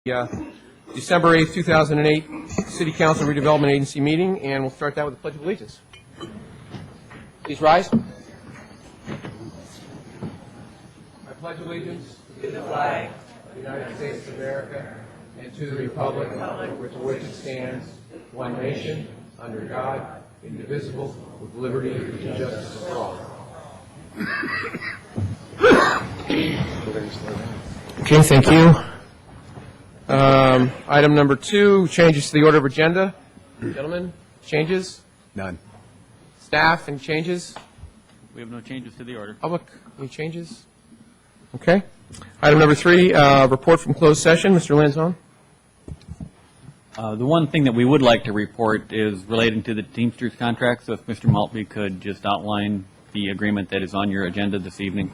uh, December 8th, 2008 City Council Redevelopment Agency meeting, and we'll start that with the Pledge of Allegiance. Please rise. I pledge allegiance to the flag of the United States of America and to the republic for which it stands, one nation, under God, indivisible, with liberty and justice for all. Okay, thank you. Item number 2, changes to the order of agenda. Gentlemen, changes? None. Staff, any changes? We have no changes to the order. Public, any changes? Okay. Item number 3, report from closed session. Mr. Lanzone. The one thing that we would like to report is relating to the Teamsters contract, so if Mr. Maltby could just outline the agreement that is on your agenda this evening.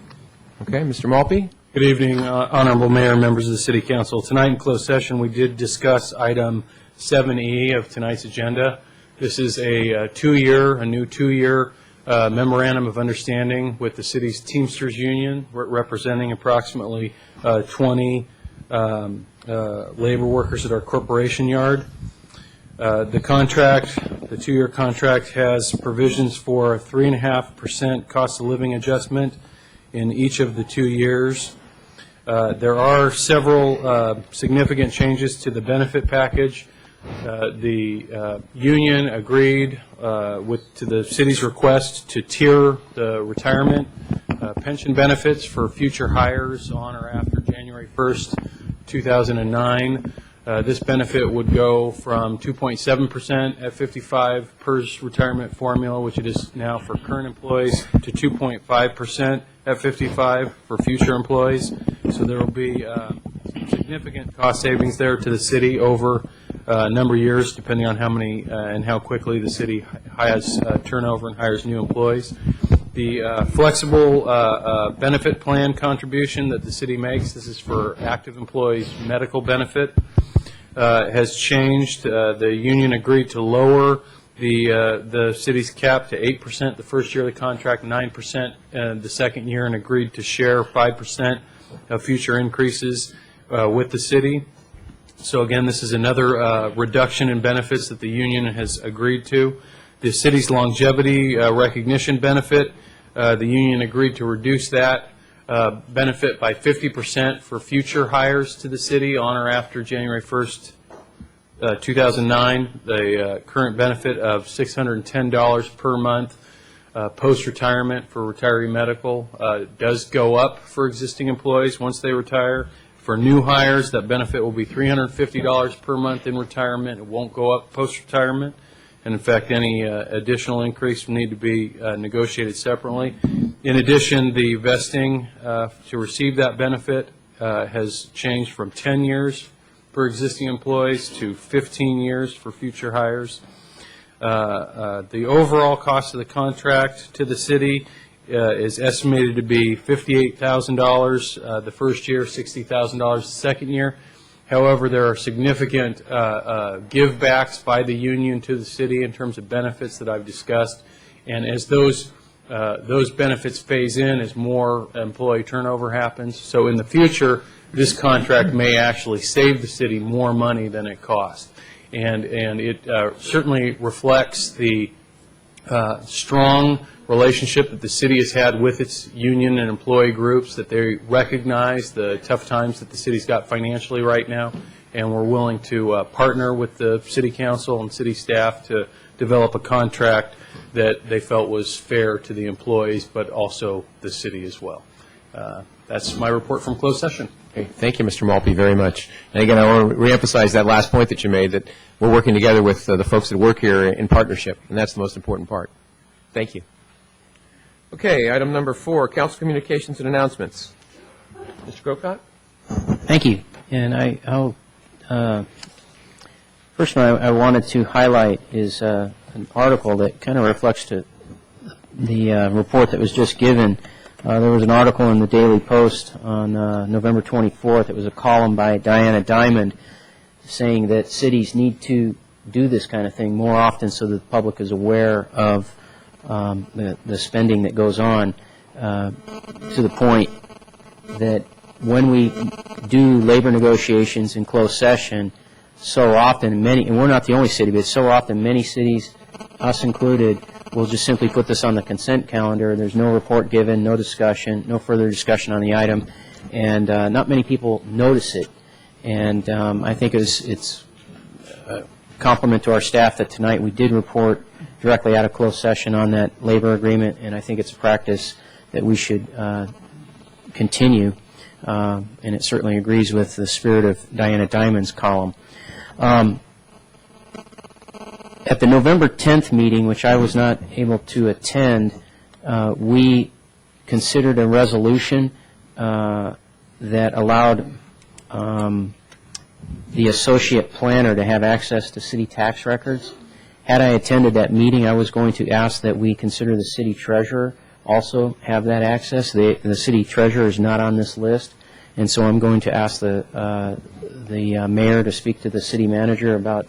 Okay, Mr. Maltby. Good evening, Honorable Mayor and members of the City Council. Tonight in closed session, we did discuss item 7E of tonight's agenda. This is a new two-year memorandum of understanding with the city's Teamsters Union, representing approximately 20 labor workers at our corporation yard. The two-year contract has provisions for a 3.5% cost of living adjustment in each of the 2 years. There are several significant changes to the benefit package. The union agreed to the city's request to tier the retirement pension benefits for future hires on or after January 1st, 2009. This benefit would go from 2.7% at 55 PERS retirement formula, which it is now for current employees, to 2.5% at 55 for future employees. So there will be significant cost savings there to the city over a number of years, depending on how many and how quickly the city has turnover and hires new employees. The flexible benefit plan contribution that the city makes, this is for active employees' medical benefit, has changed. The union agreed to lower the city's cap to 8% the first year of the contract, 9% the second year, and agreed to share 5% of future increases with the city. So again, this is another reduction in benefits that the union has agreed to. The city's longevity recognition benefit, the union agreed to reduce that benefit by 50% for future hires to the city on or after January 1st, 2009. The current benefit of $610 per month post-retirement for retiree medical does go up for existing employees once they retire. For new hires, that benefit will be $350 per month in retirement. It won't go up post-retirement. And in fact, any additional increase will need to be negotiated separately. In addition, the vesting to receive that benefit has changed from 10 years for existing employees to 15 years for future hires. The overall cost of the contract to the city is estimated to be $58,000 the first year, $60,000 the second year. However, there are significant give-backs by the union to the city in terms of benefits that I've discussed. And as those benefits phase in, as more employee turnover happens, so in the future, this contract may actually save the city more money than it costs. And it certainly reflects the strong relationship that the city has had with its union and employee groups, that they recognize the tough times that the city's got financially right now, and we're willing to partner with the city council and city staff to develop a contract that they felt was fair to the employees, but also the city as well. That's my report from closed session. Okay, thank you, Mr. Maltby, very much. And again, I want to reemphasize that last point that you made, that we're working together with the folks that work here in partnership, and that's the most important part. Thank you. Okay, item number 4, council communications and announcements. Mr. Grocott? Thank you. And first one I wanted to highlight is an article that kind of reflects to the report that was just given. There was an article in the Daily Post on November 24th. It was a column by Diana Diamond saying that cities need to do this kind of thing more often so that the public is aware of the spending that goes on, to the point that when we do labor negotiations in closed session, so often, and we're not the only city, but so often many cities, us included, will just simply put this on the consent calendar. There's no report given, no discussion, no further discussion on the item, and not many people notice it. And I think it's a compliment to our staff that tonight we did report directly out of closed session on that labor agreement, and I think it's a practice that we should continue, and it certainly agrees with the spirit of Diana Diamond's column. At the November 10th meeting, which I was not able to attend, we considered a resolution that allowed the associate planner to have access to city tax records. Had I attended that meeting, I was going to ask that we consider the city treasurer also have that access. The city treasurer is not on this list, and so I'm going to ask the mayor to speak to the city manager about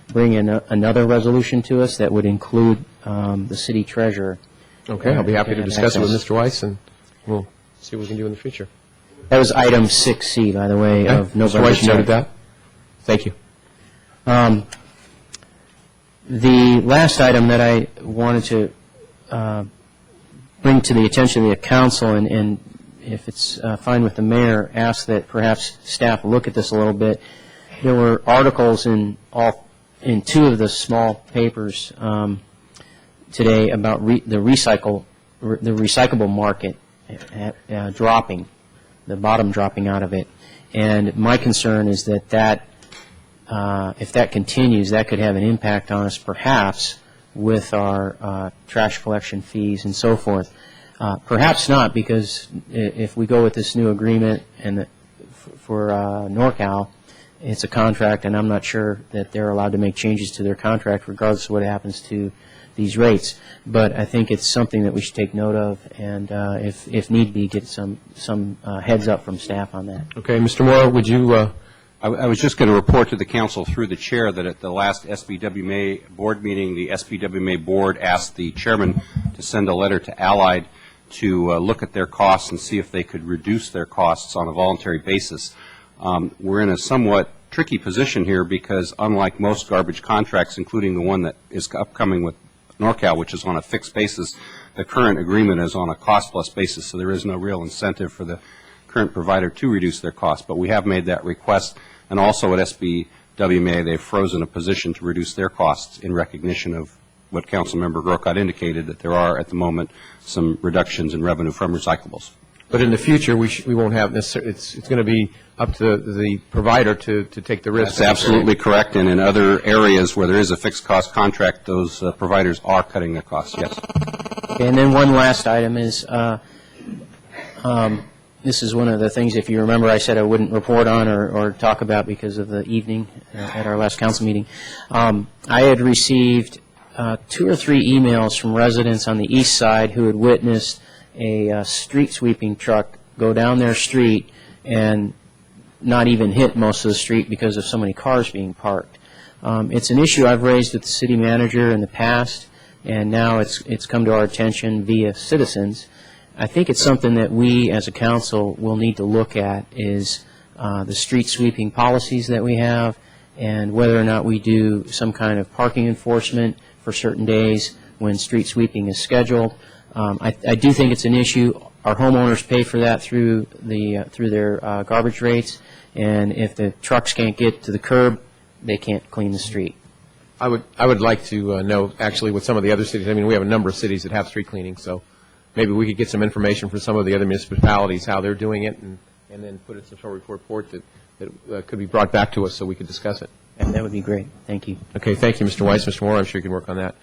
bringing another resolution to us that would include the city treasurer. Okay, I'll be happy to discuss it with access. Mr. Weiss, and we'll see what we can do in the future. That was item 6C, by the way, of Mr. November Weiss, you noted 10th. that? Thank you. The last item that I wanted to bring to the attention of the council, and if it's fine with the mayor, ask that perhaps staff look at this a little bit. There were articles in two of the small papers today about the recyclable market dropping, the bottom dropping out of it. And my concern is that if that continues, that could have an impact on us, perhaps, with our trash collection fees and so forth. Perhaps not, because if we go with this new agreement and for NorCal, it's a contract, and I'm not sure that they're allowed to make changes to their contract regardless of what happens to these rates. But I think it's something that we should take note of, and if need be, get some heads up from staff on that. Okay, Mr. Moore, would you... I was just going to report to the council through the chair that at the last SBWMA board meeting, the SBWMA board asked the chairman to send a letter to Allied to look at their costs and see if they could reduce their costs on a voluntary basis. We're in a somewhat tricky position here because unlike most garbage contracts, including the one that is upcoming with NorCal, which is on a fixed basis, the current agreement is on a cost-plus basis, so there is no real incentive for the current provider to reduce their costs. But we have made that request, and also at SBWMA, they've frozen a position to reduce their costs in recognition of what Councilmember Grocott indicated, that there are, at the moment, some reductions in revenue from recyclables. But in the future, we won't have necessarily, it's going to be up to the provider to take the risk. That's absolutely correct, and in other areas where there is a fixed cost contract, those providers are cutting their costs, yes. Okay, and then one last item is, this is one of the things, if you remember, I said I wouldn't report on or talk about because of the evening at our last council meeting. I had received 2 or 3 emails from residents on the east side who had witnessed a street sweeping truck go down their street and not even hit most of the street because of so many cars being parked. It's an issue I've raised with the city manager in the past, and now it's come to our attention via citizens. I think it's something that we as a council will need to look at is the street sweeping policies that we have and whether or not we do some kind of parking enforcement for certain days when street sweeping is scheduled. I do think it's an issue. Our homeowners pay for that through their garbage rates, and if the trucks can't get to the curb, they can't clean the street. I would like to know actually what some of the other cities, I mean, we have a number of cities that have street cleaning, so maybe we could get some information from some of the other municipalities, how they're doing it, and then put it in some sort of report that could be brought back to us so we could discuss it. And that would be great. Thank you. Okay, thank you, Mr. Weiss. Mr. Moore, I'm sure you can work on that.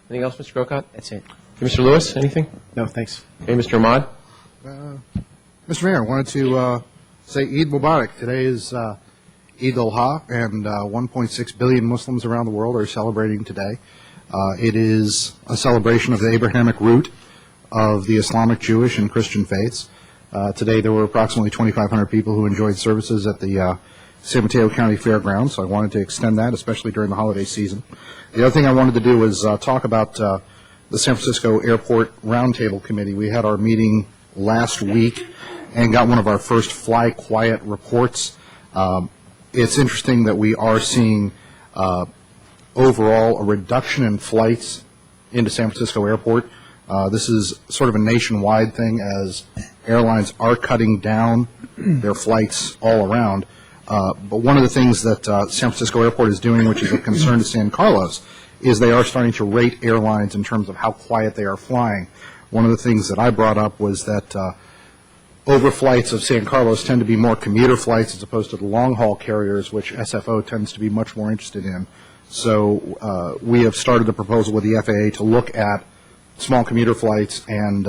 Anything else, Mr. Grocott? That's it. Okay, Mr. Lewis, anything? No, thanks. Okay, Mr. Ahmad? Mr. Mayor, I wanted to say Eid Mubarak. Today is Eid al-Ha, and 1.6 billion Muslims around the world are celebrating today. It is a celebration of the Abrahamic root of the Islamic, Jewish, and Christian faiths. Today there were approximately 2,500 people who enjoyed services at the San Mateo County Fairgrounds, so I wanted to extend that, especially during the holiday season. The other thing I wanted to do was talk about the San Francisco Airport Roundtable Committee. We had our meeting last week, and got one of our first Fly Quiet reports. It's interesting that we are seeing overall a reduction in flights into San Francisco Airport. This is sort of a nationwide thing as airlines are cutting down their flights all around. But one of the things that San Francisco Airport is doing, which is a concern to San Carlos, is they are starting to rate airlines in terms of how quiet they are flying. One of the things that I brought up was that overflights of San Carlos tend to be more commuter flights as opposed to the long-haul carriers, which SFO tends to be much more interested in. So we have started a proposal with the FAA to look at small commuter flights and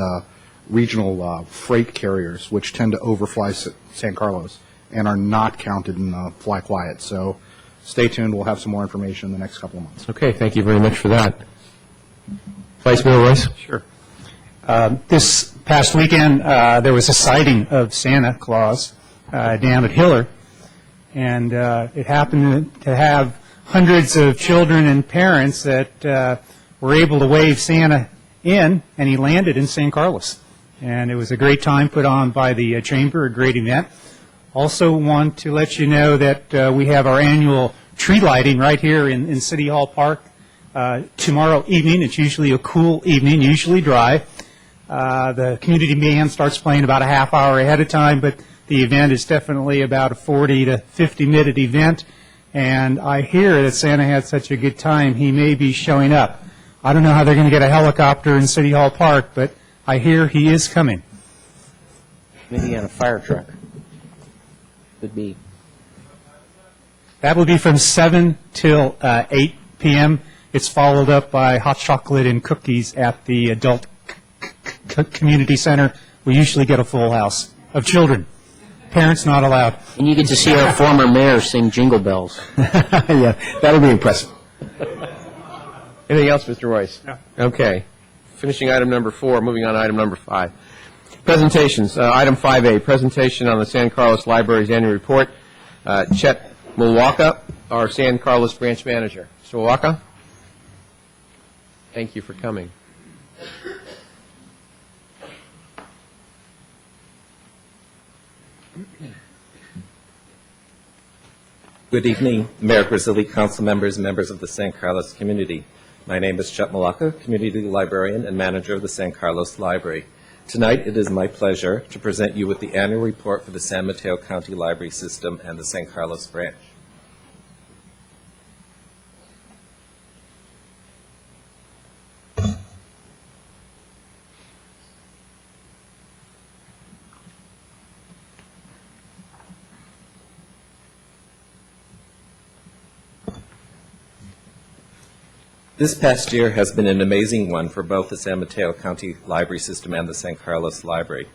regional freight carriers, which tend to overfly San Carlos and are not counted in Fly Quiet. So stay tuned. We'll have some more information in the next couple of months. Okay, thank you very much for that. Vice Mayor Royce? Sure. This past weekend, there was a sighting of Santa Claus down at Hiller, and it happened to have hundreds of children and parents that were able to wave Santa in, and he landed in San Carlos. And it was a great time put on by the Chamber, a great event. Also want to let you know that we have our annual tree lighting right here in City Hall Park tomorrow evening. It's usually a cool evening, usually dry. The community band starts playing about a half hour ahead of time, but the event is definitely about a 40 to 50-minute event. And I hear that Santa had such a good time, he may be showing up. I don't know how they're going to get a helicopter in City Hall Park, but I hear he is coming. Maybe on a fire truck. Could be. That will be from 7 till 8 p.m. It's followed up by hot chocolate and cookies at the adult community center. We usually get a full house of children. Parents not allowed. And you get to see our former mayor sing Jingle Bells. Yeah, that'll be impressive. Anything else, Mr. Royce? No. Okay. Finishing item number 4, moving on to item number 5. Presentations. Item 5A, presentation on the San Carlos Library's annual report. Chet Mulwaka, our San Carlos branch manager. Mr. Mulwaka? Thank you for coming. Good evening, Mayor Grizzly, council members, members of the San Carlos community. My name is Chet Mulwaka, community librarian and manager of the San Carlos Library. Tonight, it is my pleasure to present you with the annual report for the San Mateo County Library System and the San Carlos branch. This past year has been an amazing one for both the San Mateo County Library System and the San Carlos Library.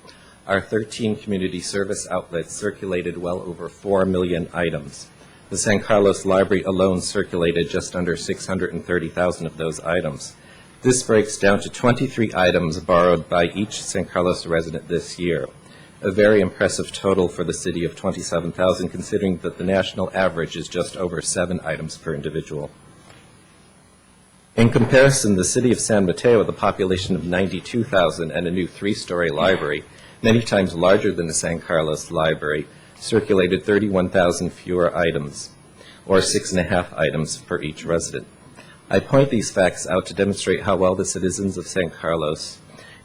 Our 13 community service outlets circulated well over 4 million items. The San Carlos Library alone circulated just under 630,000 of those items. This breaks down to 23 items borrowed by each San Carlos resident this year, a very impressive total for the city of 27,000, considering that the national average is just over 7 items per individual. In comparison, the city of San Mateo, with a population of 92,000 and a new 3-story library, many times larger than the San Carlos Library, circulated 31,000 fewer items, or 6.5 items per each resident. I point these facts out to demonstrate how well the citizens of San Carlos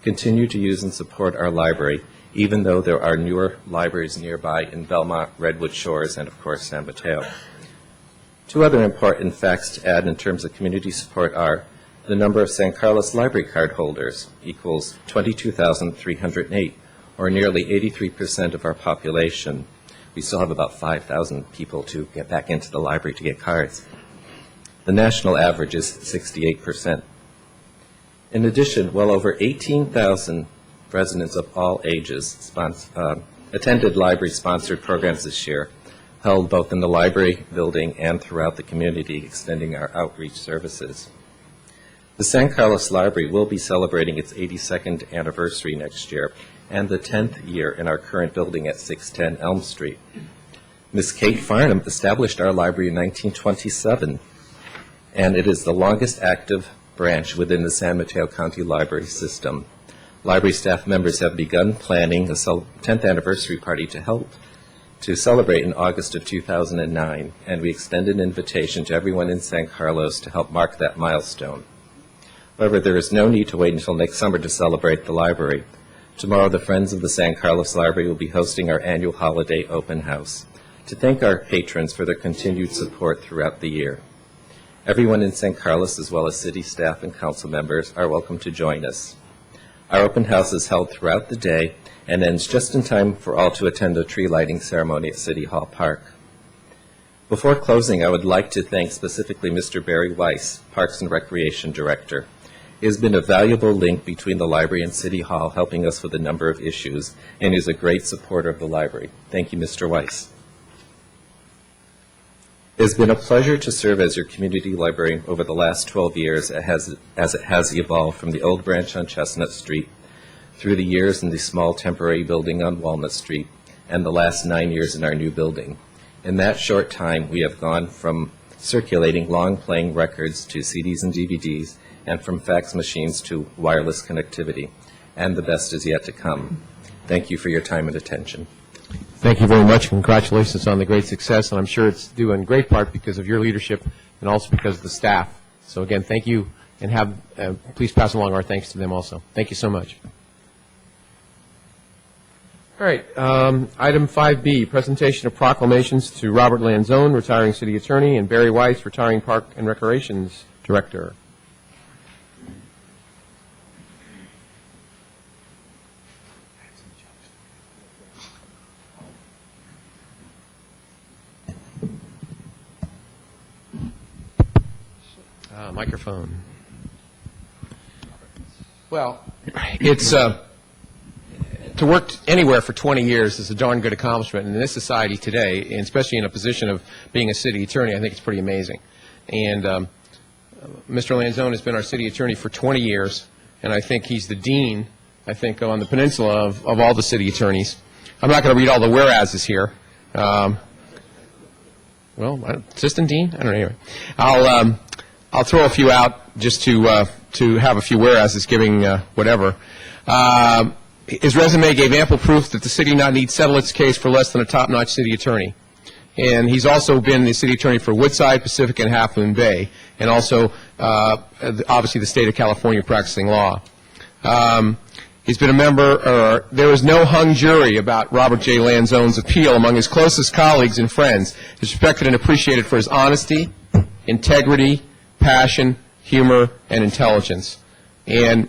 continue to use and support our library, even though there are newer libraries nearby in Belmont, Redwood Shores, and of course San Mateo. 2 other important facts to add in terms of community support are the number of San Carlos Library card holders equals 22,308, or nearly 83% of our population. We still have about 5,000 people to get back into the library to get cards. The national average is 68%. In addition, well over 18,000 residents of all ages attended library-sponsored programs this year, held both in the library building and throughout the community, extending our outreach services. The San Carlos Library will be celebrating its 82nd anniversary next year and the 10th year in our current building at 610 Elm Street. Ms. Kate Farnham established our library in 1927, and it is the longest active branch within the San Mateo County Library System. Library staff members have begun planning a 10th anniversary party to celebrate in August of 2009, and we extend an invitation to everyone in San Carlos to help mark that milestone. However, there is no need to wait until next summer to celebrate the library. Tomorrow, the Friends of the San Carlos Library will be hosting our annual holiday open house to thank our patrons for their continued support throughout the year. Everyone in San Carlos, as well as city staff and council members, are welcome to join us. Our open house is held throughout the day and ends just in time for all to attend a tree lighting ceremony at City Hall Park. Before closing, I would like to thank specifically Mr. Barry Weiss, Parks and Recreation Director. He has been a valuable link between the library and City Hall, helping us with a number of issues, and is a great supporter of the library. Thank you, Mr. Weiss. It has been a pleasure to serve as your community librarian over the last 12 years as it has evolved from the old branch on Chestnut Street through the years in the small temporary building on Walnut Street and the last 9 years in our new building. In that short time, we have gone from circulating long-playing records to CDs and DVDs, and from fax machines to wireless connectivity. And the best is yet to come. Thank you for your time and attention. Thank you very much. Congratulations on the great success, and I'm sure it's due in great part because of your leadership and also because of the staff. So again, thank you, and please pass along our thanks to them also. Thank you so much. All right, item 5B, presentation of proclamations to Robert Lanzone, retiring city attorney, and Barry Weiss, retiring Park and Recreations Director. Microphone. Well, it's to work anywhere for 20 years is a darn good accomplishment. And in this society today, and especially in a position of being a city attorney, I think it's pretty amazing. And Mr. Lanzone has been our city attorney for 20 years, and I think he's the dean, I think, on the peninsula of all the city attorneys. I'm not going to read all the whereases here. Well, assistant dean? I don't know. Anyway, I'll throw a few out just to have a few whereases giving whatever. His resume gave ample proof that the city not need settle its case for less than a top-notch city attorney. And he's also been the city attorney for Woodside, Pacific, and Half Moon Bay, and also obviously the state of California practicing law. He's been a member, there was no hung jury about Robert J. Lanzone's appeal among his closest colleagues and friends. He's respected and appreciated for his honesty, integrity, passion, humor, and intelligence. And,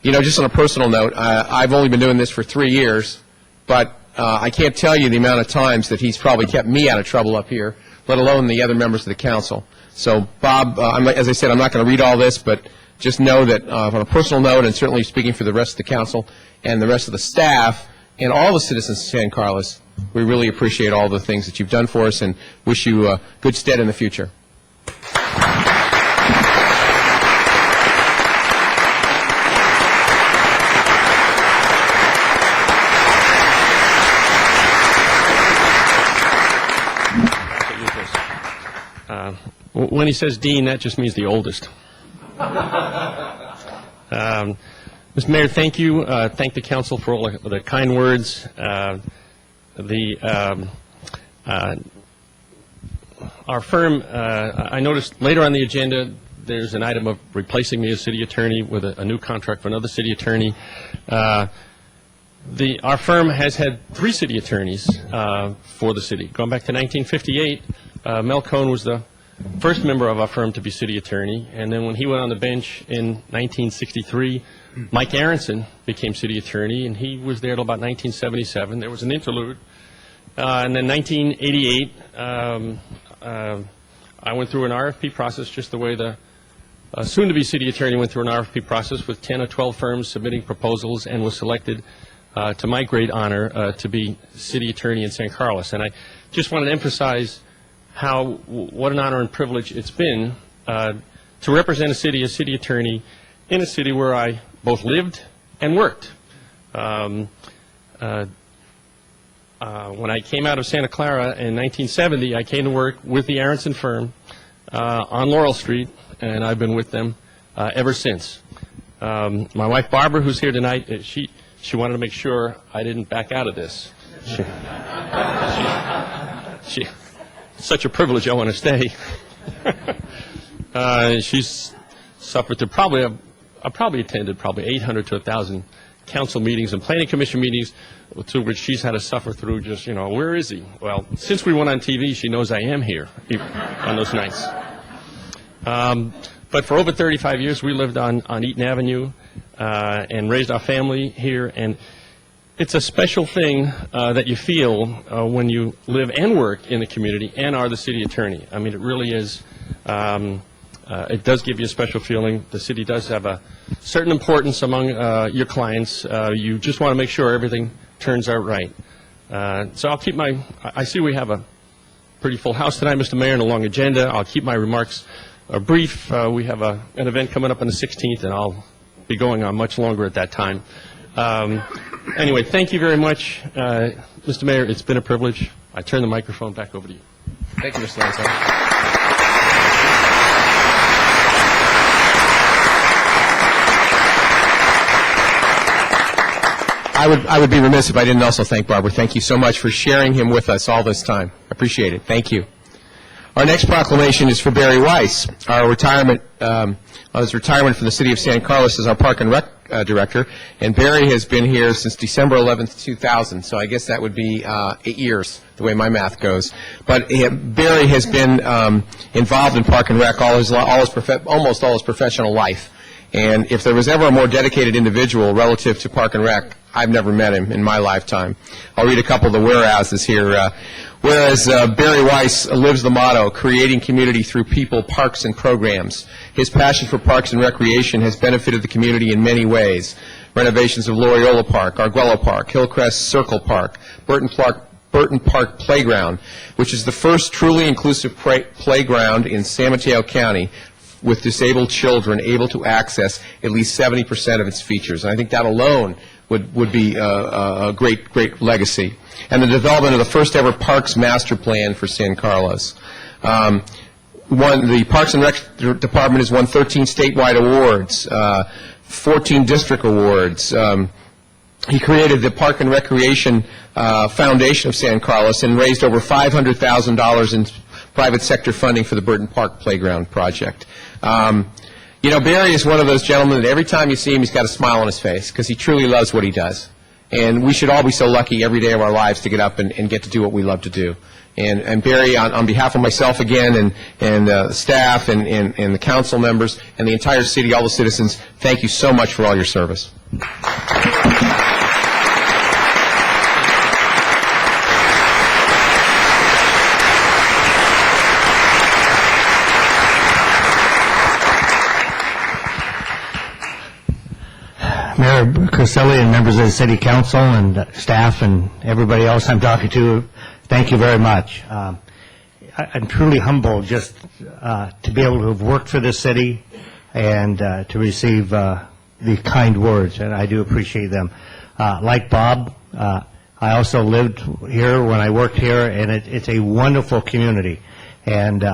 you know, just on a personal note, I've only been doing this for 3 years, but I can't tell you the amount of times that he's probably kept me out of trouble up here, let alone the other members of the council. So, Bob, as I said, I'm not going to read all this, but just know that on a personal note, and certainly speaking for the rest of the council and the rest of the staff and all the citizens of San Carlos, we really appreciate all the things that you've done for us and wish you good stead in the future. When he says dean, that just means the oldest. Mr. Mayor, thank you. Thank the council for all the kind words. Our firm, I noticed later on the agenda, there's an item of replacing me as city attorney with a new contract for another city attorney. Our firm has had 3 city attorneys for the city. Going back to 1958, Mel Cohn was the first member of our firm to be city attorney, and then when he went on the bench in 1963, Mike Aronson became city attorney, and he was there till about 1977. There was an interlude, and then 1988, I went through an RFP process just the way the soon-to-be city attorney went through an RFP process with 10 or 12 firms submitting proposals and was selected, to my great honor, to be city attorney in San Carlos. And I just wanted to emphasize what an honor and privilege it's been to represent a city as city attorney in a city where I both lived and worked. When I came out of Santa Clara in 1970, I came to work with the Aronson firm on Laurel Street, and I've been with them ever since. My wife Barbara, who's here tonight, she wanted to make sure I didn't back out of this. She such a privilege, I want to stay. She's suffered through I probably attended 800 to 1,000 council meetings and planning commission meetings, to which she's had to suffer through just, where is he? Well, since we went on TV, she knows I am here on those nights. But for over 35 years, we lived on Eaton Avenue and raised our family here. And it's a special thing that you feel when you live and work in the community and are the city attorney. I mean, it really is. It does give you a special feeling. The city does have a certain importance among your clients. You just want to make sure everything turns out right. So I'll keep I see we have a pretty full house tonight, Mr. Mayor, and a long agenda. I'll keep my remarks brief. We have an event coming up on the 16th, and I'll be going on much longer at that time. Anyway, thank you very much, Mr. Mayor. It's been a privilege. I turn the microphone back over to you. Thank you, Mr. Lansing. I would be remiss if I didn't also thank Barbara. Thank you so much for sharing him with us all this time. Appreciate it. Thank you. Our next proclamation is for Barry Weiss. His retirement from the City of San Carlos as our Park and Rec Director. And Barry has been here since December 11th, 2000. So I guess that would be 8 years, the way my math goes. But Barry has been involved in Park and Rec almost all his professional life. And if there was ever a more dedicated individual relative to Park and Rec, I've never met him in my lifetime. I'll read a couple of the whereases here. Whereas Barry Weiss lives the motto, creating community through people, parks, and programs. His passion for parks and recreation has benefited the community in many ways. Renovations of Loyola Park, Arguello Park, Hillcrest Circle Park, Burton Park Playground, which is the first truly inclusive playground in San Mateo County, with disabled children able to access at least 70% of its features. And I think that alone would be a great legacy. And the development of the first ever Parks Master Plan for San Carlos. The Parks and Rec Department has won 13 statewide awards, 14 district awards. He created the Park and Recreation Foundation of San Carlos and raised over $500,000 in private sector funding for the Burton Park Playground project. Barry is one of those gentlemen that every time you see him, he's got a smile on his face because he truly loves what he does. And we should all be so lucky every day of our lives to get up and get to do what we love to do. And Barry, on behalf of myself again and staff and the council members and the entire city, all the citizens, thank you so much for all your service. Mayor Curcelli and members of the City Council and staff and everybody else I'm talking to, thank you very much. I'm truly humbled just to be able to have worked for this city and to receive the kind words, and I do appreciate them. Like Bob, I also lived here when I worked here, and it's a wonderful community. And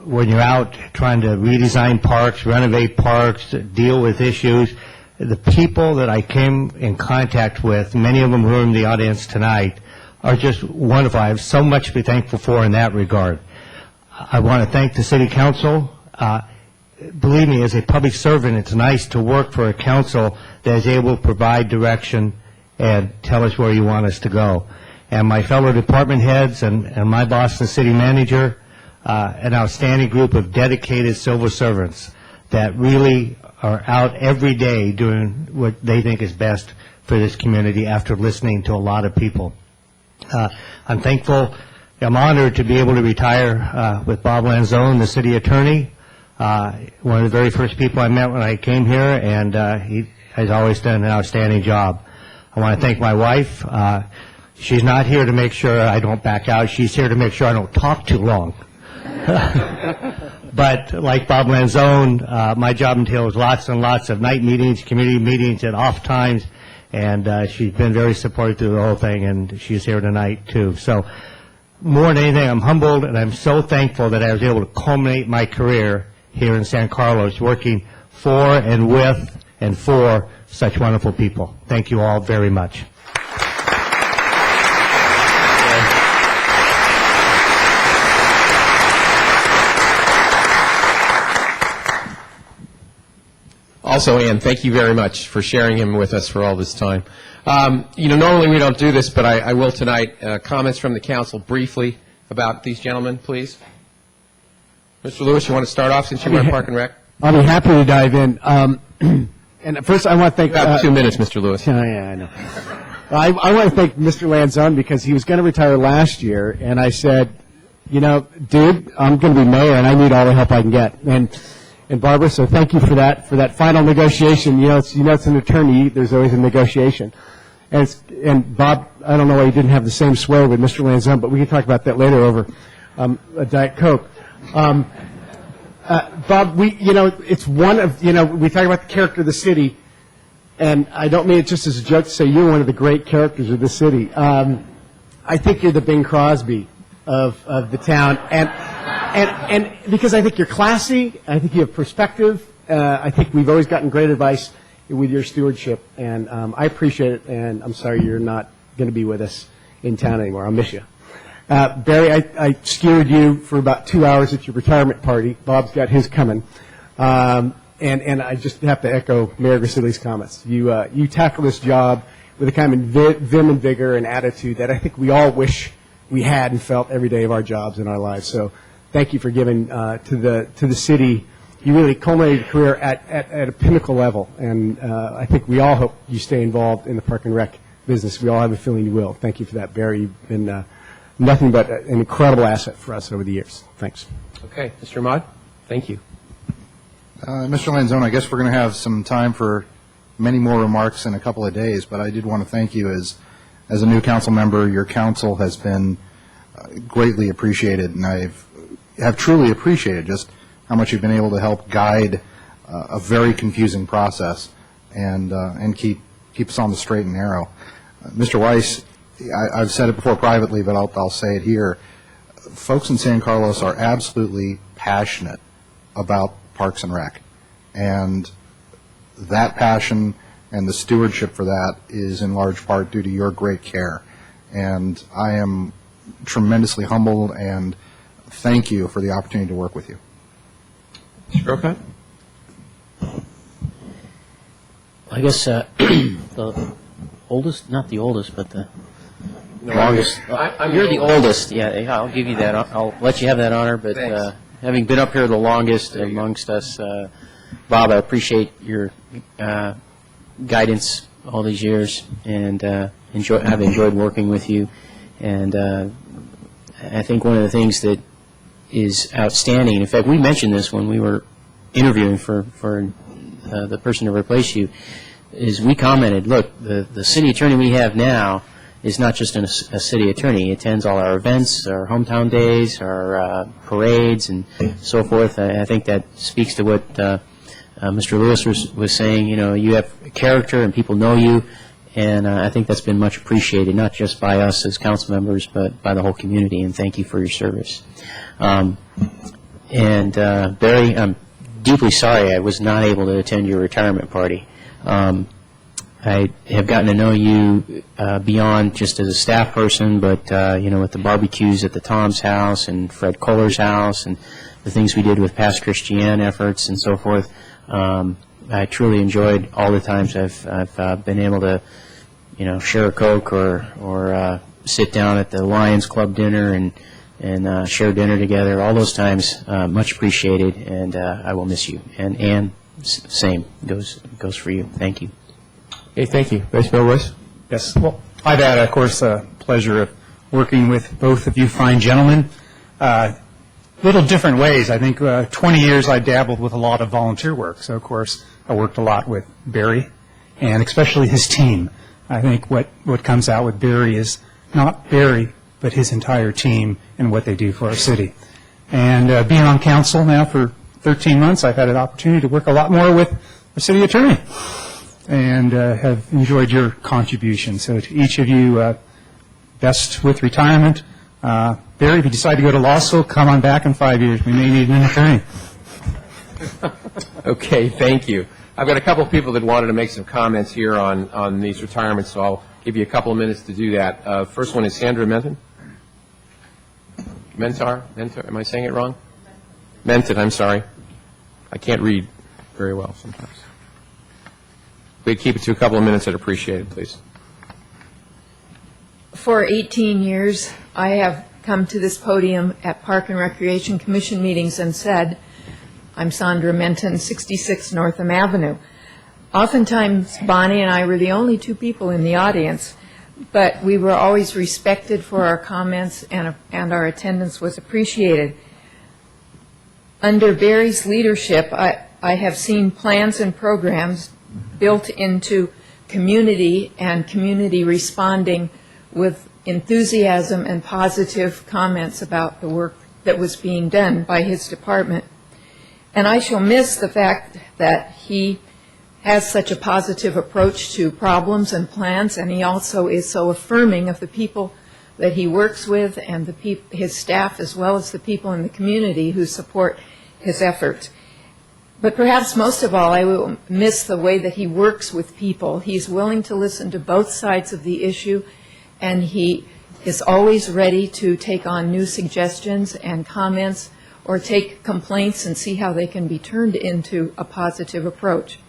when you're out trying to redesign parks, renovate parks, deal with issues, the people that I came in contact with, many of them who are in the audience tonight, are just wonderful. I have so much to be thankful for in that regard. I want to thank the City Council. Believe me, as a public servant, it's nice to work for a council that is able to provide direction and tell us where you want us to go. And my fellow department heads and my boss, the city manager, an outstanding group of dedicated civil servants that really are out every day doing what they think is best for this community after listening to a lot of people. I'm thankful, I'm honored to be able to retire with Bob Lanzone, the city attorney, one of the very first people I met when I came here, and he has always done an outstanding job. I want to thank my wife. She's not here to make sure I don't back out. She's here to make sure I don't talk too long. But like Bob Lanzone, my job entails lots and lots of night meetings, community meetings at off times, and she's been very supportive through the whole thing, and she's here tonight too. So more than anything, I'm humbled, and I'm so thankful that I was able to culminate my career here in San Carlos, working for and with and for such wonderful people. Thank you all very much. Also, Ann, thank you very much for sharing him with us for all this time. Normally we don't do this, but I will tonight. Comments from the council briefly about these gentlemen, please. Mr. Lewis, you want to start off since you were in Park and Rec? I'll be happy to dive in. And first, I want to thank... About 2 minutes, Mr. Lewis. Yeah, I know. I want to thank Mr. Lanzone because he was going to retire last year, and I said, dude, I'm going to be mayor, and I need all the help I can get. And Barbara, so thank you for that final negotiation. It's an attorney. There's always a negotiation. And Bob, I don't know why you didn't have the same sway with Mr. Lanzone, but we can talk about that later over a Diet Coke. Bob, it's one of, we talk about the character of the city, and I don't mean it just as a joke to say you're one of the great characters of the city. I think you're the Bing Crosby of the town, and because I think you're classy, I think you have perspective, I think we've always gotten great advice with your stewardship, and I appreciate it, and I'm sorry you're not going to be with us in town anymore. I'll miss you. Barry, I skewered you for about 2 hours at your retirement party. Bob's got his coming. And I just have to echo Mayor Grassilli's comments. You tackle this job with a kind of vim and vigor and attitude that I think we all wish we had and felt every day of our jobs and our lives. So thank you for giving to the city. You really culminated your career at a pinnacle level, and I think we all hope you stay involved in the Park and Rec business. We all have a feeling you will. Thank you for that, Barry. You've been nothing but an incredible asset for us over the years. Thanks. Okay. Mr. Ahmad, thank you. Mr. Lanzone, I guess we're going to have some time for many more remarks in a couple of days, but I did want to thank you as a new council member. Your counsel has been greatly appreciated, and I have truly appreciated just how much you've been able to help guide a very confusing process and keep us on the straight and narrow. Mr. Weiss, I've said it before privately, but I'll say it here. Folks in San Carlos are absolutely passionate about Parks and Rec, and that passion and the stewardship for that is in large part due to your great care. And I am tremendously humbled and thank you for the opportunity to work with you. Mr. Grocott? I guess the oldest, not the oldest, but the longest. You're the oldest. Yeah, I'll give you that. I'll let you have that honor. But having been up here the longest amongst us, Bob, I appreciate your guidance all these years, and I've enjoyed working with you. And I think one of the things that is outstanding, in fact, we mentioned this when we were interviewing for the person to replace you, is we commented, look, the city attorney we have now is not just a city attorney. He attends all our events, our hometown days, our parades, and so forth. I think that speaks to what Mr. Lewis was saying. You have character and people know you, and I think that's been much appreciated, not just by us as council members, but by the whole community, and thank you for your service. And Barry, I'm deeply sorry I was not able to attend your retirement party. I have gotten to know you beyond just as a staff person, but with the barbecues at the Tom's house and Fred Kohler's house and the things we did with Past Christian efforts and so forth. I truly enjoyed all the times I've been able to, share a Coke or sit down at the Lions Club dinner and share dinner together. All those times, much appreciated, and I will miss you. And Ann, same goes for you. Thank you. Okay, thank you. Vice Mayor Royce? Yes. Well, I've had, of course, the pleasure of working with both of you fine gentlemen. Little different ways. I think 20 years I dabbled with a lot of volunteer work. So, of course, I worked a lot with Barry, and especially his team. I think what comes out with Barry is not Barry, but his entire team and what they do for our city. And being on council now for 13 months, I've had an opportunity to work a lot more with the city attorney, and have enjoyed your contribution. So to each of you, best with retirement. Barry, if you decide to go to law school, come on back in 5 years. We may need an attorney. Okay, thank you. I've got a couple of people that wanted to make some comments here on these retirements, so I'll give you a couple of minutes to do that. First one is Sandra Menton. Mentor? Am I saying it wrong? Menton, I'm sorry. I can't read very well sometimes. If we'd keep it to a couple of minutes, I'd appreciate it, please. For 18 years, I have come to this podium at Park and Recreation Commission meetings and said, I'm Sandra Menton, 66 Northam Avenue. Oftentimes, Bonnie and I were the only two people in the audience, but we were always respected for our comments, and our attendance was appreciated. Under Barry's leadership, I have seen plans and programs built into community and community responding with enthusiasm and positive comments about the work that was being done by his department. And I shall miss the fact that he has such a positive approach to problems and plans, and he also is so affirming of the people that he works with and his staff, as well as the people in the community who support his efforts. But perhaps most of all, I will miss the way that he works with people. He's willing to listen to both sides of the issue, and he is always ready to take on new suggestions and comments or take complaints and see how they can be turned into a positive approach.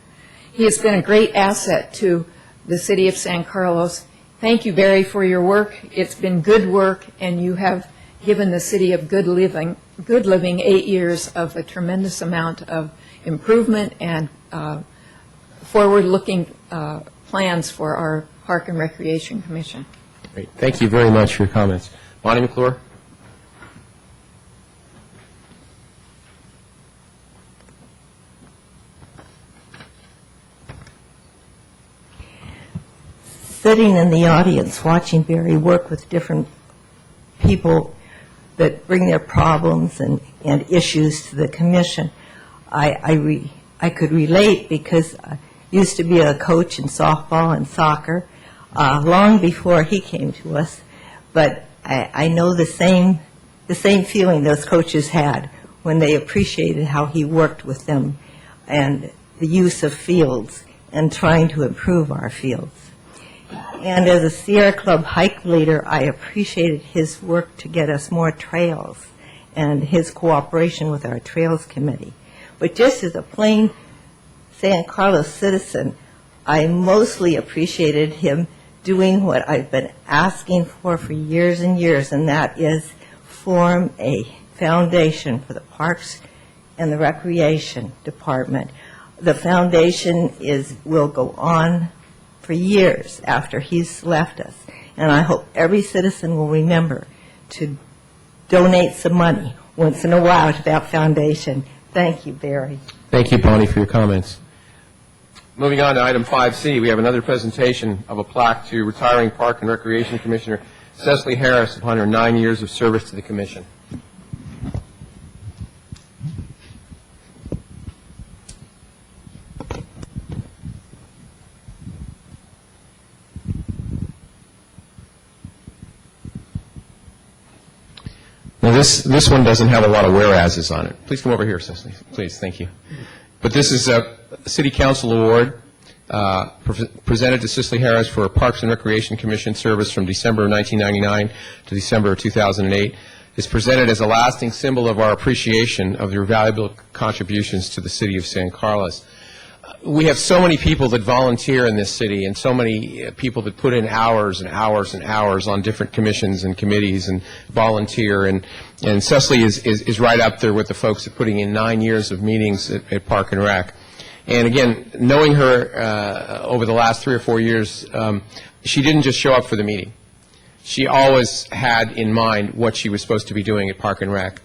He has been a great asset to the city of San Carlos. Thank you, Barry, for your work. It's been good work, and you have given the city of good living 8 years of a tremendous amount of improvement and forward-looking plans for our Park and Recreation Commission. Great. Thank you very much for your comments. Bonnie McClure? Sitting in the audience watching Barry work with different people that bring their problems and issues to the commission, I could relate because I used to be a coach in softball and soccer long before he came to us, but I know the same feeling those coaches had when they appreciated how he worked with them and the use of fields and trying to improve our fields. And as a Sierra Club hike leader, I appreciated his work to get us more trails and his cooperation with our trails committee. But just as a plain San Carlos citizen, I mostly appreciated him doing what I've been asking for years and years, and that is form a foundation for the Parks and the Recreation Department. The foundation will go on for years after he's left us, and I hope every citizen will remember to donate some money once in a while to that foundation. Thank you, Barry. Thank you, Bonnie, for your comments. Moving on to item 5C, we have another presentation of a plaque to retiring Park and Recreation Commissioner Cecily Harris upon her 9 years of service to the Commission. Now, this one doesn't have a lot of whereases on it. Please come over here, Cecily. Please, thank you. But this is a City Council Award presented to Cecily Harris for Parks and Recreation Commission service from December of 1999 to December of 2008. It's presented as a lasting symbol of our appreciation of your valuable contributions to the City of San Carlos. We have so many people that volunteer in this city and so many people that put in hours and hours and hours on different commissions and committees and volunteer. And Cecily is right up there with the folks that putting in 9 years of meetings at Park and Rec. And again, knowing her over the last 3 or 4 years, she didn't just show up for the meeting. She always had in mind what she was supposed to be doing at Park and Rec.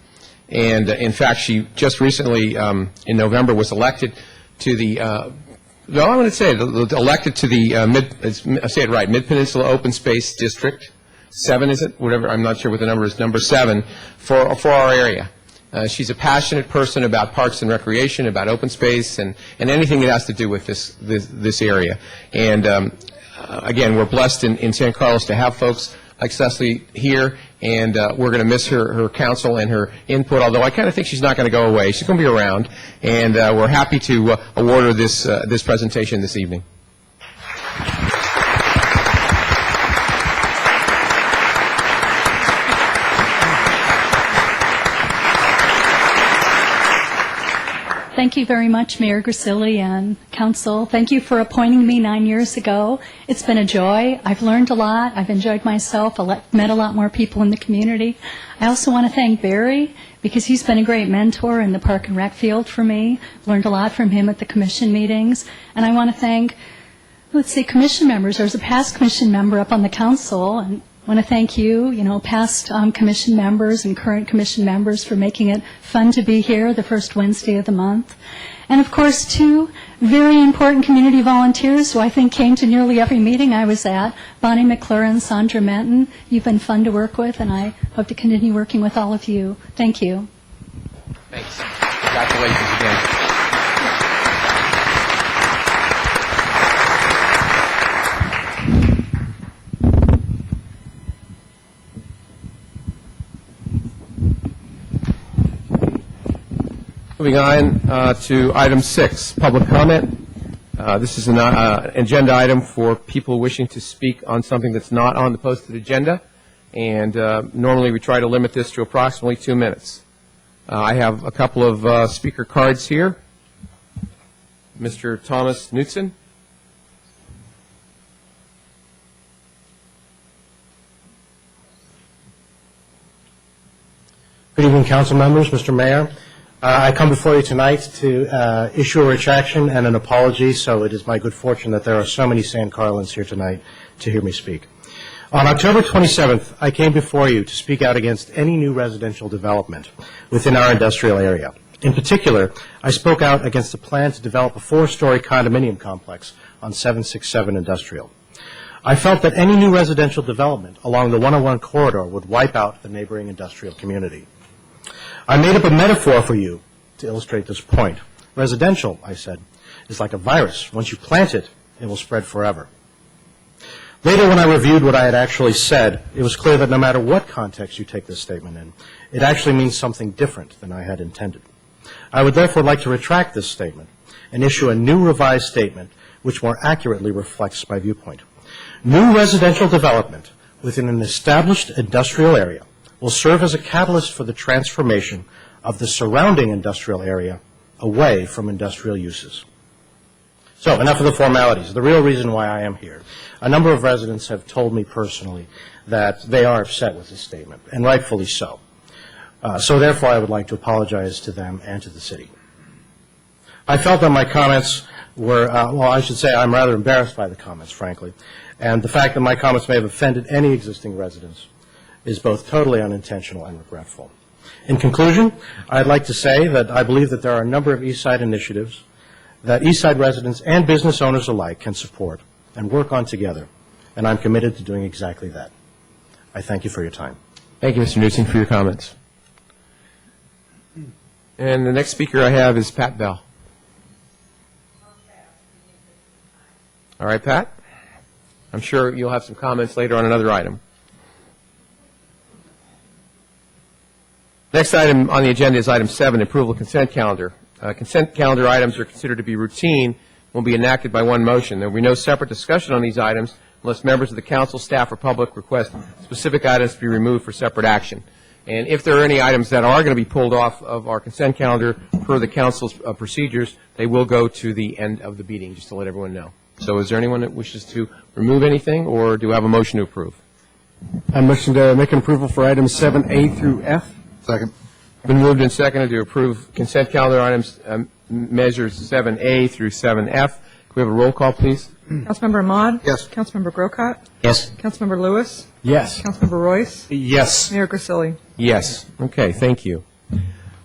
And in fact, she just recently, in November, was elected to the, well, I'm going to say, elected to the, I say it right, Mid-Peninsula Open Space District, 7 is it? Whatever, I'm not sure what the number is, number 7, for our area. She's a passionate person about parks and recreation, about open space, and anything that has to do with this area. And again, we're blessed in San Carlos to have folks like Cecily here, and we're going to miss her counsel and her input, although I kind of think she's not going to go away. She's going to be around, and we're happy to award her this presentation this evening. Thank you very much, Mayor Grisilli and Council. Thank you for appointing me 9 years ago. It's been a joy. I've learned a lot. I've enjoyed myself. Met a lot more people in the community. I also want to thank Barry because he's been a great mentor in the Park and Rec field for me. Learned a lot from him at the commission meetings. And I want to thank, commission members. There's a past commission member up on the council, and I want to thank you, past commission members and current commission members for making it fun to be here the first Wednesday of the month. And, of course, 2 very important community volunteers who I think came to nearly every meeting I was at, Bonnie McLaren, Sandra Menton. You've been fun to work with, and I hope to continue working with all of you. Thank you. Thanks. Congratulations again. Moving on to item 6, public comment. This is an agenda item for people wishing to speak on something that's not on the posted agenda, and normally we try to limit this to approximately 2 minutes. I have a couple of speaker cards here. Mr. Thomas Knutson. Good evening, council members, Mr. Mayor. I come before you tonight to issue a retraction and an apology, so it is my good fortune that there are so many San Carlins here tonight to hear me speak. On October 27th, I came before you to speak out against any new residential development within our industrial area. In particular, I spoke out against a plan to develop a 4-story condominium complex on 767 Industrial. I felt that any new residential development along the 101 corridor would wipe out the neighboring industrial community. I made up a metaphor for you to illustrate this point. Residential, I said, is like a virus. Once you plant it, it will spread forever. Later, when I reviewed what I had actually said, it was clear that no matter what context you take this statement in, it actually means something different than I had intended. I would therefore like to retract this statement and issue a new revised statement which more accurately reflects my viewpoint. New residential development within an established industrial area will serve as a catalyst for the transformation of the surrounding industrial area away from industrial uses. So, enough of the formalities. The real reason why I am here. A number of residents have told me personally that they are upset with this statement, and rightfully so. So therefore, I would like to apologize to them and to the city. I felt that my comments were, I should say I'm rather embarrassed by the comments, frankly, and the fact that my comments may have offended any existing residents is both totally unintentional and regretful. In conclusion, I'd like to say that I believe that there are a number of East Side initiatives that East Side residents and business owners alike can support and work on together, and I'm committed to doing exactly that. I thank you for your time. Thank you, Mr. Knutson, for your comments. And the next speaker I have is Pat Bell. All right, Pat. I'm sure you'll have some comments later on another item. Next item on the agenda is item 7, approval of consent calendar. Consent calendar items are considered to be routine and will be enacted by one motion. There will be no separate discussion on these items unless members of the council, staff, or public request specific items to be removed for separate action. And if there are any items that are going to be pulled off of our consent calendar per the council's procedures, they will go to the end of the meeting, just to let everyone know. So is there anyone that wishes to remove anything, or do I have a motion to approve? I motion to make an approval for items 7A through F. Second. Been moved and seconded to approve consent calendar items measures 7A through 7F. Can we have a roll call, please? Councilmember Ahmad? Yes. Councilmember Grocott? Yes. Councilmember Lewis? Yes. Councilmember Royce? Yes. Mayor Grisilli? Yes. Okay, thank you.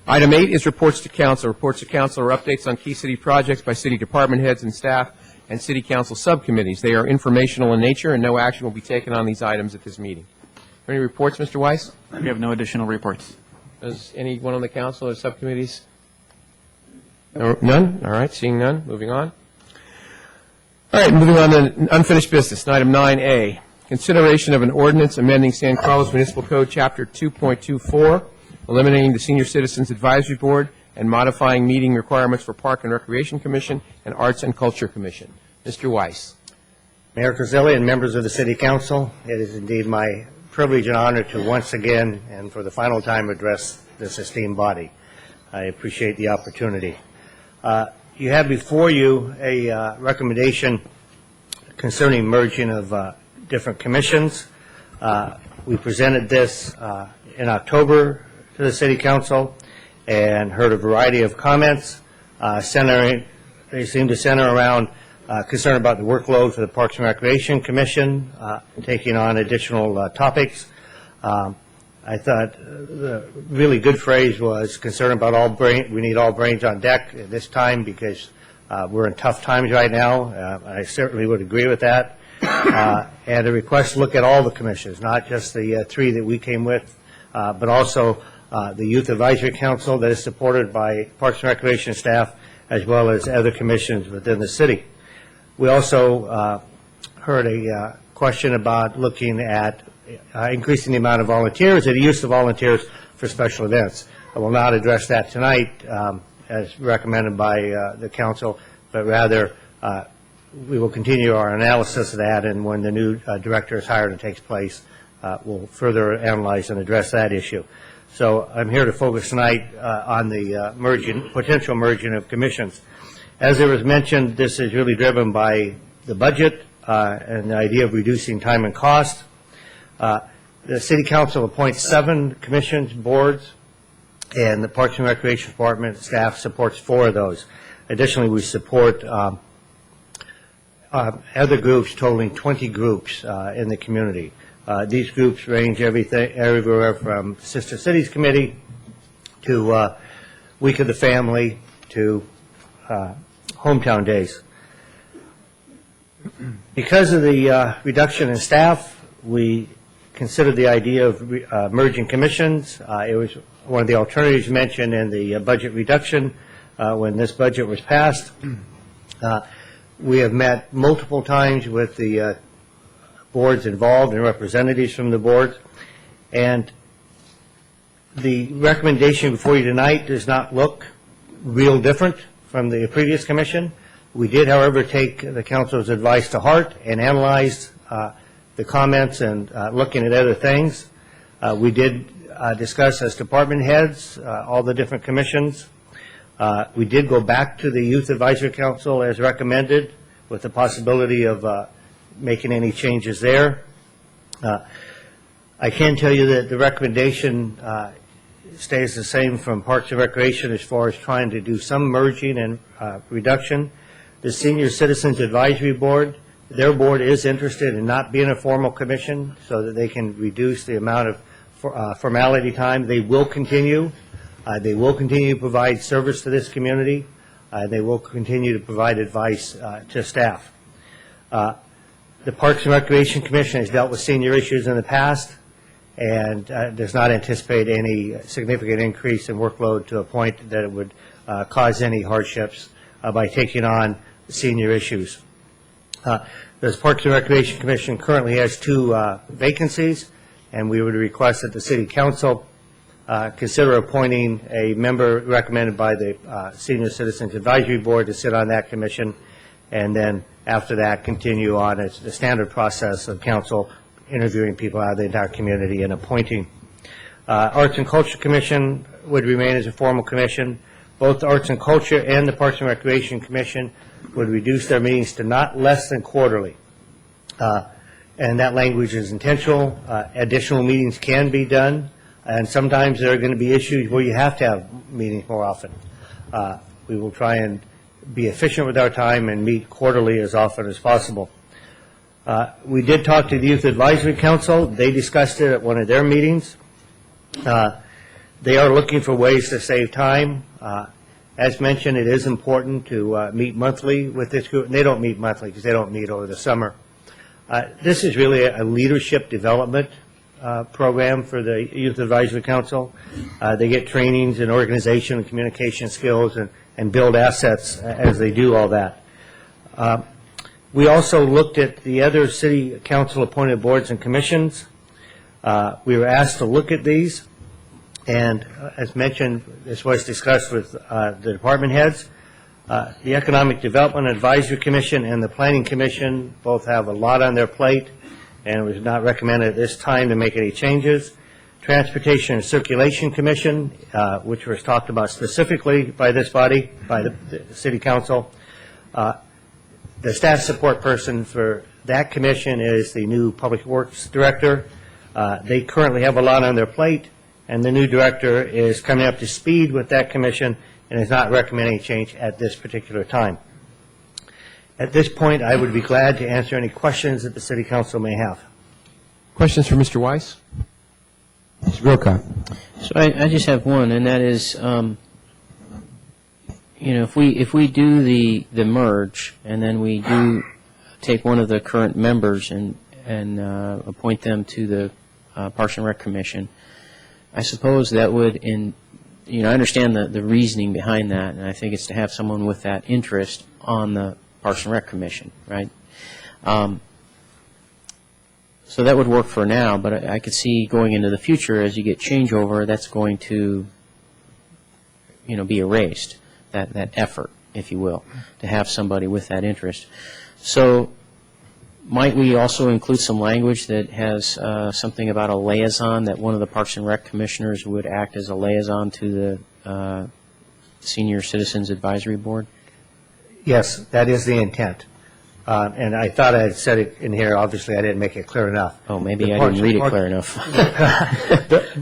Item 8 is reports to council. Reports to council are updates on key city projects by city department heads and staff and city council subcommittees. They are informational in nature, and no action will be taken on these items at this meeting. Any reports, Mr. Weiss? We have no additional reports. Does anyone on the council or subcommittees? None? All right, seeing none, moving on. All right, moving on to unfinished business. Item 9A, consideration of an ordinance amending San Carlos Municipal Code, Chapter 2.24, eliminating the Senior Citizens Advisory Board and modifying meeting requirements for Park and Recreation Commission and Arts and Culture Commission. Mr. Weiss. Mayor Curzilli and members of the City Council, it is indeed my privilege and honor to once again and for the final time address this esteemed body. I appreciate the opportunity. You have before you a recommendation concerning merging of different commissions. We presented this in October to the City Council and heard a variety of comments. They seem to center around concern about the workload for the Parks and Recreation Commission, taking on additional topics. I thought the really good phrase was concern about we need all brains on deck at this time because we're in tough times right now. I certainly would agree with that. And a request to look at all the commissions, not just the three that we came with, but also the Youth Advisory Council that is supported by Parks and Recreation staff, as well as other commissions within the city. We also heard a question about looking at increasing the amount of volunteers and the use of volunteers for special events. I will not address that tonight as recommended by the council, but rather we will continue our analysis of that, and when the new director is hired and takes place, we'll further analyze and address that issue. So I'm here to focus tonight on the potential merging of commissions. As it was mentioned, this is really driven by the budget and the idea of reducing time and cost. The City Council appoints 7 commissions, boards, and the Parks and Recreation Department staff supports 4 of those. Additionally, we support other groups totaling 20 groups in the community. These groups range everywhere from Sister Cities Committee to Week of the Family to Hometown Days. Because of the reduction in staff, we considered the idea of merging commissions. It was one of the alternatives mentioned in the budget reduction when this budget was passed. We have met multiple times with the boards involved and representatives from the boards, and the recommendation before you tonight does not look real different from the previous commission. We did, however, take the council's advice to heart and analyze the comments and looking at other things. We did discuss as department heads all the different commissions. We did go back to the Youth Advisory Council as recommended with the possibility of making any changes there. I can tell you that the recommendation stays the same from Parks and Recreation as far as trying to do some merging and reduction. The Senior Citizens Advisory Board, their board is interested in not being a formal commission so that they can reduce the amount of formality time. They will continue. They will continue to provide service to this community. They will continue to provide advice to staff. The Parks and Recreation Commission has dealt with senior issues in the past and does not anticipate any significant increase in workload to a point that it would cause any hardships by taking on senior issues. The Parks and Recreation Commission currently has 2 vacancies, and we would request that the City Council consider appointing a member recommended by the Senior Citizens Advisory Board to sit on that commission, and then after that continue on the standard process of council interviewing people out of the entire community and appointing. Arts and Culture Commission would remain as a formal commission. Both the Arts and Culture and the Parks and Recreation Commission would reduce their meetings to not less than quarterly. And that language is intentional. Additional meetings can be done, and sometimes there are going to be issues where you have to have meetings more often. We will try and be efficient with our time and meet quarterly as often as possible. We did talk to the Youth Advisory Council. They discussed it at one of their meetings. They are looking for ways to save time. As mentioned, it is important to meet monthly with this group. And they don't meet monthly because they don't meet over the summer. This is really a leadership development program for the Youth Advisory Council. They get trainings in organization and communication skills and build assets as they do all that. We also looked at the other city council appointed boards and commissions. We were asked to look at these, and as mentioned, this was discussed with the department heads. The Economic Development Advisory Commission and the Planning Commission both have a lot on their plate, and it was not recommended at this time to make any changes. Transportation and Circulation Commission, which was talked about specifically by this body, by the City Council. The staff support person for that commission is the new Public Works Director. They currently have a lot on their plate, and the new director is coming up to speed with that commission and is not recommending change at this particular time. At this point, I would be glad to answer any questions that the City Council may have. Questions for Mr. Weiss? Mr. Grocott. So I just have one, and that is, if we do the merge, and then we do take one of the current members and appoint them to the Parks and Rec Commission, I suppose that would, I understand the reasoning behind that, and I think it's to have someone with that interest on the Parks and Rec Commission, right? So that would work for now, but I could see going into the future, as you get changeover, that's going to, be erased, that effort, if you will, to have somebody with that interest. So might we also include some language that has something about a liaison, that one of the Parks and Rec commissioners would act as a liaison to the Senior Citizens Advisory Board? Yes, that is the intent. And I thought I had said it in here. Obviously, I didn't make it clear enough. Oh, maybe I didn't read it clear enough.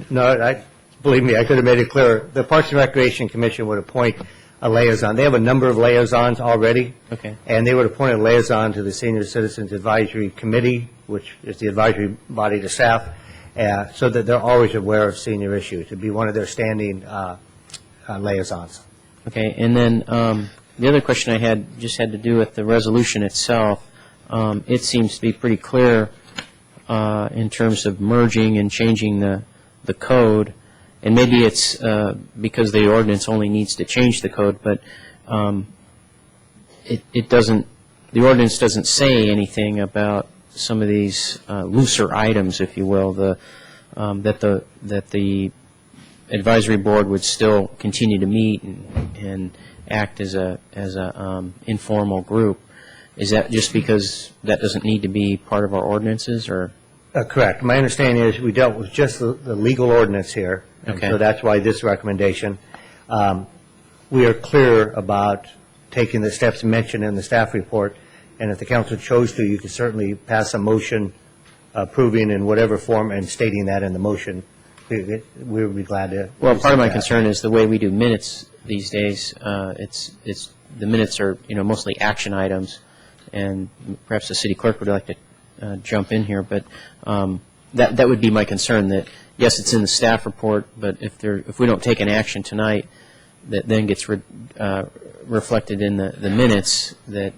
No, believe me, I could have made it clearer. The Parks and Recreation Commission would appoint a liaison. They have a number of liaisons already. Okay. And they would appoint a liaison to the Senior Citizens Advisory Committee, which is the advisory body to staff, so that they're always aware of senior issues, to be one of their standing liaisons. Okay, and then the other question I had just had to do with the resolution itself. It seems to be pretty clear in terms of merging and changing the code, and maybe it's because the ordinance only needs to change the code, but it doesn't. The ordinance doesn't say anything about some of these looser items, if you will. That the advisory board would still continue to meet and act as a informal group. Is that just because that doesn't need to be part of our ordinances, or? Correct. My understanding is we dealt with just the legal ordinance here, and Okay. so that's why this recommendation. We are clear about taking the steps mentioned in the staff report, and if the council chose to, you could certainly pass a motion approving in whatever form and stating that in the motion. We would be glad to. Well, part of my that. concern is the way we do minutes these days. It's the minutes are mostly action items, and perhaps the city clerk would like to jump in here, but that would be my concern. That yes, it's in the staff report, but if we don't take an action tonight, that then gets reflected in the minutes, that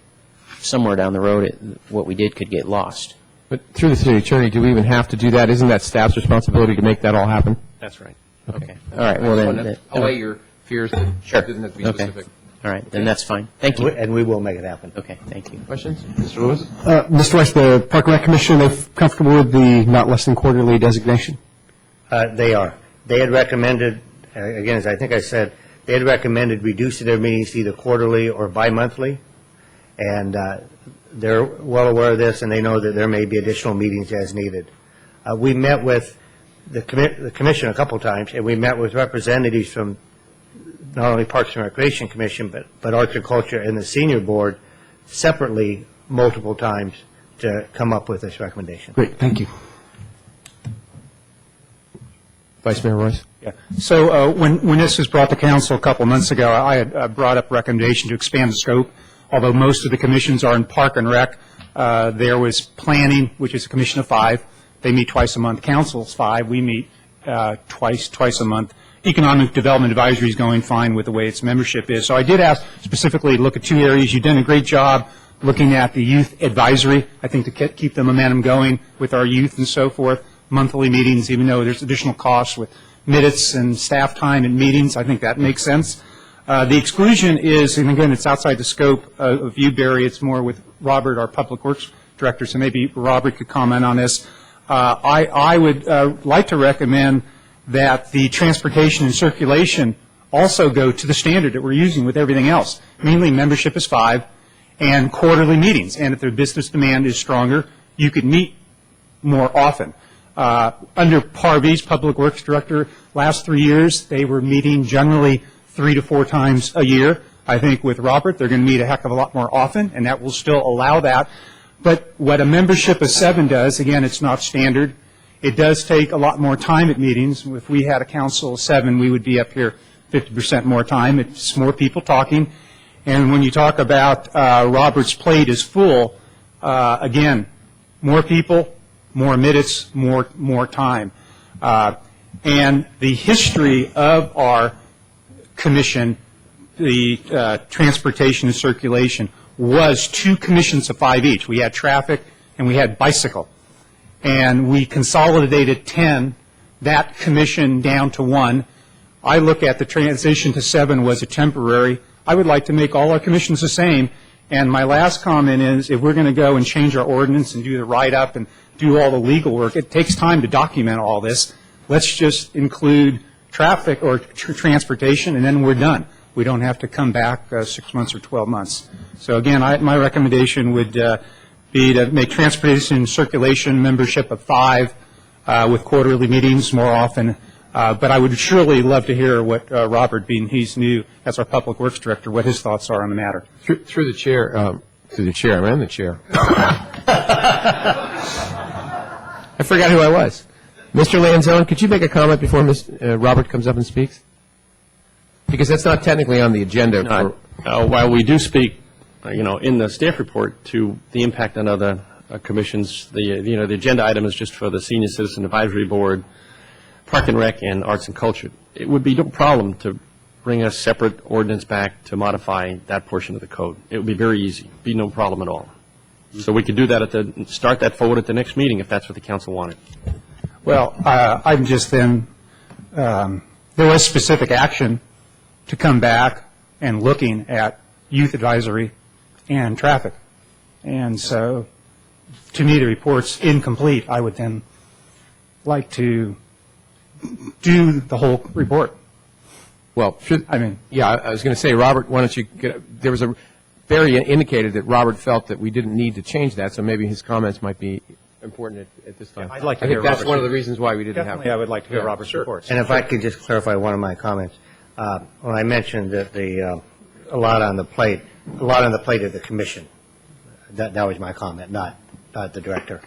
somewhere down the road what we did could get lost. But through the city attorney, do we even have to do that? Isn't that staff's responsibility to make that all happen? That's right. Okay. All right. Well, then. Allay your fears that Sure. it doesn't have to be Okay. specific. All right. Then that's fine. Thank you. And we will make it happen. Okay. Thank you. Questions? Mr. Lewis? Mr. Weiss, the Park and Rec Commission, are they comfortable with the not less than quarterly designation? They are. They had recommended, again, as I think I said, they had recommended reducing their meetings to either quarterly or bi-monthly, and they're well aware of this, and they know that there may be additional meetings as needed. We met with the commission a couple times, and we met with representatives from not only Parks and Recreation Commission, but Arts and Culture and the Senior Board separately multiple times to come up with this recommendation. Great, thank you. Vice Mayor Royce? Yeah. So when this was brought to council a couple months ago, I had brought up a recommendation to expand the scope. Although most of the commissions are in Park and Rec, there was Planning, which is a commission of 5. They meet twice a month. Council's 5. We meet twice a month. Economic Development Advisory is going fine with the way its membership is. So I did ask specifically to look at 2 areas. You've done a great job looking at the youth advisory, I think, to keep the momentum going with our youth and so forth. Monthly meetings, even though there's additional costs with minutes and staff time and meetings, I think that makes sense. The exclusion is, and again, it's outside the scope of you, Barry. It's more with Robert, our Public Works Director, so maybe Robert could comment on this. I would like to recommend that the transportation and circulation also go to the standard that we're using with everything else. Mainly membership is 5 and quarterly meetings. And if their business demand is stronger, you could meet more often. Under Parvee's Public Works Director, last 3 years, they were meeting generally 3 to 4 times a year. I think with Robert, they're going to meet a heck of a lot more often, and that will still allow that. But what a membership of 7 does, again, it's not standard. It does take a lot more time at meetings. If we had a council of 7, we would be up here 50% more time. It's more people talking. And when you talk about Robert's plate is full, again, more people, more minutes, more time. And the history of our commission, the transportation and circulation, was 2 commissions of 5 each. We had traffic and we had bicycle. And we consolidated 10, that commission down to 1. I look at the transition to 7 was a temporary. I would like to make all our commissions the same. And my last comment is, if we're going to go and change our ordinance and do the write-up and do all the legal work, it takes time to document all this. Let's just include traffic or transportation, and then we're done. We don't have to come back 6 months or 12 months. So again, my recommendation would be to make transportation and circulation membership of 5 with quarterly meetings more often. But I would surely love to hear what Robert, being he's new as our Public Works Director, what his thoughts are on the matter. Through the chair, I'm in the chair. I forgot who I was. Mr. Lanzone, could you make a comment before Robert comes up and speaks? Because that's not technically on the agenda. While we do speak, in the staff report to the impact on other commissions, the agenda item is just for the Senior Citizen Advisory Board, Park and Rec, and Arts and Culture. It would be no problem to bring a separate ordinance back to modify that portion of the code. It would be very easy. Be no problem at all. So we could do that start that forward at the next meeting if that's what the council wanted. Well, I'm just then, there was specific action to come back and looking at youth advisory and traffic. And so, to me, the report's incomplete. I would then like to do the whole report. Well, I was going to say, Robert, why don't you there was Barry indicated that Robert felt that we didn't need to change that, so maybe his comments might be important at this time. I'd like to I hear think that's Robert's one of the reasons why we didn't have it. I would like to hear Robert's reports. And if I could just clarify one of my comments. When I mentioned that a lot on the plate of the commission, that was my comment, not the director.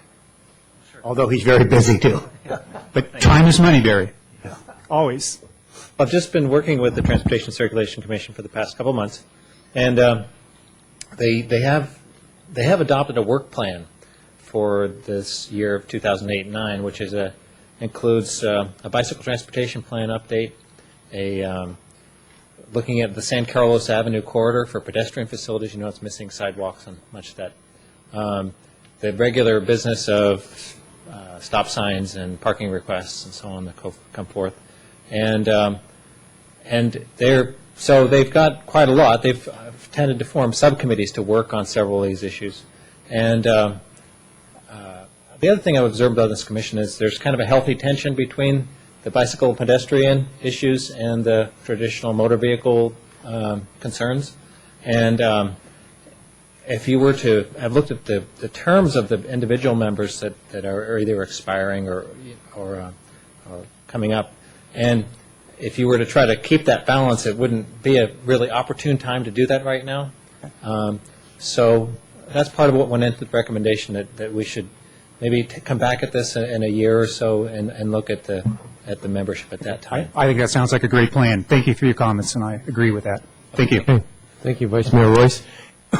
Although he's very busy too. But time is money, Barry. Always. I've just been working with the Transportation and Circulation Commission for the past couple months, and they have adopted a work plan for this year of 2008-9, which is includes a bicycle transportation plan update, looking at the San Carlos Avenue corridor for pedestrian facilities. It's missing sidewalks on much of that. The regular business of stop signs and parking requests and so on that come forth, and they've got quite a lot. They've tended to form subcommittees to work on several of these issues, and the other thing I've observed about this commission is there's kind of a healthy tension between the bicycle and pedestrian issues and the traditional motor vehicle concerns. And if you were to have looked at the terms of the individual members that are either expiring or coming up, and if you were to try to keep that balance, it wouldn't be a really opportune time to do that right now. So that's part of what went into the recommendation, that we should maybe come back at this in a year or so and look at the membership at that time. I think that sounds like a great plan. Thank you for your comments, and I agree with that. Thank you. Okay. Thank you, Vice Mayor Royce.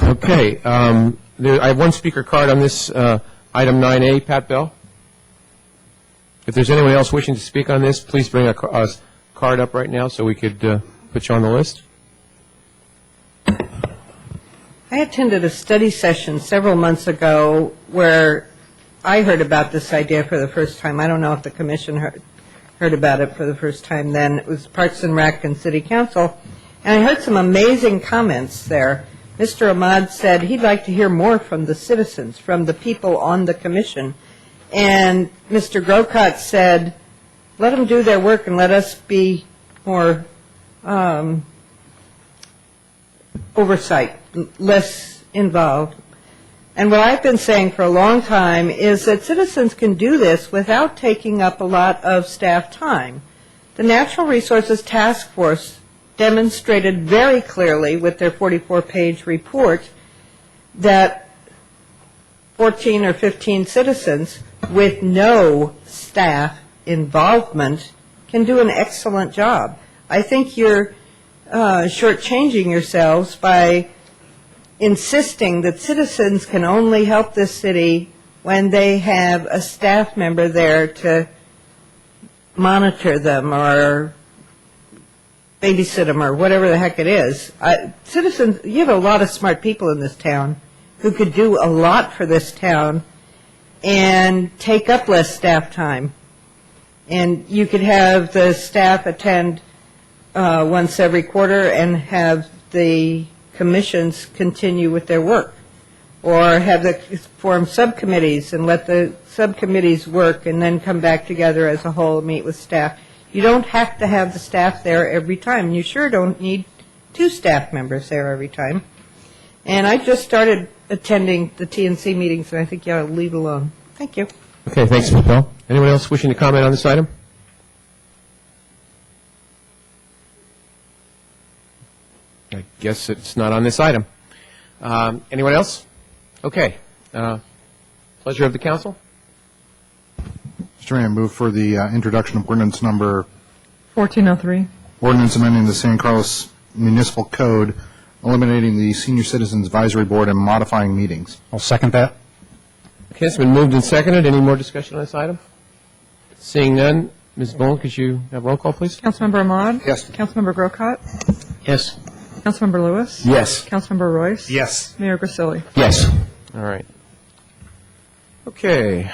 Okay. I have one speaker card on this item 9A. Pat Bell. If there's anyone else wishing to speak on this, please bring a card up right now so we could put you on the list. I attended a study session several months ago where I heard about this idea for the first time. I don't know if the commission heard about it for the first time then. It was Parks and Rec and City Council, And I heard some amazing comments there. Mr. Ahmad said he'd like to hear more from the citizens, from the people on the commission. And Mr. Grocott said, let them do their work and let us be more oversight, less involved. And what I've been saying for a long time is that citizens can do this without taking up a lot of staff time. The Natural Resources Task Force demonstrated very clearly with their 44-page report that 14 or 15 citizens with no staff involvement can do an excellent job. I think you're shortchanging yourselves by insisting that citizens can only help this city when they have a staff member there to monitor them or babysit them or whatever the heck it is. Citizens, you have a lot of smart people in this town who could do a lot for this town and take up less staff time. And you could have the staff attend once every quarter and have the commissions continue with their work, or have the form subcommittees and let the subcommittees work and then come back together as a whole and meet with staff. You don't have to have the staff there every time. You sure don't need 2 staff members there every time. And I just started attending the TNC meetings, and I think you ought to leave it alone. Thank you. Okay, thanks, Ms. Bell. Anyone else wishing to comment on this item? I guess it's not on this item. Anyone else? Okay. Pleasure of the council. Mr. Mayor, I move for the introduction of ordinance number 1403. ordinance amending the San Carlos Municipal Code, eliminating the Senior Citizens Advisory Board and modifying meetings. I'll second that. Okay, it's been moved and seconded. Any more discussion on this item? Seeing none, Ms. Bowen, could you have roll call, please? Councilmember Ahmad? Yes. Councilmember Grocott? Yes. Councilmember Lewis? Yes. Councilmember Royce? Yes. Mayor Grisilli? Yes. All right. Okay.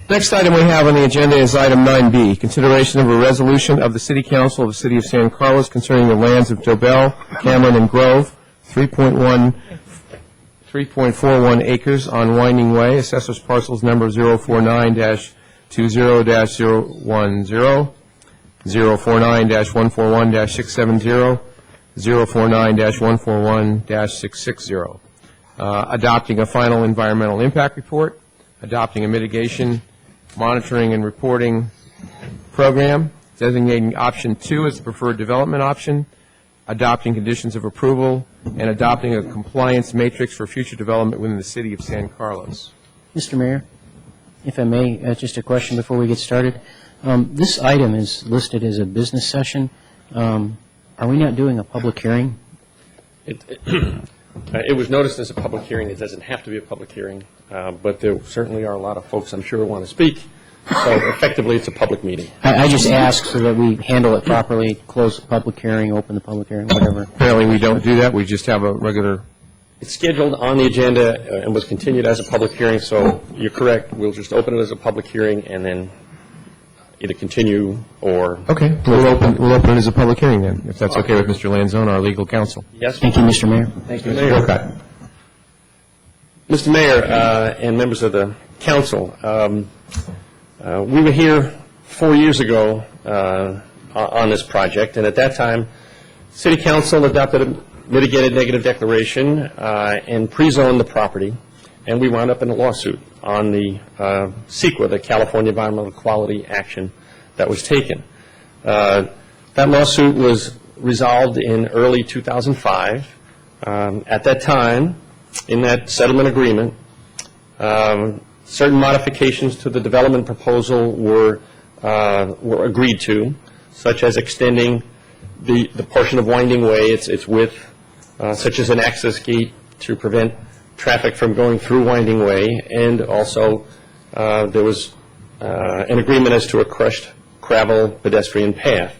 Next item we have on the agenda is item 9B, consideration of a resolution of the City Council of the City of San Carlos concerning the lands of Dobell, Cameron, and Grove, 3.41 acres on Winding Way, assessors parcels number 049-20-010, 049-141-670, 049-141-660, adopting a final environmental impact report, adopting a mitigation, monitoring, and reporting program, designating option 2 as the preferred development option, adopting conditions of approval, and adopting a compliance matrix for future development within the city of San Carlos. Mr. Mayor, if I may, just a question before we get started. This item is listed as a business session. Are we not doing a public hearing? It was noticed as a public hearing. It doesn't have to be a public hearing, but there certainly are a lot of folks, I'm sure, who want to speak. So effectively, it's a public meeting. I just ask so that we handle it properly, close the public hearing, open the public hearing, whatever. Apparently, we don't do that. We just have a regular... It's scheduled on the agenda and was continued as a public hearing, so you're correct. We'll just open it as a public hearing and then either continue or... Okay, we'll open it as a public hearing then, if that's okay with Mr. Lanzone, our legal counsel. Yes. Thank you, Mr. Mayor. Thank you, Mr. Grocott. Mr. Mayor and members of the council, we were here 4 years ago on this project, and at that time, City Council adopted a mitigated negative declaration and pre-zoned the property, and we wound up in a lawsuit on the CEQA, the California Environmental Quality Action that was taken. That lawsuit was resolved in early 2005. At that time, in that settlement agreement, certain modifications to the development proposal were agreed to, such as extending the portion of Winding Way, its width, such as an access gate to prevent traffic from going through Winding Way, and also there was an agreement as to a crushed gravel pedestrian path.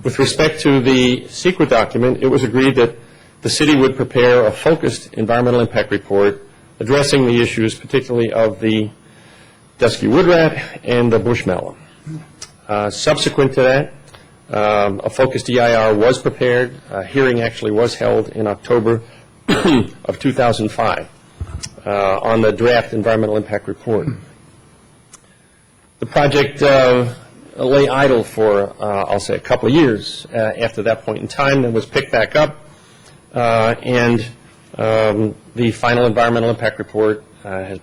With respect to the CEQA document, it was agreed that the city would prepare a focused environmental impact report addressing the issues particularly of the dusky wood rat and the bush mallow. Subsequent to that, A focused EIR was prepared. A hearing actually was held in October of 2005 on the draft environmental impact report. The project lay idle for, I'll say, a couple of years after that point in time, then was picked back up, and the final environmental impact report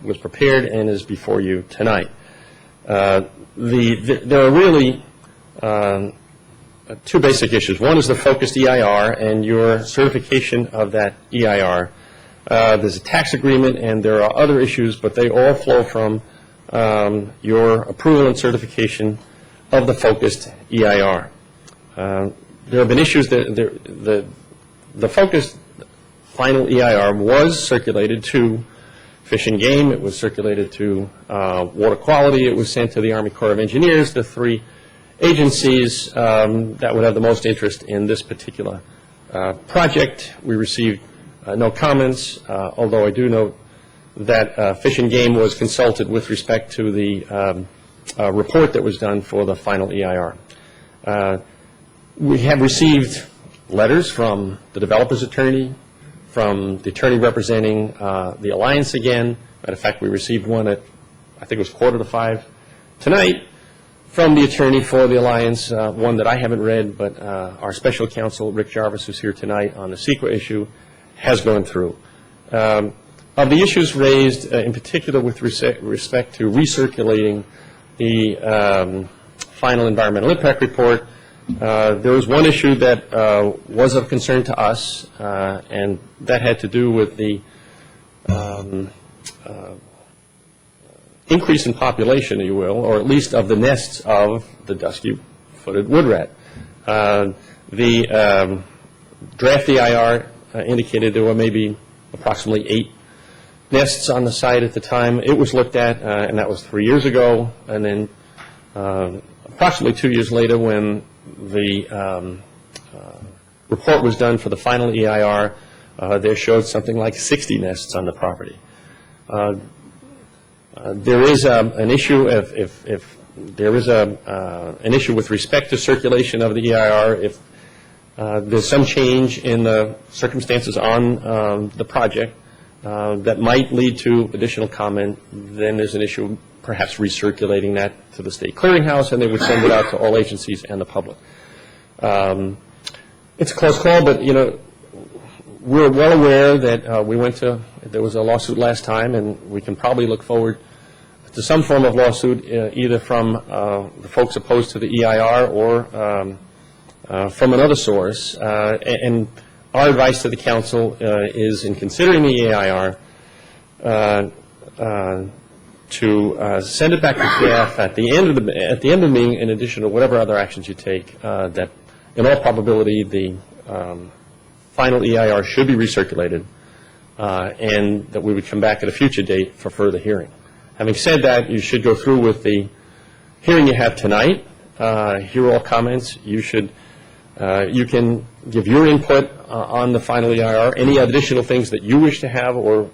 was prepared and is before you tonight. There are really two basic issues. One is the focused EIR and your certification of that EIR. There's a tax agreement and there are other issues, but they all flow from your approval and certification of the focused EIR. There have been issues that the focused final EIR was circulated to Fish and Game, it was circulated to Water Quality, it was sent to the Army Corps of Engineers, the three agencies that would have the most interest in this particular project. We received no comments, although I do note that Fish and Game was consulted with respect to the report that was done for the final EIR. We have received letters from the developer's attorney, from the attorney representing the Alliance again. Matter of fact, we received one at, I think it was 4:45 tonight, from the attorney for the Alliance, one that I haven't read, but our special counsel, Rick Jarvis, who's here tonight on the CEQA issue, has gone through. Of the issues raised, in particular with respect to recirculating the final environmental impact report, there was one issue that was of concern to us, and that had to do with the increase in population, if you will, or at least of the nests of the dusky-footed wood rat. The draft EIR indicated there were maybe approximately 8 nests on the site at the time it was looked at, and that was 3 years ago. And then approximately 2 years later, when the report was done for the final EIR, they showed something like 60 nests on the property. There is an issue if there is an issue with respect to circulation of the EIR. If there's some change in the circumstances on the project that might lead to additional comment, then there's an issue perhaps recirculating that to the state clearinghouse, and they would send it out to all agencies and the public. It's a close call, but we're well aware that there was a lawsuit last time, and we can probably look forward to some form of lawsuit either from the folks opposed to the EIR or from another source. And our advice to the council is, in considering the EIR, to send it back to staff at the end of the meeting, in addition to whatever other actions you take, that in all probability the final EIR should be recirculated, and that we would come back at a future date for further hearing. Having said that, you should go through with the hearing you have tonight, hear all comments. You can give your input on the final EIR. Any additional things that you wish to have or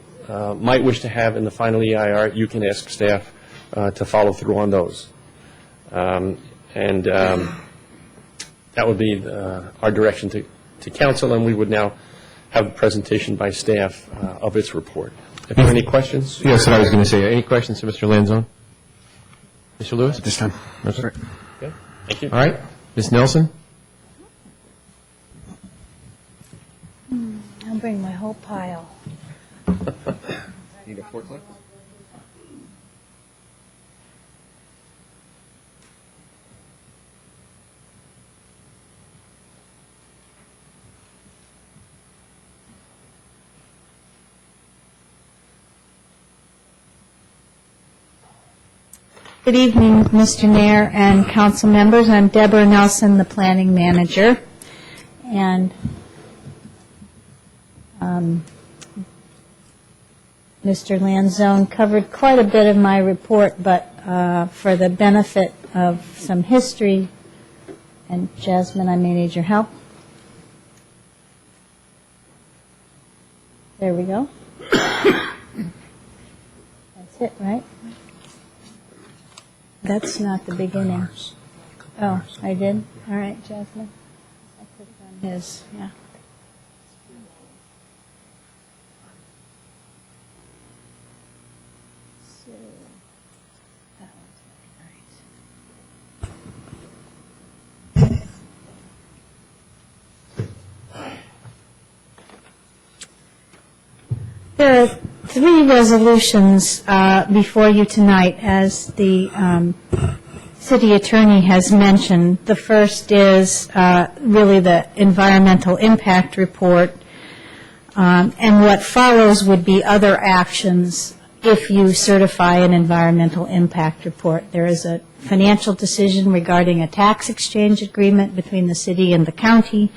might wish to have in the final EIR, you can ask staff to follow through on those. And that would be our direction to council, and we would now have a presentation by staff of its report. If there are any questions? Yes, I was going to say, any questions to Mr. Lanzone? Mr. Lewis? This time. Okay. Thank you. All right. Ms. Nelson? I'll bring my whole pile. Need a forklift? Good evening, Mr. Mayor and council members. I'm Deborah Nelson, the planning manager. And Mr. Lanzone covered quite a bit of my report, but for the benefit of some history, and Jasmine, I may need your help. There we go. That's it, right? That's not the beginning. Oh, I did? All right, Jasmine. I put it on his, yeah. So, that one's all right. There are three resolutions before you tonight, as the city attorney has mentioned. The first is really the environmental impact report, and what follows would be other actions if you certify an environmental impact report. There is a financial decision regarding a tax exchange agreement between the city and the county,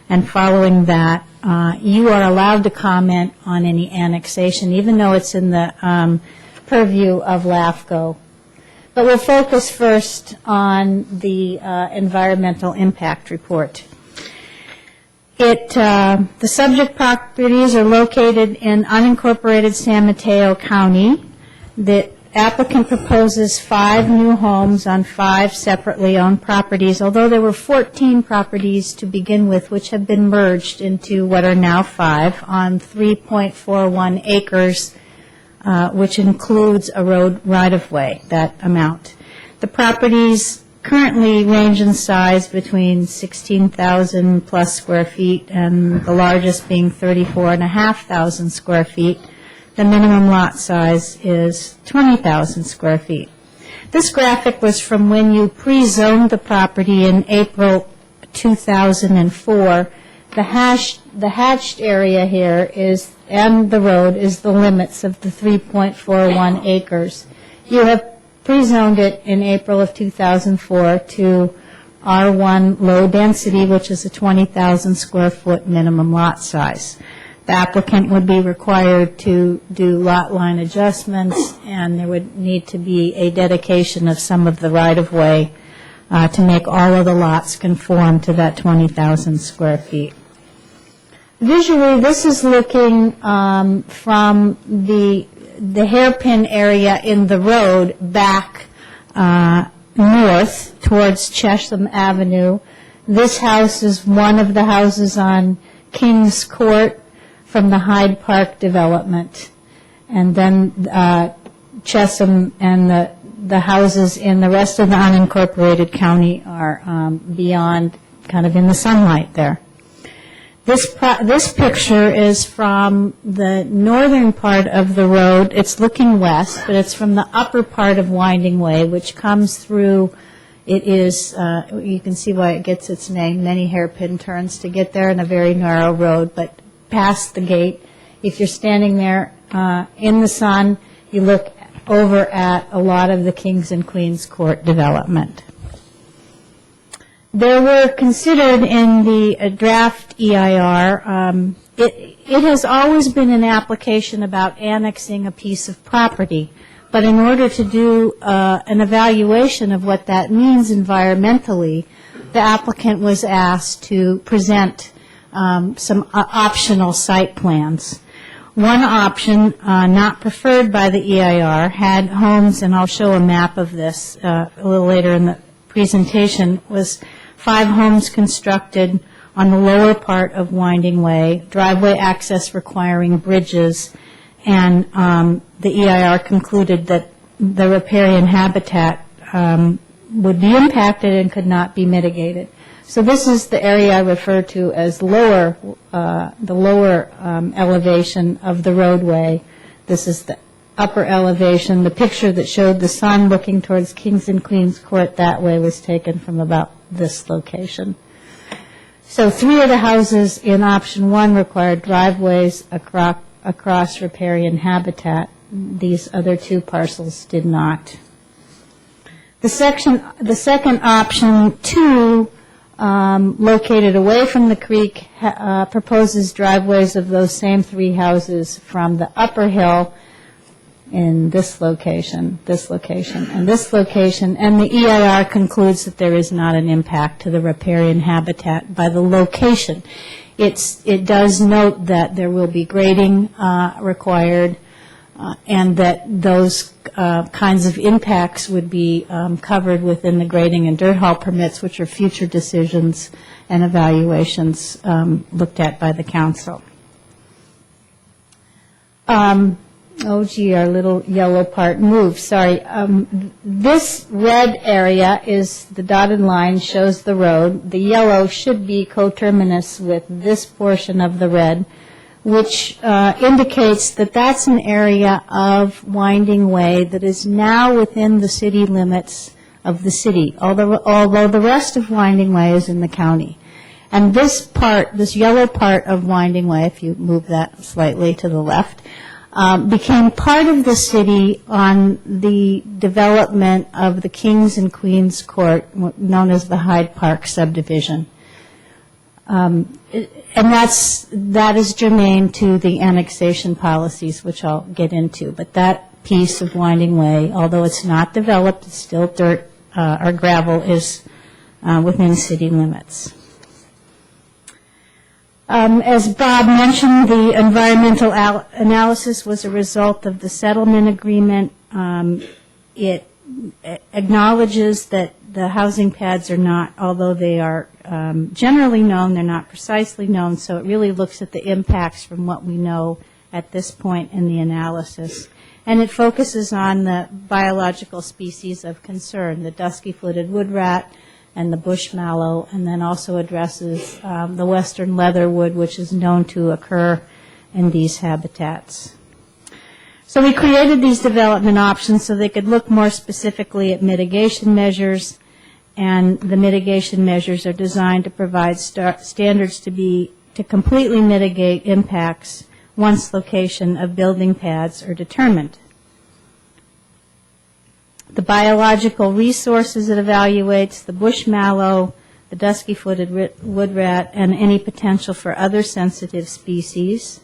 and following that, you are allowed to comment on any annexation, even though it's in the purview of LAFCO. But we'll focus first on the environmental impact report. The subject properties are located in unincorporated San Mateo County. The applicant proposes 5 new homes on 5 separately owned properties, although there were 14 properties to begin with, which have been merged into what are now 5 on 3.41 acres, which includes a road right-of-way, that amount. The properties currently range in size between 16,000 plus square feet and the largest being 34,500 square feet. The minimum lot size is 20,000 square feet. This graphic was from when you pre-zoned the property in April 2004. The hatched area here is, and the road is the limits of the 3.41 acres. You have pre-zoned it in April of 2004 to R1 low density, which is a 20,000 square foot minimum lot size. The applicant would be required to do lot line adjustments, and there would need to be a dedication of some of the right-of-way to make all of the lots conform to that 20,000 square feet. Visually, this is looking from the hairpin area in the road back north towards Chesham Avenue. This house is one of the houses on Kings Court from the Hyde Park development. And then Chesham and the houses in the rest of the unincorporated county are beyond, kind of in the sunlight there. This picture is from the northern part of the road. It's looking west, but it's from the upper part of Winding Way, which comes through. It is, you can see why it gets its name, many hairpin turns to get there, in a very narrow road, but past the gate. If you're standing there in the sun, you look over at a lot of the Kings and Queens Court development. There were considered in the draft EIR, it has always been an application about annexing a piece of property, but in order to do an evaluation of what that means environmentally, the applicant was asked to present some optional site plans. One option, not preferred by the EIR, had homes, and I'll show a map of this a little later in the presentation, was 5 homes constructed on the lower part of Winding Way, driveway access requiring bridges, and the EIR concluded that the riparian habitat would be impacted and could not be mitigated. So this is the area I refer to as the lower elevation of the roadway. This is the upper elevation. The picture that showed the sun looking towards Kings and Queens Court that way was taken from about this location. So 3 of the houses in option 1 required driveways across riparian habitat. These other 2 parcels did not. The second option 2, located away from the creek, proposes driveways of those same 3 houses from the upper hill in this location, and this location, and the EIR concludes that there is not an impact to the riparian habitat by the location. It does note that there will be grading required, and that those kinds of impacts would be covered within the grading and dirt haul permits, which are future decisions and evaluations looked at by the council. Oh, gee, our little yellow part moved, sorry. This red area is, the dotted line shows the road. The yellow should be coterminous with this portion of the red, which indicates that that's an area of winding way that is now within the city limits of the city, although the rest of winding way is in the county. And this part, this yellow part of winding way, if you move that slightly to the left, became part of the city on the development of the Kings and Queens Court, known as the Hyde Park subdivision. And that is germane to the annexation policies, which I'll get into. But that piece of winding way, although it's not developed, it's still dirt or gravel, is within city limits. As Bob mentioned, the environmental analysis was a result of the settlement agreement. It acknowledges that the housing pads are not, although they are generally known, they're not precisely known, so it really looks at the impacts from what we know at this point in the analysis. And it focuses on the biological species of concern, the dusky-footed wood rat, and the bush mallow, and then also addresses the western leatherwood, which is known to occur in these habitats. So we created these development options so they could look more specifically at mitigation measures, and the mitigation measures are designed to provide standards to completely mitigate impacts once location of building pads are determined. The biological resources it evaluates, the bush mallow, the dusky-footed wood rat, and any potential for other sensitive species.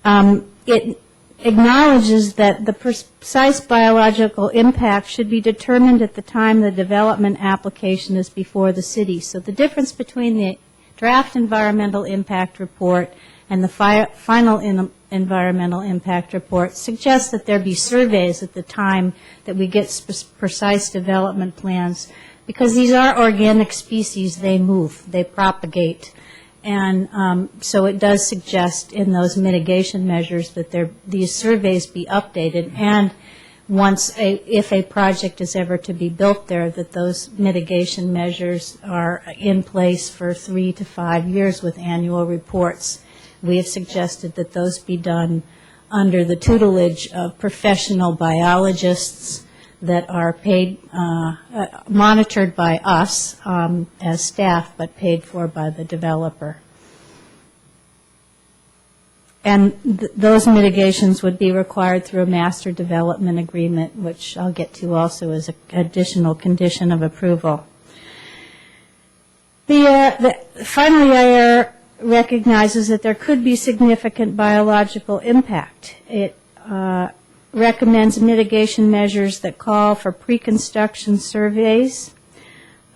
It acknowledges that the precise biological impact should be determined at the time the development application is before the city. So the difference between the draft environmental impact report and the final environmental impact report suggests that there be surveys at the time that we get precise development plans, because these are organic species. They move, they propagate, and so it does suggest in those mitigation measures that these surveys be updated, and if a project is ever to be built there, that those mitigation measures are in place for 3 to 5 years with annual reports. We have suggested that those be done under the tutelage of professional biologists that are paid, monitored by us as staff, but paid for by the developer. And those mitigations would be required through a master development agreement, which I'll get to also as an additional condition of approval. Finally, IR recognizes that there could be significant biological impact. It recommends mitigation measures that call for pre-construction surveys,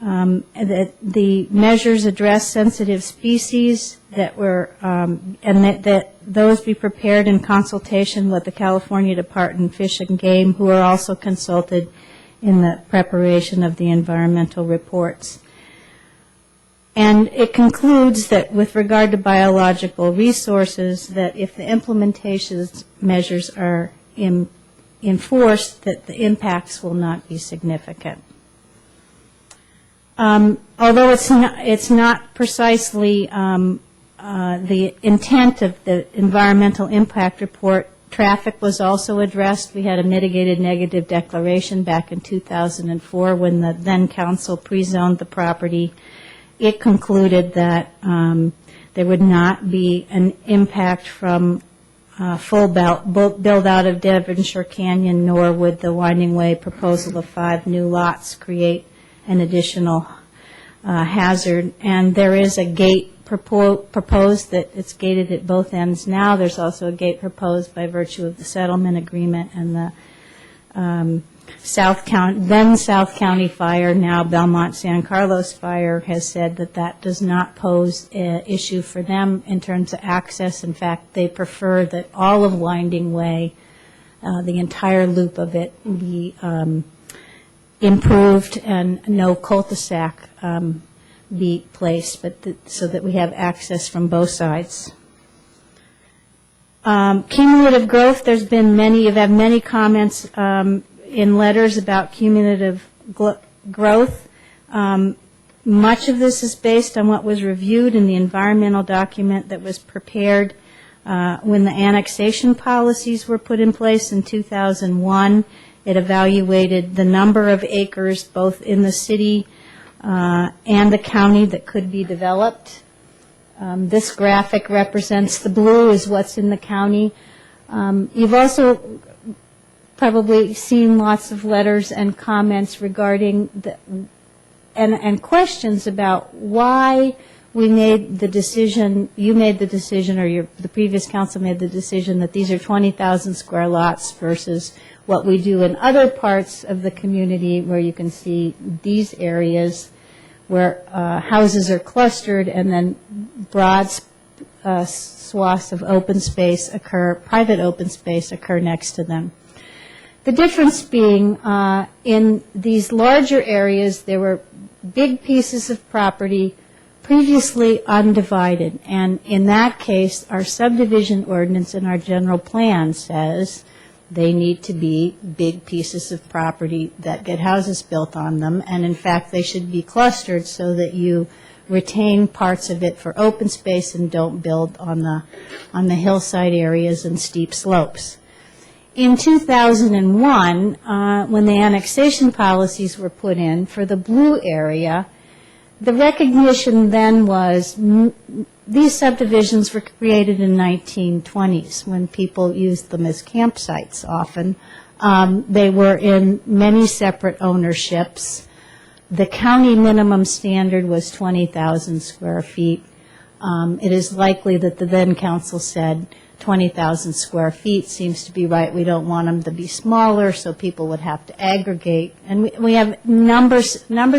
that the measures address sensitive species that were, and that those be prepared in consultation with the California Department of Fish and Game, who are also consulted in the preparation of the environmental reports. And it concludes that with regard to biological resources, that if the implementation measures are enforced, that the impacts will not be significant. Although it's not precisely the intent of the environmental impact report, traffic was also addressed. We had a mitigated negative declaration back in 2004 when the then council pre-zoned the property. It concluded that there would not be an impact from full build-out of Devonshire Canyon, nor would the Winding Way proposal of 5 new lots create an additional hazard. And there is a gate proposed that it's gated at both ends now. There's also a gate proposed by virtue of the settlement agreement and the South County Fire, now Belmont San Carlos Fire, has said that that does not pose an issue for them in terms of access. In fact, they prefer that all of Winding Way, the entire loop of it, be improved and no cul-de-sac be placed, but so that we have access from both sides. Cumulative growth, there's been you've had many comments in letters about cumulative growth. Much of this is based on what was reviewed in the environmental document that was prepared when the annexation policies were put in place in 2001. It evaluated the number of acres both in the city and the county that could be developed. This graphic represents the blue is what's in the county. You've also probably seen lots of letters and comments regarding and questions about why we made the decision, you made the decision, or the previous council made the decision that these are 20,000 square lots versus what we do in other parts of the community where you can see these areas where houses are clustered and then broad swaths of open space occur, private open space occur next to them. The difference being in these larger areas, there were big pieces of property previously undivided. And in that case, our subdivision ordinance and our general plan says they need to be big pieces of property that get houses built on them. And in fact, they should be clustered so that you retain parts of it for open space and don't build on the hillside areas and steep slopes. In 2001, when the annexation policies were put in for the blue area, the recognition then was these subdivisions were created in 1920s when people used them as campsites often. They were in many separate ownerships. The county minimum standard was 20,000 square feet. It is likely that the then council said 20,000 square feet seems to be right. We don't want them to be smaller, so people would have to aggregate. And we have numbers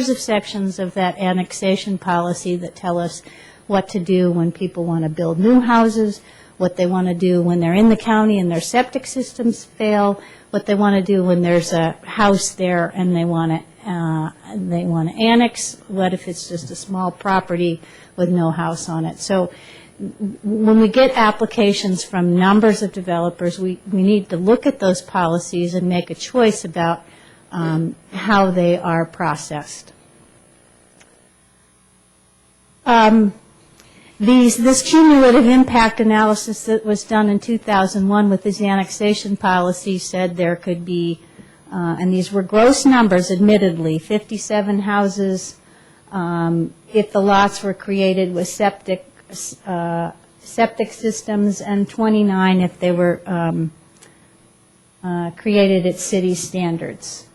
of sections of that annexation policy that tell us what to do when people want to build new houses, what they want to do when they're in the county and their septic systems fail, what they want to do when there's a house there and they want to annex, what if it's just a small property with no house on it. So when we get applications from numbers of developers, we need to look at those policies and make a choice about how they are processed. This cumulative impact analysis that was done in 2001 with this annexation policy said there could be, and these were gross numbers admittedly, 57 houses if the lots were created with septic systems, and 29 if they were created at city standards.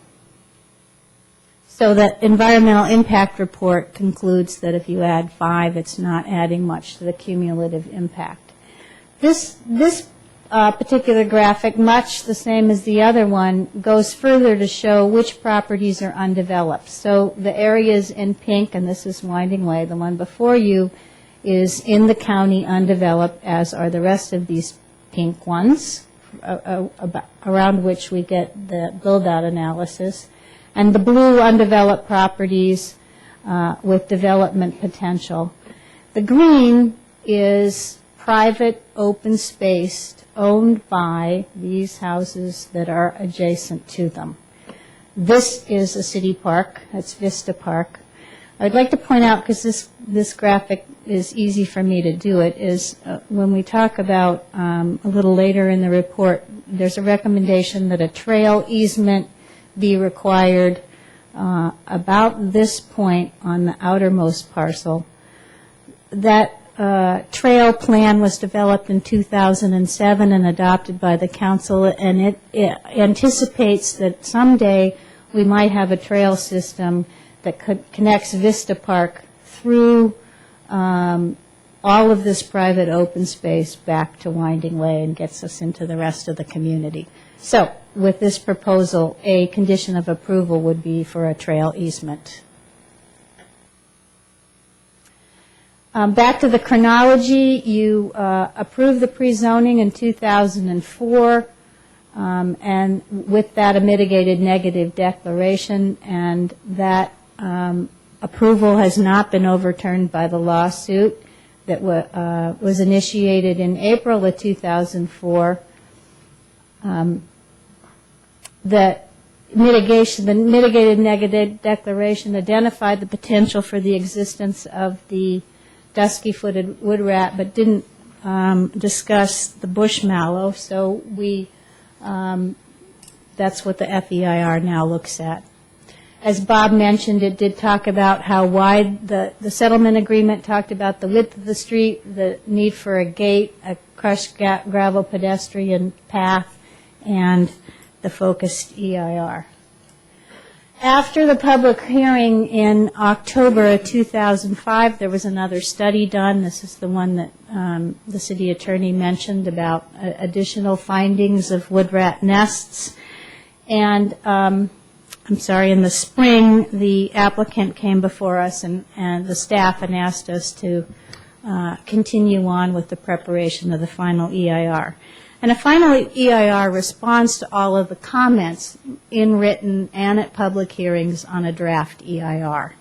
So that environmental impact report concludes that if you add 5, it's not adding much to the cumulative impact. This particular graphic, much the same as the other one, goes further to show which properties are undeveloped. So the areas in pink, and this is Winding Way, the one before you, is in the county undeveloped, as are the rest of these pink ones, around which we get the build-out analysis. And the blue undeveloped properties with development potential. The green is private, open space owned by these houses that are adjacent to them. This is a city park. That's Vista Park. I'd like to point out, because this graphic is easy for me to do it, is when we talk about a little later in the report, there's a recommendation that a trail easement be required about this point on the outermost parcel. That trail plan was developed in 2007 and adopted by the council, and it anticipates that someday we might have a trail system that connects Vista Park through all of this private open space back to Winding Way and gets us into the rest of the community. So with this proposal, a condition of approval would be for a trail easement. Back to the chronology, you approved the pre-zoning in 2004, and with that a mitigated negative declaration, and that approval has not been overturned by the lawsuit that was initiated in April of 2004. The mitigated negative declaration identified the potential for the existence of the dusky-footed wood rat, but didn't discuss the bush mallow. So that's what the FEIR now looks at. As Bob mentioned, it did talk about how wide the settlement agreement talked about the width of the street, the need for a gate, a crushed gravel pedestrian path, and the focused EIR. After the public hearing in October of 2005, there was another study done. This is the one that the city attorney mentioned about additional findings of wood rat nests. And in the spring, the applicant came before us and the staff and asked us to continue on with the preparation of the final EIR. And a final EIR responds to all of the comments in written and at public hearings on a draft EIR.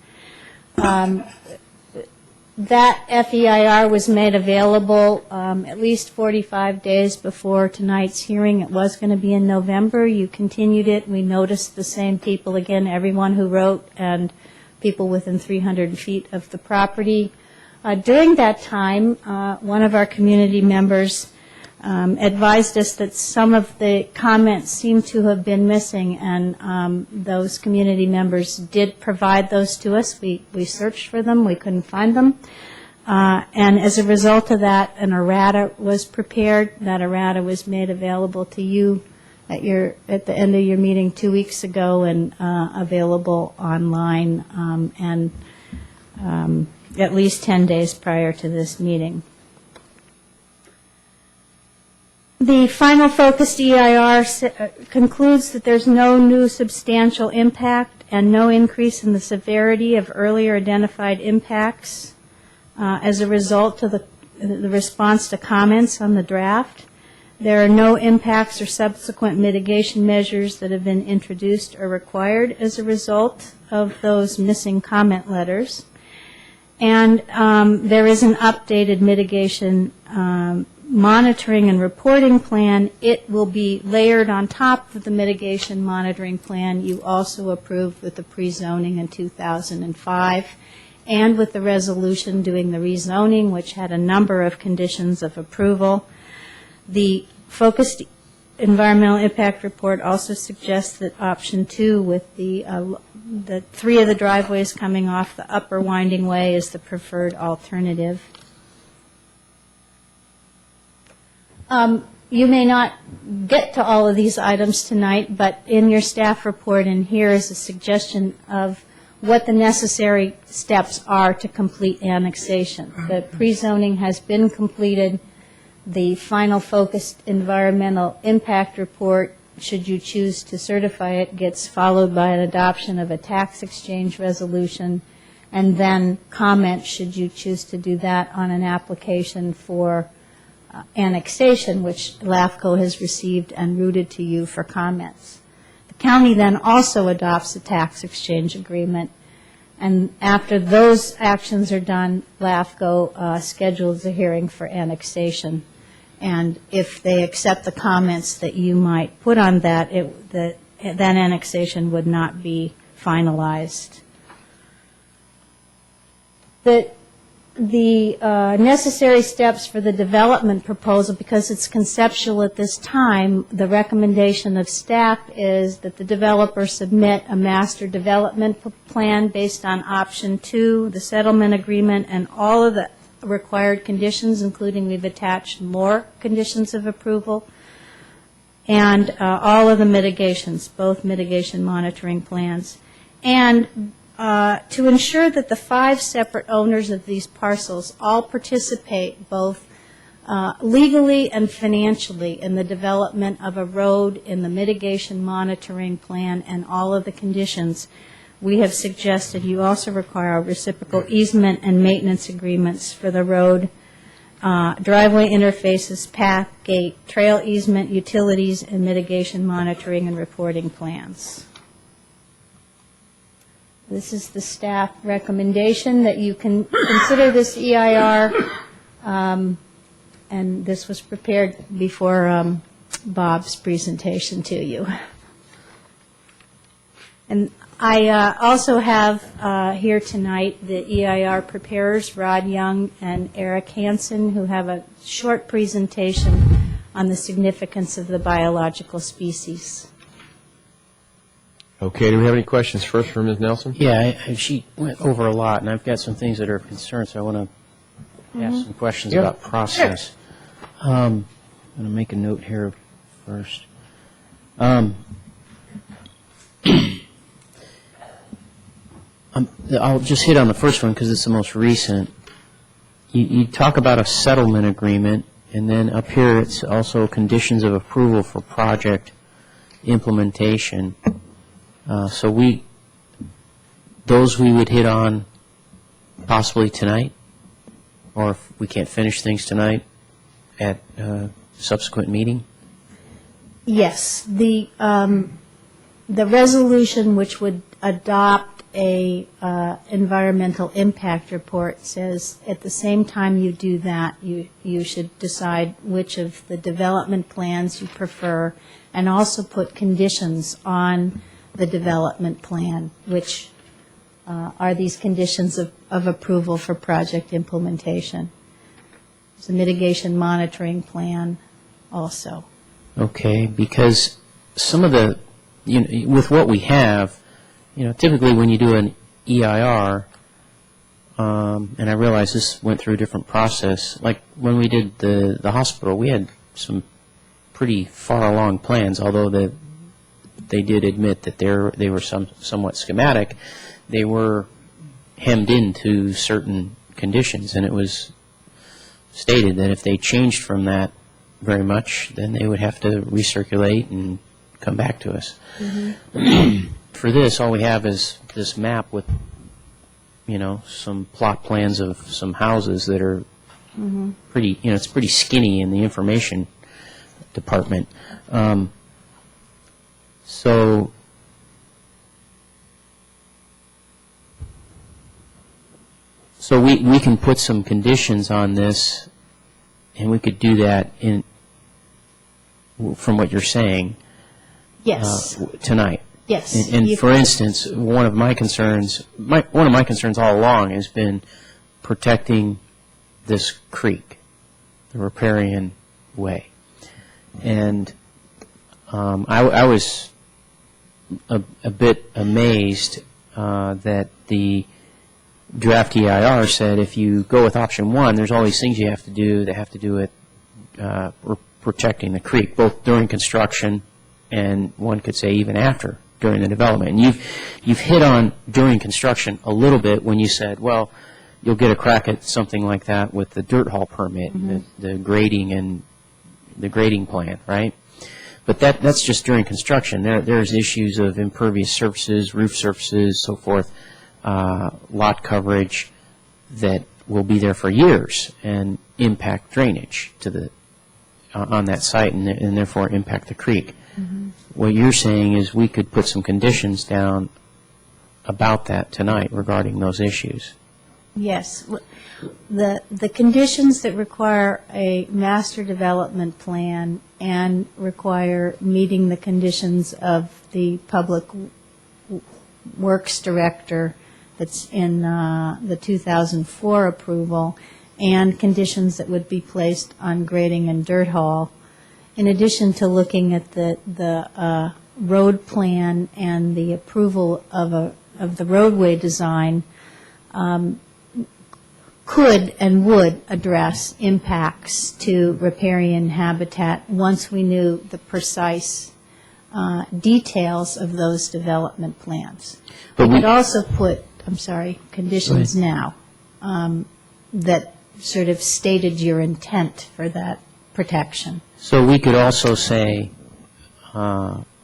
That FEIR was made available at least 45 days before tonight's hearing. It was going to be in November. You continued it. We noticed the same people again, everyone who wrote and people within 300 feet of the property. During that time, one of our community members advised us that some of the comments seemed to have been missing, and those community members did provide those to us. We searched for them. We couldn't find them. And as a result of that, an errata was prepared. That errata was made available to you at the end of your meeting 2 weeks ago and available online and at least 10 days prior to this meeting. The final focused EIR concludes that there's no new substantial impact and no increase in the severity of earlier identified impacts as a result of the response to comments on the draft. There are no impacts or subsequent mitigation measures that have been introduced or required as a result of those missing comment letters. And there is an updated mitigation monitoring and reporting plan. It will be layered on top of the mitigation monitoring plan you also approved with the pre-zoning in 2005 and with the resolution doing the rezoning, which had a number of conditions of approval. The focused environmental impact report also suggests that option 2 with the 3 of the driveways coming off the upper winding way is the preferred alternative. You may not get to all of these items tonight, but in your staff report and here is a suggestion of what the necessary steps are to complete annexation. The pre-zoning has been completed. The final focused environmental impact report, should you choose to certify it, gets followed by an adoption of a tax exchange resolution, and then comment, should you choose to do that, on an application for annexation, which LAFCO has received and routed to you for comments. The county then also adopts a tax exchange agreement, and after those actions are done, LAFCO schedules a hearing for annexation. And if they accept the comments that you might put on that, that annexation would not be finalized. The necessary steps for the development proposal, because it's conceptual at this time, the recommendation of staff is that the developer submit a master development plan based on option 2, the settlement agreement, and all of the required conditions, including we've attached more conditions of approval, and all of the mitigations, both mitigation monitoring plans. And to ensure that the 5 separate owners of these parcels all participate both legally and financially in the development of a road, in the mitigation monitoring plan, and all of the conditions, we have suggested you also require reciprocal easement and maintenance agreements for the road, driveway interfaces, path, gate, trail easement, utilities, and mitigation monitoring and reporting plans. This is the staff recommendation that you can consider this EIR, and this was prepared before Bob's presentation to you. And I also have here tonight the EIR preparers, Rod Young and Eric Hansen, who have a short presentation on the significance of the biological species. Okay, do we have any questions first for Ms. Nelson? Yeah, she went over a lot, and I've got some things that are of concern, so I want to ask some questions Yeah. about process. I'm going to make a note here first. I'll just hit on the first one because it's the most recent. You talk about a settlement agreement, and then up here it's also conditions of approval for project implementation. So those we would hit on possibly tonight, or if we can't finish things tonight, at a subsequent meeting? Yes, the resolution which would adopt a environmental impact report says at the same time you do that, you should decide which of the development plans you prefer, and also put conditions on the development plan, which are these conditions of approval for project implementation. There's a mitigation monitoring plan also. Okay, because some of the, with what we have, typically when you do an EIR, and I realize this went through a different process, like when we did the hospital, we had some pretty far along plans, although they did admit that they were somewhat schematic. They were hemmed into certain conditions, and it was stated that if they changed from that very much, then they would have to recirculate and come back to us. Mm-hmm. For this, all we have is this map with, some plot plans of some houses that are pretty, it's pretty skinny in the information department. So we can put some conditions on this, and we could do that from what you're saying. Yes. Tonight. Yes. And for instance, one of my concerns all along has been protecting this creek, the Riparian Way. And I was a bit amazed that the draft EIR said if you go with option one, there's all these things you have to do that have to do with protecting the creek, both during construction and one could say even after, during the development. And you've hit on during construction a little bit when you said, well, you'll get a crack at something like that with the dirt haul permit, the grading and the grading plan, right? But that's just during construction. There's issues of impervious surfaces, roof surfaces, so forth, lot coverage that will be there for years and impact drainage on that site and therefore impact the creek. Mm-hmm. What you're saying is we could put some conditions down about that tonight regarding those issues. Yes. The conditions that require a master development plan and require meeting the conditions of the public works director that's in the 2004 approval, and conditions that would be placed on grading and dirt haul, in addition to looking at the road plan and the approval of the roadway design, could and would address impacts to riparian habitat once we knew the precise details of those development plans. We could also put, conditions now that sort of stated your intent for that protection. So we could also say,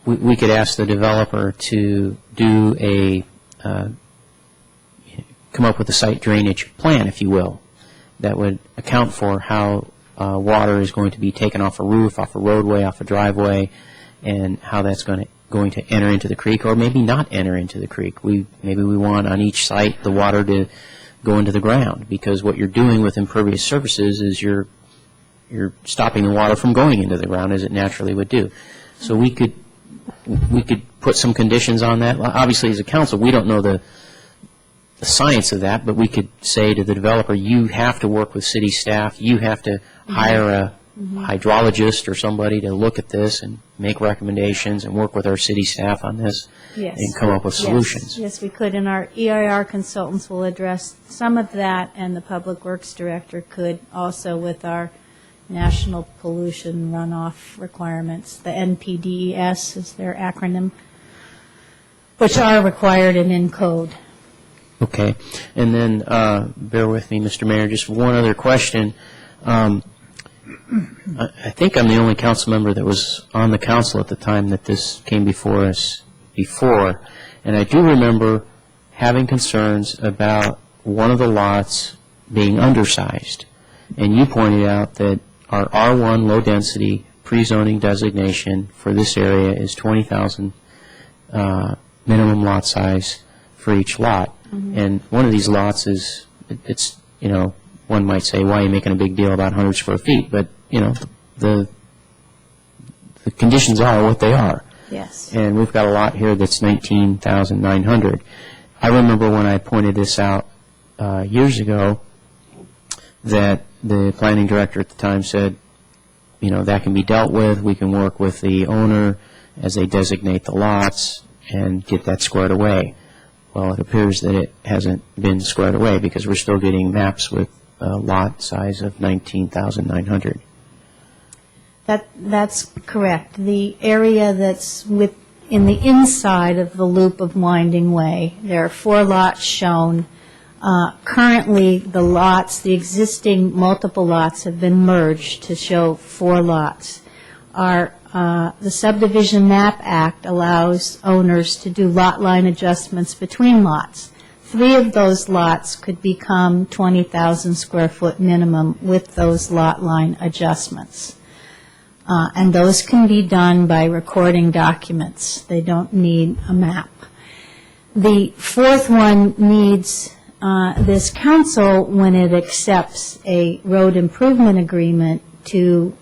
we could ask the developer to do come up with a site drainage plan, if you will, that would account for how water is going to be taken off a roof, off a roadway, off a driveway, and how that's going to enter into the creek, or maybe not enter into the creek. Maybe we want on each site the water to go into the ground, because what you're doing with impervious surfaces is you're stopping the water from going into the ground as it naturally would do. So we could put some conditions on that. Obviously, as a council, we don't know the science of that, but we could say to the developer, you have to work with city staff, you have to hire a hydrologist or somebody to look at this and make recommendations and work with our city staff on this and come up with solutions. Yes, we could, and our EIR consultants will address some of that, and the Public Works Director could also with our National Pollution Runoff Requirements. The NPDES is their acronym, which are required and in code. Okay. And then, bear with me, Mr. Mayor, just one other question. I think I'm the only council member that was on the council at the time that this came before us before, and I do remember having concerns about one of the lots being undersized. And you pointed out that our R1 low-density pre-zoning designation for this area is 20,000 minimum lot size for each lot. And one of these lots is, it's, one might say, why are you making a big deal about 100 square feet? But, the conditions are what they are. Yes. And we've got a lot here that's 19,900. I remember when I pointed this out years ago that the planning director at the time said, that can be dealt with. We can work with the owner as they designate the lots and get that squared away. Well, it appears that it hasn't been squared away because we're still getting maps with a lot size of 19,900. That's correct. The area that's in the inside of the loop of Winding Way, there are 4 lots shown. Currently, the existing multiple lots have been merged to show 4 lots. The Subdivision Map Act allows owners to do lot line adjustments between lots. 3 of those lots could become 20,000 square foot minimum with those lot line adjustments. And those can be done by recording documents. They don't need a map. The 4th one needs this council, when it accepts a road improvement agreement, to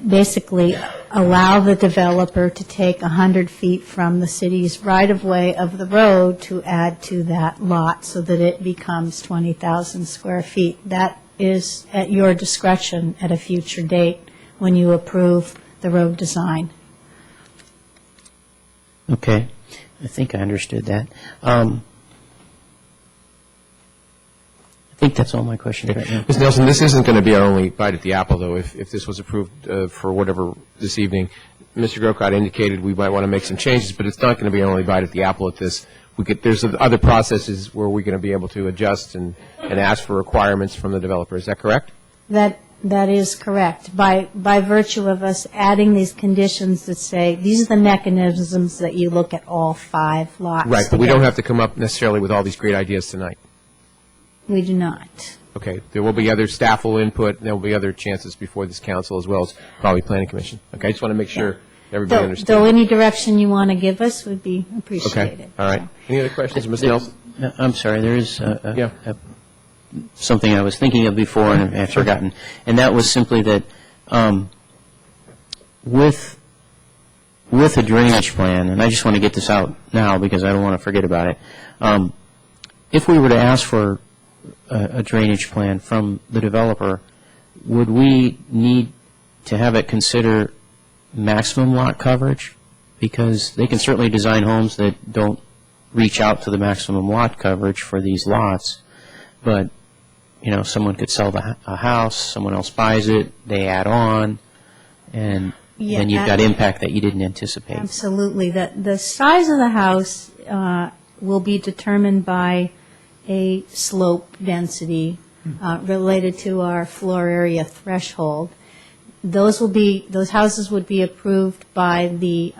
basically allow the developer to take 100 feet from the city's right-of-way of the road to add to that lot so that it becomes 20,000 square feet. That is at your discretion at a future date when you approve the road design. Okay. I think I understood that. I think that's all my questions right now. Ms. Nelson, this isn't going to be our only bite at the apple, though, if this was approved for whatever this evening. Mr. Grocott indicated we might want to make some changes, but it's not going to be our only bite at the apple at this. There's other processes where we're going to be able to adjust and ask for requirements from the developer. Is that correct? That is correct. By virtue of us adding these conditions that say, these are the mechanisms that you look at all 5 lots. Right, but we don't have to come up necessarily with all these great ideas tonight. We do not. Okay, there will be other staff will input, and there will be other chances before this council as well as probably Planning Commission. Okay, I just want to make sure everybody understands. Though any direction you want to give us would be appreciated. Okay, all right. Any other questions, Ms. Nelson? I'm sorry, there is something I was thinking of before and I've forgotten, and that was simply that with a drainage plan, and I just want to get this out now because I don't want to forget about it, if we were to ask for a drainage plan from the developer, would we need to have it consider maximum lot coverage? Because they can certainly design homes that don't reach out to the maximum lot coverage for these lots, but someone could sell a house, someone else buys it, they add on, and then you've got impact that you didn't anticipate. Absolutely. The size of the house will be determined by a slope density related to our floor area threshold. Those houses would be approved by the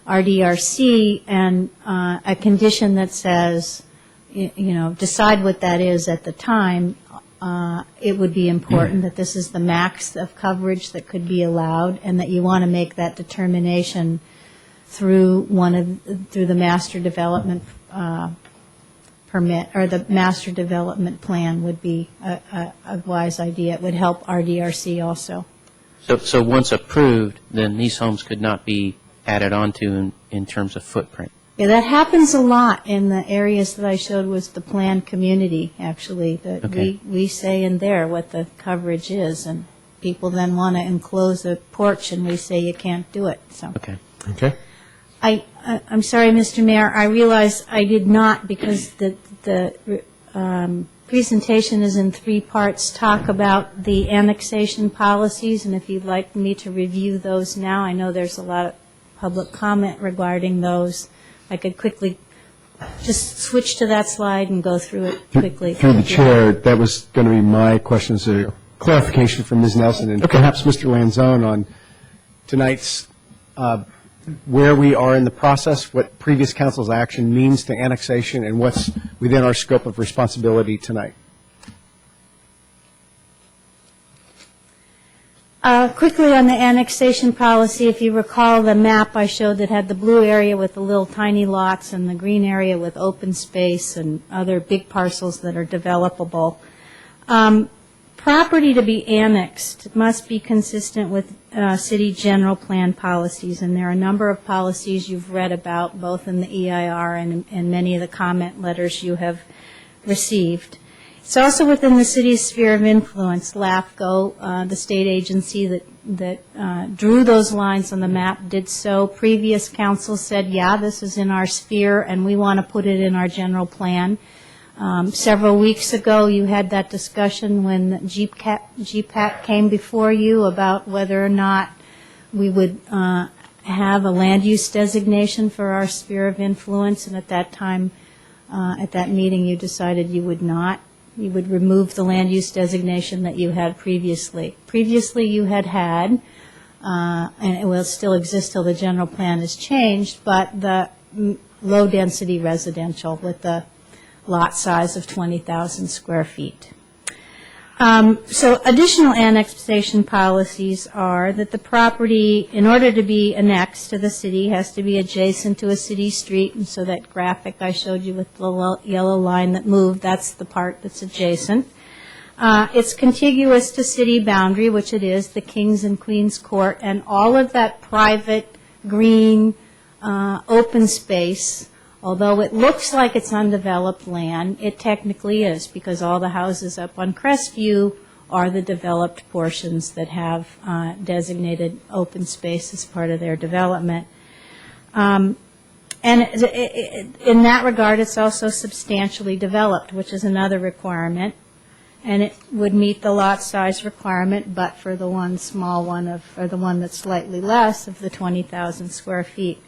RDRC, and a condition that says, decide what that is at the time. It would be important that this is the max of coverage that could be allowed, and that you want to make that determination through the master development permit, or the master development plan would be a wise idea. It would help RDRC also. So once approved, then these homes could not be added onto in terms of footprint. Yeah, that happens a lot in the areas that I showed was the planned community, actually, that Okay. we say in there what the coverage is, and people then want to enclose a porch, and we say you can't do it, so. Okay. Okay. I'm sorry, Mr. Mayor, I realize I did not, because the presentation is in 3 parts, talk about the annexation policies, and if you'd like me to review those now, I know there's a lot of public comment regarding those. I could quickly just switch to that slide and go through it quickly. Through the chair, that was going to be my question, so clarification from Ms. Nelson, and perhaps Mr. Lanzone on tonight's, where we are in the process, what previous council's action means to annexation, and what's within our scope of responsibility tonight. Quickly on the annexation policy, if you recall the map I showed that had the blue area with the little tiny lots and the green area with open space and other big parcels that are developable. Property to be annexed must be consistent with city general plan policies, and there are a number of policies you've read about, both in the EIR and many of the comment letters you have received. It's also within the city's sphere of influence. LAFCO, the state agency that drew those lines on the map, did so. Previous council said, yeah, this is in our sphere, and we want to put it in our general plan. Several weeks ago, you had that discussion when GPAC came before you about whether or not we would have a land use designation for our sphere of influence, and at that time, at that meeting, you decided you would not. You would remove the land use designation that you had previously. Previously, you had, and it will still exist till the general plan is changed, but the low-density residential with the lot size of 20,000 square feet. So additional annexation policies are that the property, in order to be annexed to the city, has to be adjacent to a city street, and so that graphic I showed you with the yellow line that moved, that's the part that's adjacent. It's contiguous to city boundary, which it is, the Kings and Queens Court, and all of that private, green, open space. Although it looks like it's undeveloped land, it technically is, because all the houses up on Crestview are the developed portions that have designated open space as part of their development. And in that regard, it's also substantially developed, which is another requirement. And it would meet the lot size requirement, but for the one small one or the one that's slightly less of the 20,000 square feet.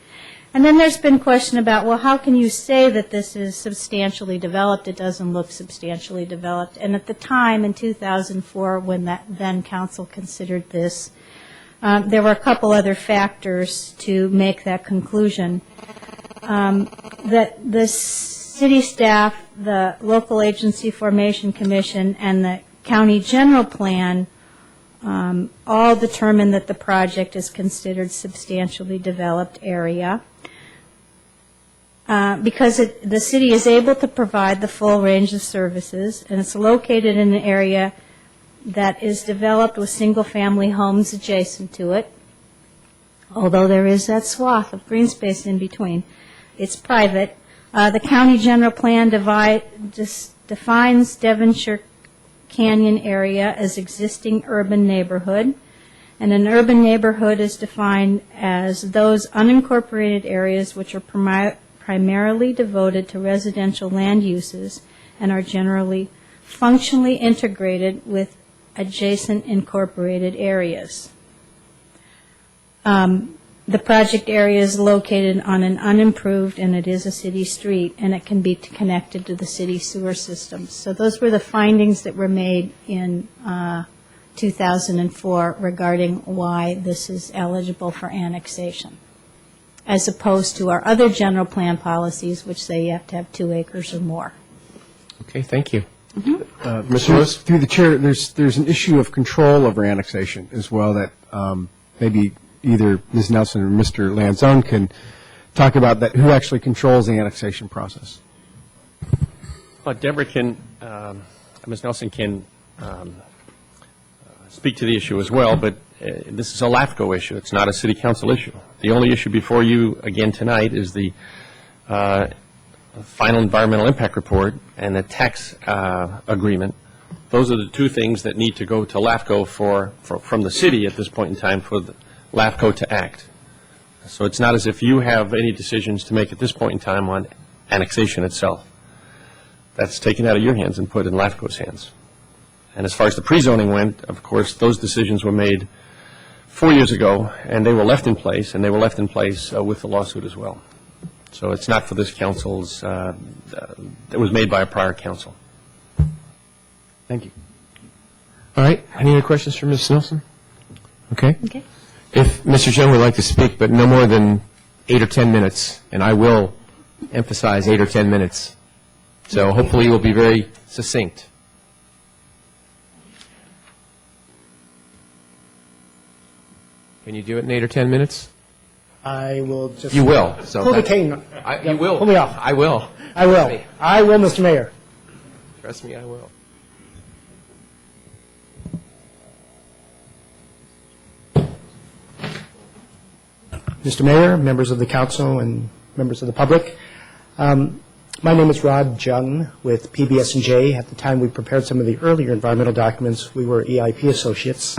And then there's been question about, well, how can you say that this is substantially developed? It doesn't look substantially developed. And at the time, in 2004, when that then council considered this, there were a couple other factors to make that conclusion. That the city staff, the local agency formation commission, and the county general plan all determined that the project is considered substantially developed area. Because the city is able to provide the full range of services, and it's located in an area that is developed with single-family homes adjacent to it, although there is that swath of green space in between. It's private. The county general plan defines Devonshire Canyon area as existing urban neighborhood, and an urban neighborhood is defined as those unincorporated areas which are primarily devoted to residential land uses and are generally functionally integrated with adjacent incorporated areas. the project area is located on an unimproved, and it is a city street, and it can be connected to the city sewer system. So those were the findings that were made in 2004 regarding why this is eligible for annexation, as opposed to our other general plan policies, which say you have to have 2 acres or more. Okay, thank you. Mr. Lewis? Through the chair, there's an issue of control over annexation as well that maybe either Ms. Nelson or Mr. Lanzone can talk about, that who actually controls the annexation process. Well, Deborah can, Ms. Nelson can speak to the issue as well, but this is a LAFCO issue. It's not a city council issue. The only issue before you again tonight is the final environmental impact report and the tax agreement. Those are the 2 things that need to go to LAFCO from the city at this point in time for the LAFCO to act. So it's not as if you have any decisions to make at this point in time on annexation itself. That's taken out of your hands and put in LAFCO's hands. And as far as the pre-zoning went, of course, those decisions were made 4 years ago, and they were left in place, and they were left in place with the lawsuit as well. So it's not for this council's, it was made by a prior council. Thank you. All right. Any other questions for Ms. Nelson? Okay. Okay. If Mr. Jones would like to speak, but no more than 8 or 10 minutes, and I will emphasize 8 or 10 minutes. So hopefully you will be very succinct. Can you do it in 8 or 10 minutes? I will just... You will. So pull the cane. You will. Pull me off. I will. I will. I will, Mr. Mayor. Trust me, I will. Mr. Mayor, members of the council, and members of the public. My name is Rod Jung with PBS&J. At the time we prepared some of the earlier environmental documents, we were EIP associates.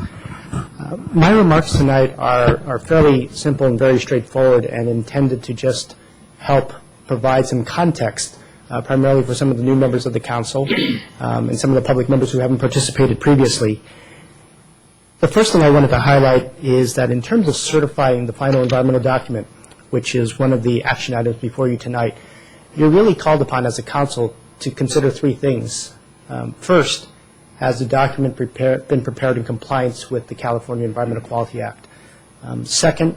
My remarks tonight are fairly simple and very straightforward and intended to just help provide some context, primarily for some of the new members of the council and some of the public members who haven't participated previously. The first thing I wanted to highlight is that in terms of certifying the final environmental document, which is one of the action items before you tonight, you're really called upon as a council to consider 3 things. First, has the document been prepared in compliance with the California Environmental Quality Act? Second,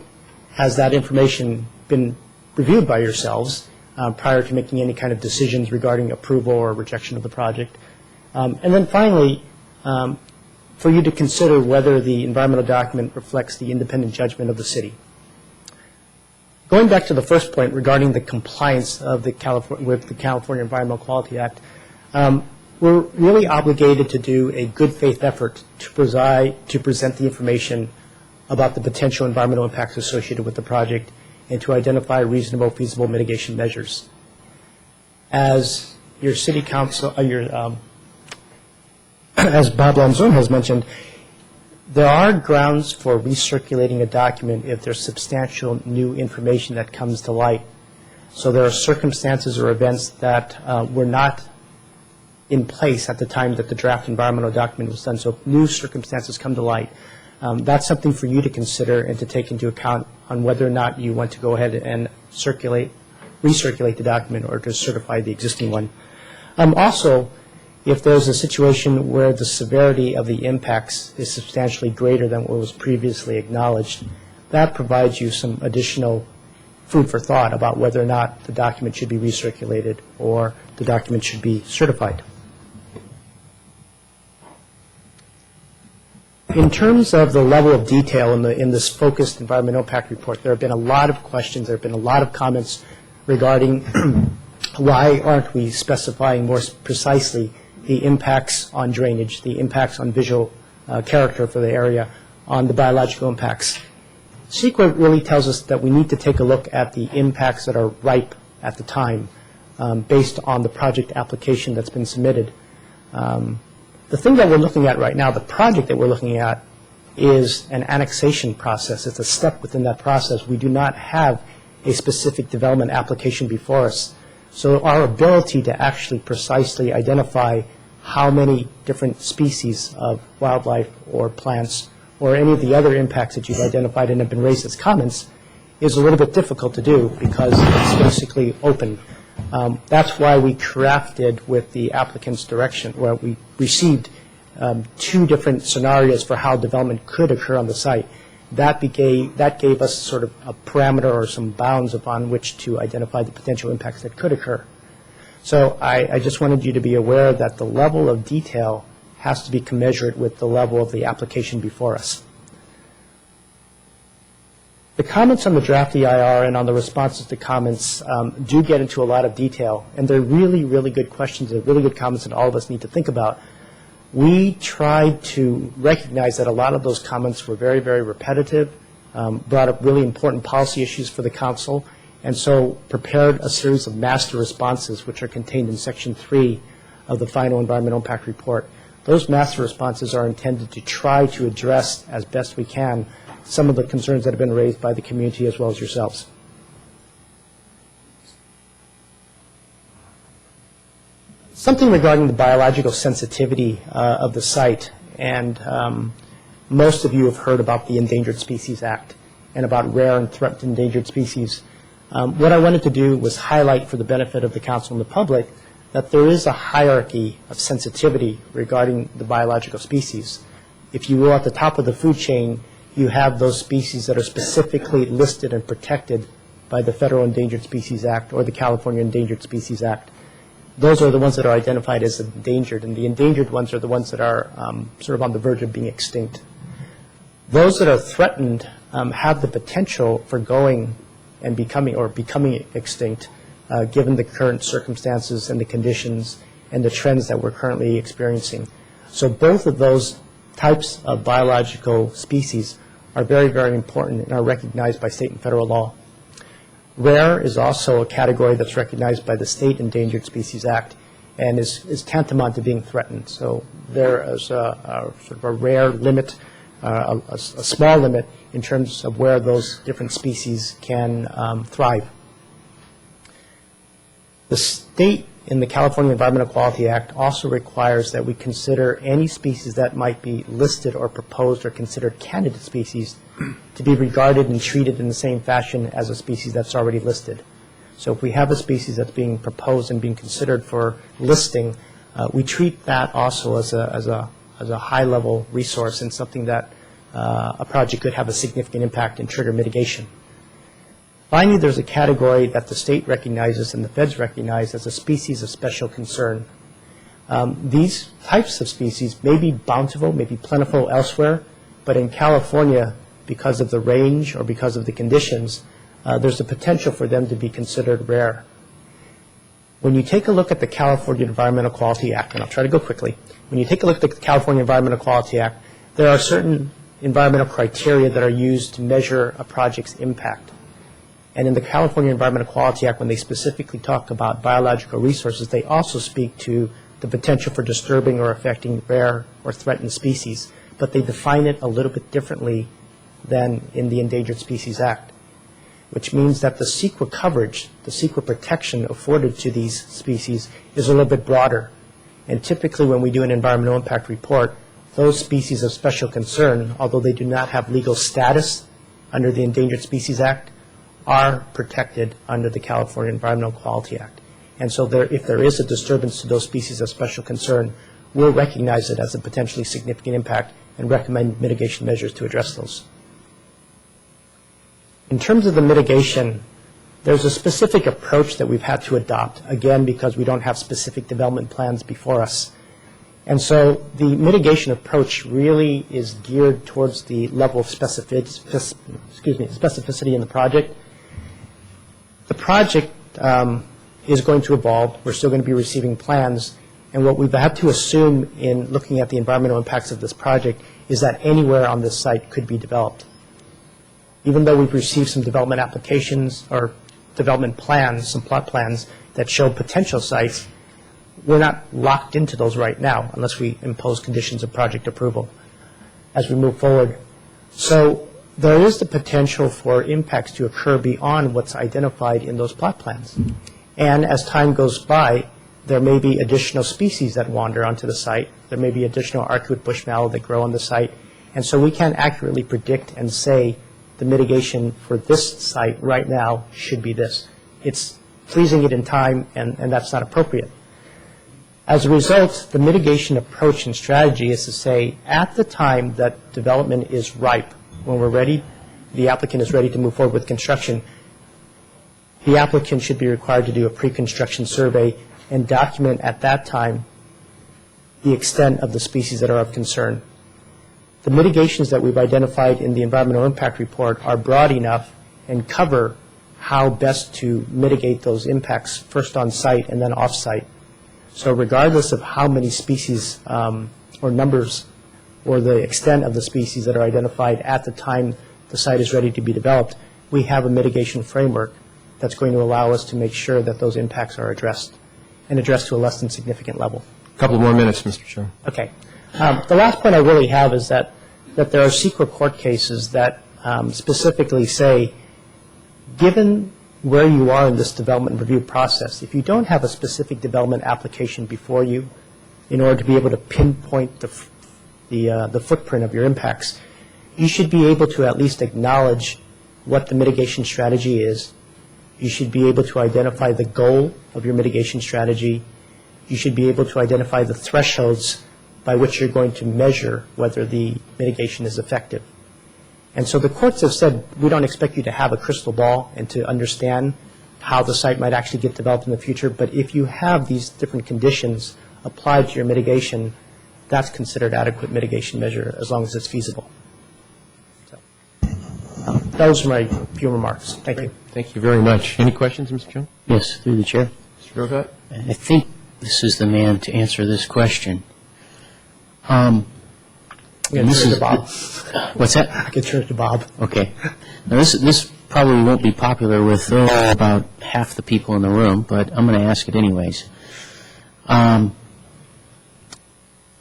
has that information been reviewed by yourselves prior to making any kind of decisions regarding approval or rejection of the project? And then finally, for you to consider whether the environmental document reflects the independent judgment of the city. Going back to the first point regarding the compliance of with the California Environmental Quality Act, we're really obligated to do a good faith effort to present the information about the potential environmental impacts associated with the project and to identify reasonable, feasible mitigation measures. As your city council, as Bob Lanzone has mentioned, there are grounds for recirculating a document if there's substantial new information that comes to light. So there are circumstances or events that were not in place at the time that the draft environmental document was done. So if new circumstances come to light, that's something for you to consider and to take into account on whether or not you want to go ahead and recirculate the document or to certify the existing one. Also, if there's a situation where the severity of the impacts is substantially greater than what was previously acknowledged, that provides you some additional food for thought about whether or not the document should be recirculated or the document should be certified. In terms of the level of detail in this focused environmental impact report, there have been a lot of questions, there have been a lot of comments regarding why aren't we specifying more precisely the impacts on drainage, the impacts on visual character for the area, on the biological impacts. CEQA really tells us that we need to take a look at the impacts that are ripe at the time based on the project application that's been submitted. The thing that we're looking at right now, the project that we're looking at, is an annexation process. It's a step within that process. We do not have a specific development application before us. So our ability to actually precisely identify how many different species of wildlife or plants or any of the other impacts that you've identified and have been raised as comments is a little bit difficult to do because it's basically open. That's why we crafted with the applicant's direction, where we received 2 different scenarios for how development could occur on the site. That gave us sort of a parameter or some bounds upon which to identify the potential impacts that could occur. So I just wanted you to be aware that the level of detail has to be commensurate with the level of the application before us. The comments on the draft EIR and on the responses to comments do get into a lot of detail, and they're really, really good questions and really good comments that all of us need to think about. We tried to recognize that a lot of those comments were very, very repetitive, brought up really important policy issues for the council, and so prepared a series of master responses which are contained in Section 3 of the final Environmental Impact Report. Those master responses are intended to try to address as best we can some of the concerns that have been raised by the community as well as yourselves. Something regarding the biological sensitivity of the site, and most of you have heard about the Endangered Species Act and about rare and threatened endangered species. What I wanted to do was highlight for the benefit of the council and the public that there is a hierarchy of sensitivity regarding the biological species. If you will, at the top of the food chain, you have those species that are specifically listed and protected by the Federal Endangered Species Act or the California Endangered Species Act. Those are the ones that are identified as endangered, and the endangered ones are the ones that are sort of on the verge of being extinct. Those that are threatened have the potential for going and becoming extinct given the current circumstances and the conditions and the trends that we're currently experiencing. So both of those types of biological species are very, very important and are recognized by state and federal law. Rare is also a category that's recognized by the State Endangered Species Act and is tantamount to being threatened. So there is a sort of a rare limit, a small limit in terms of where those different species can thrive. The state in the California Environmental Quality Act also requires that we consider any species that might be listed or proposed or considered candidate species to be regarded and treated in the same fashion as a species that's already listed. So if we have a species that's being proposed and being considered for listing, we treat that also as a high-level resource and something that a project could have a significant impact and trigger mitigation. Finally, there's a category that the state recognizes and the feds recognize as a species of special concern. These types of species may be bountiful, may be plentiful elsewhere, but in California, because of the range or because of the conditions, there's a potential for them to be considered rare. When you take a look at the California Environmental Quality Act, and I'll try to go quickly, when you take a look at the California Environmental Quality Act, there are certain environmental criteria that are used to measure a project's impact. And in the California Environmental Quality Act, when they specifically talk about biological resources, they also speak to the potential for disturbing or affecting rare or threatened species, but they define it a little bit differently than in the Endangered Species Act, which means that the CEQA coverage, the CEQA protection afforded to these species is a little bit broader. And typically when we do an environmental impact report, those species of special concern, although they do not have legal status under the Endangered Species Act, are protected under the California Environmental Quality Act. And so if there is a disturbance to those species of special concern, we'll recognize it as a potentially significant impact and recommend mitigation measures to address those. In terms of the mitigation, there's a specific approach that we've had to adopt, again, because we don't have specific development plans before us. And so the mitigation approach really is geared towards the level of specificity in the project. The project is going to evolve. We're still going to be receiving plans. And what we've had to assume in looking at the environmental impacts of this project is that anywhere on this site could be developed. Even though we've received some development applications or development plans, some plot plans that show potential sites, we're not locked into those right now unless we impose conditions of project approval as we move forward. So there is the potential for impacts to occur beyond what's identified in those plot plans. And as time goes by, there may be additional species that wander onto the site. There may be additional arcuate bush mallow that grow on the site. And so we can't accurately predict and say the mitigation for this site right now should be this. It's pleasing it in time, and that's not appropriate. As a result, the mitigation approach and strategy is to say, at the time that development is ripe, when we're ready, the applicant is ready to move forward with construction, the applicant should be required to do a pre-construction survey and document at that time the extent of the species that are of concern. The mitigations that we've identified in the environmental impact report are broad enough and cover how best to mitigate those impacts, first on site and then off site. So regardless of how many species or numbers or the extent of the species that are identified at the time the site is ready to be developed, we have a mitigation framework that's going to allow us to make sure that those impacts are addressed and addressed to a less than significant level. A couple more minutes, Mr. Chairman. Okay. The last point I really have is that there are secret court cases that specifically say, given where you are in this development review process, if you don't have a specific development application before you, in order to be able to pinpoint the footprint of your impacts, you should be able to at least acknowledge what the mitigation strategy is. You should be able to identify the goal of your mitigation strategy. You should be able to identify the thresholds by which you're going to measure whether the mitigation is effective. And so the courts have said, we don't expect you to have a crystal ball and to understand how the site might actually get developed in the future, but if you have these different conditions applied to your mitigation, that's considered adequate mitigation measure as long as it's feasible. So, those are my few remarks. Thank you. Thank you very much. Any questions, Mr. Chairman? Yes, through the chair. Mr. Grocott? I think this is the man to answer this question. This is Bob. What's that? I can turn it to Bob. Okay. Now, this probably won't be popular with about half the people in the room, but I'm going to ask it anyways.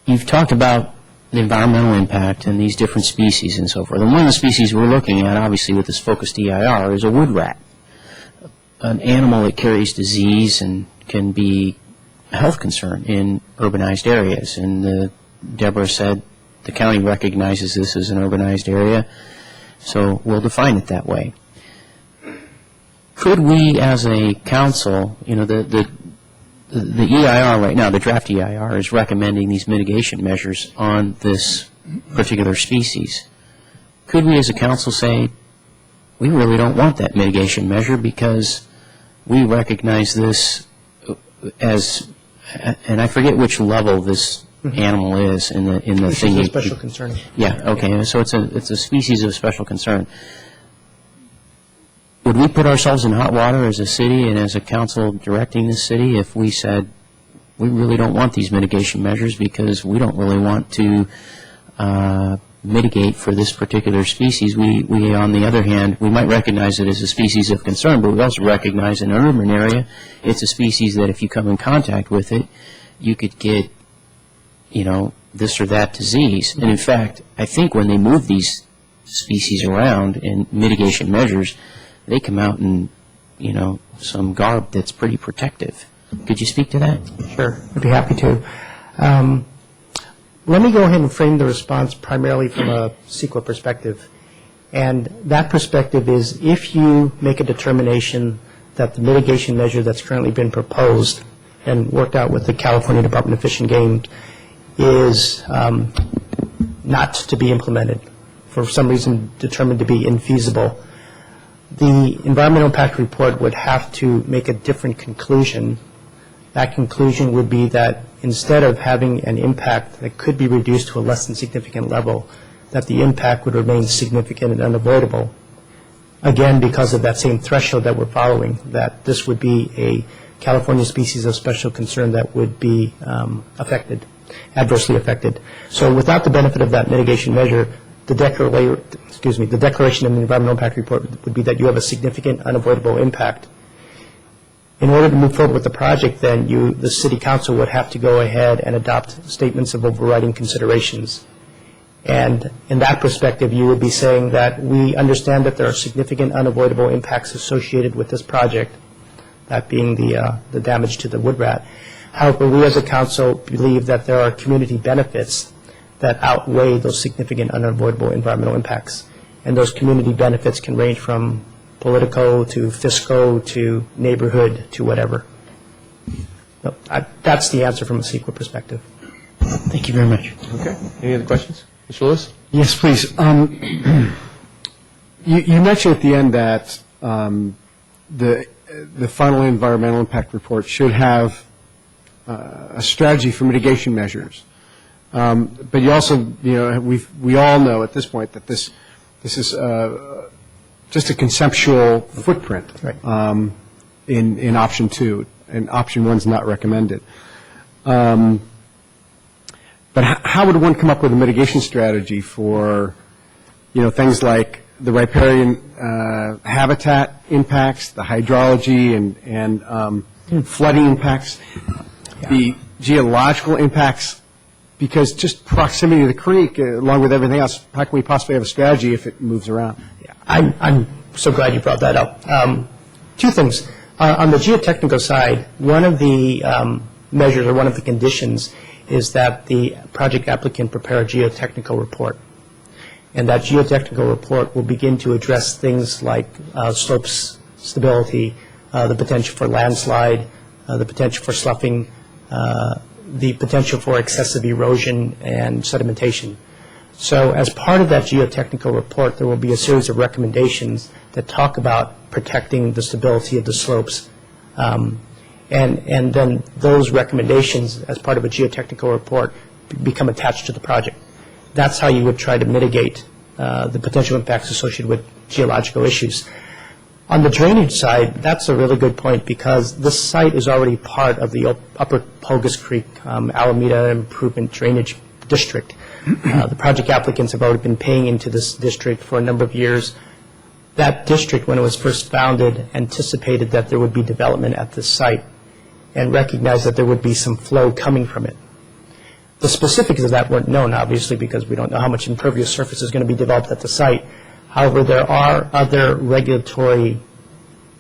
You've talked about the environmental impact and these different species and so forth. And one of the species we're looking at, obviously, with this focused EIR is a wood rat, an animal that carries disease and can be a health concern in urbanized areas. And Deborah said the county recognizes this as an urbanized area, so we'll define it that way. Could we, as a council, the EIR right now, the draft EIR, is recommending these mitigation measures on this particular species. Could we, as a council, say, we really don't want that mitigation measure because we recognize this as, and I forget which level this animal is in the thing. It's a special concern. Yeah. Okay. So it's a species of special concern. Would we put ourselves in hot water as a city and as a council directing the city if we said we really don't want these mitigation measures because we don't really want to mitigate for this particular species? We, on the other hand, we might recognize it as a species of concern, but we also recognize in an urban area it's a species that if you come in contact with it, you could get, this or that disease. And in fact, I think when they move these species around in mitigation measures, they come out in, some garb that's pretty protective. Could you speak to that? Sure, I'd be happy to. Let me go ahead and frame the response primarily from a CEQA perspective. And that perspective is if you make a determination that the mitigation measure that's currently been proposed and worked out with the California Department of Fish and Game is not to be implemented, for some reason determined to be infeasible, the environmental impact report would have to make a different conclusion. That conclusion would be that instead of having an impact that could be reduced to a less than significant level, that the impact would remain significant and unavoidable. Again, because of that same threshold that we're following, that this would be a California species of special concern that would be adversely affected. So without the benefit of that mitigation measure, the declaration in the environmental impact report would be that you have a significant unavoidable impact. In order to move forward with the project, then the city council would have to go ahead and adopt statements of overriding considerations. And in that perspective, you would be saying that we understand that there are significant unavoidable impacts associated with this project, that being the damage to the wood rat. However, we as a council believe that there are community benefits that outweigh those significant unavoidable environmental impacts. and those community benefits can range from politico to fisco to neighborhood to whatever. No, that's the answer from a CEQA perspective. Thank you very much. Okay. Any other questions? Mr. Lewis? Yes, please. You mentioned at the end that the final environmental impact report should have a strategy for mitigation measures. But you also, we all know at this point that this is just a conceptual footprint in option 2, and option 1 is not recommended. But how would one come up with a mitigation strategy for, things like the riparian habitat impacts, the hydrology and flooding impacts, the geological impacts? Because just proximity to the creek, along with everything else, how can we possibly have a strategy if it moves around? I'm so glad you brought that up. Two things. On the geotechnical side, one of the measures or one of the conditions is that the project applicant prepare a geotechnical report. And that geotechnical report will begin to address things like slopes stability, the potential for landslide, the potential for sloughing, the potential for excessive erosion and sedimentation. So as part of that geotechnical report, there will be a series of recommendations that talk about protecting the stability of the slopes. And then those recommendations, as part of a geotechnical report, become attached to the project. That's how you would try to mitigate the potential impacts associated with geological issues. On the drainage side, that's a really good point because this site is already part of the Upper Pogus Creek Alameda Improvement Drainage District. The project applicants have already been paying into this district for a number of years. That district, when it was first founded, anticipated that there would be development at this site and recognized that there would be some flow coming from it. The specifics of that weren't known, obviously, because we don't know how much impervious surface is going to be developed at the site. However, there are other regulatory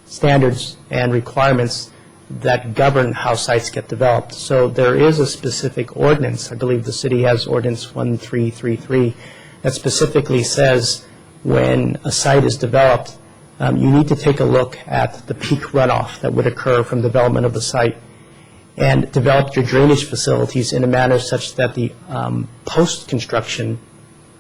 standards and requirements that govern how sites get developed. So there is a specific ordinance, I believe the city has ordinance 1333, that specifically says when a site is developed, you need to take a look at the peak runoff that would occur from development of the site and develop your drainage facilities in a manner such that the post-construction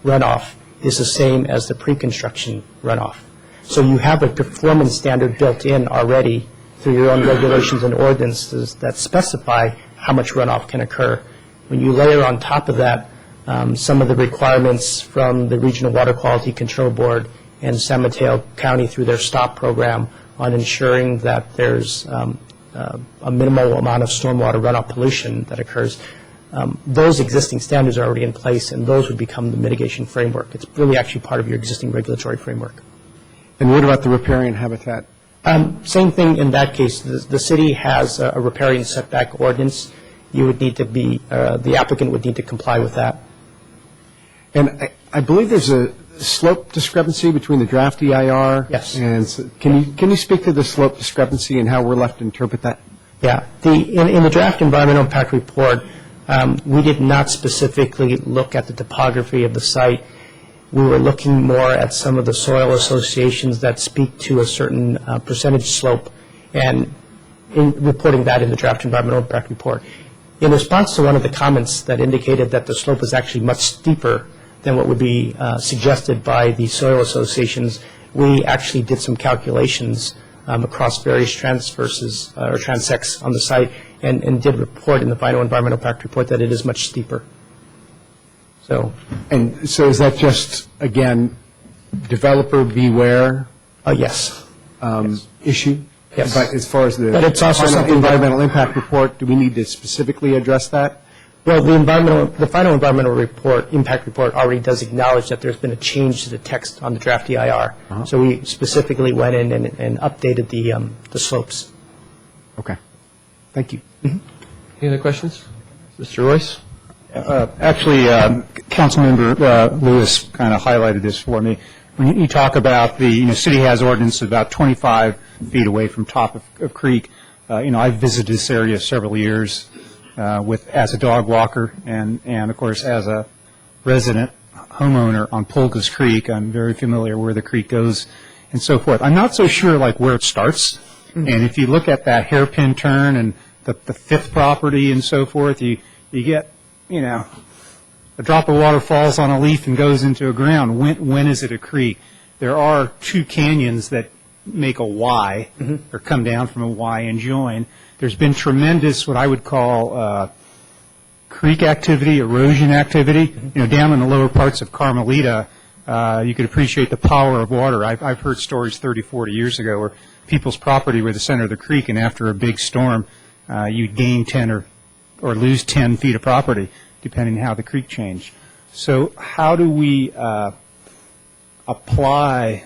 runoff is the same as the pre-construction runoff. So you have a performance standard built in already through your own regulations and ordinances that specify how much runoff can occur. When you layer on top of that some of the requirements from the Regional Water Quality Control Board and San Mateo County through their STOP program on ensuring that there's a minimal amount of stormwater runoff pollution that occurs, those existing standards are already in place, and those would become the mitigation framework. It's really actually part of your existing regulatory framework. And what about the riparian habitat? Same thing in that case. The city has a riparian setback ordinance. You would need to be, the applicant would need to comply with that. And I believe there's a slope discrepancy between the draft EIR. Yes. And so can you speak to the slope discrepancy and how we're left to interpret that? Yeah. In the draft environmental impact report, we did not specifically look at the topography of the site. We were looking more at some of the soil associations that speak to a certain percentage slope and in reporting that in the draft environmental impact report. In response to one of the comments that indicated that the slope is actually much steeper than what would be suggested by the soil associations, we actually did some calculations across various transverses or transects on the site and did report in the final environmental impact report that it is much steeper. And so is that just, again, developer beware? Yes. Issue? Yes. But as far as the But it's also final something environmental impact report, do we need to specifically address that? Well, the final environmental impact report already does acknowledge that there's been a change to the text on the draft EIR. So we specifically went in and updated the slopes. Okay. Thank you. Any other questions? Mr. Royce? Actually, Councilmember Lewis kind of highlighted this for me. When you talk about the, city has ordinance about 25 feet away from top of creek. I've visited this area several years as a dog walker and of course, as a resident homeowner on Polka's Creek. I'm very familiar where the creek goes and so forth. I'm not so sure like where it starts. And if you look at that hairpin turn and the fifth property and so forth, you get, you know, a drop of water falls on a leaf and goes into a ground. When is it a creek? There are two canyons that make a Y, or come down from a Y and join. There's been tremendous, what I would call creek activity, erosion activity. You know, down in the lower parts of Carmelita, you could appreciate the power of water. I've heard stories 30, 40 years ago where people's property were the center of the creek, and after a big storm, you'd gain 10 or lose 10 feet of property, depending on how the creek changed. So how do we apply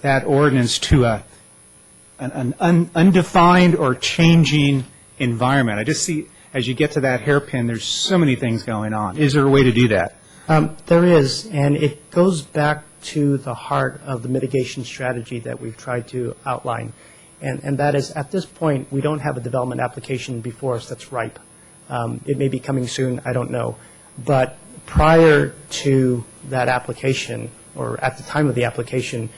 that ordinance to an undefined or changing environment? I just see, as you get to that hairpin, there's so many things going on. Is there a way to do that? There is, and it goes back to the heart of the mitigation strategy that we've tried to outline. And that is, at this point, we don't have a development application before us that's ripe. It may be coming soon, I don't know. But prior to that application, or at the time of the application,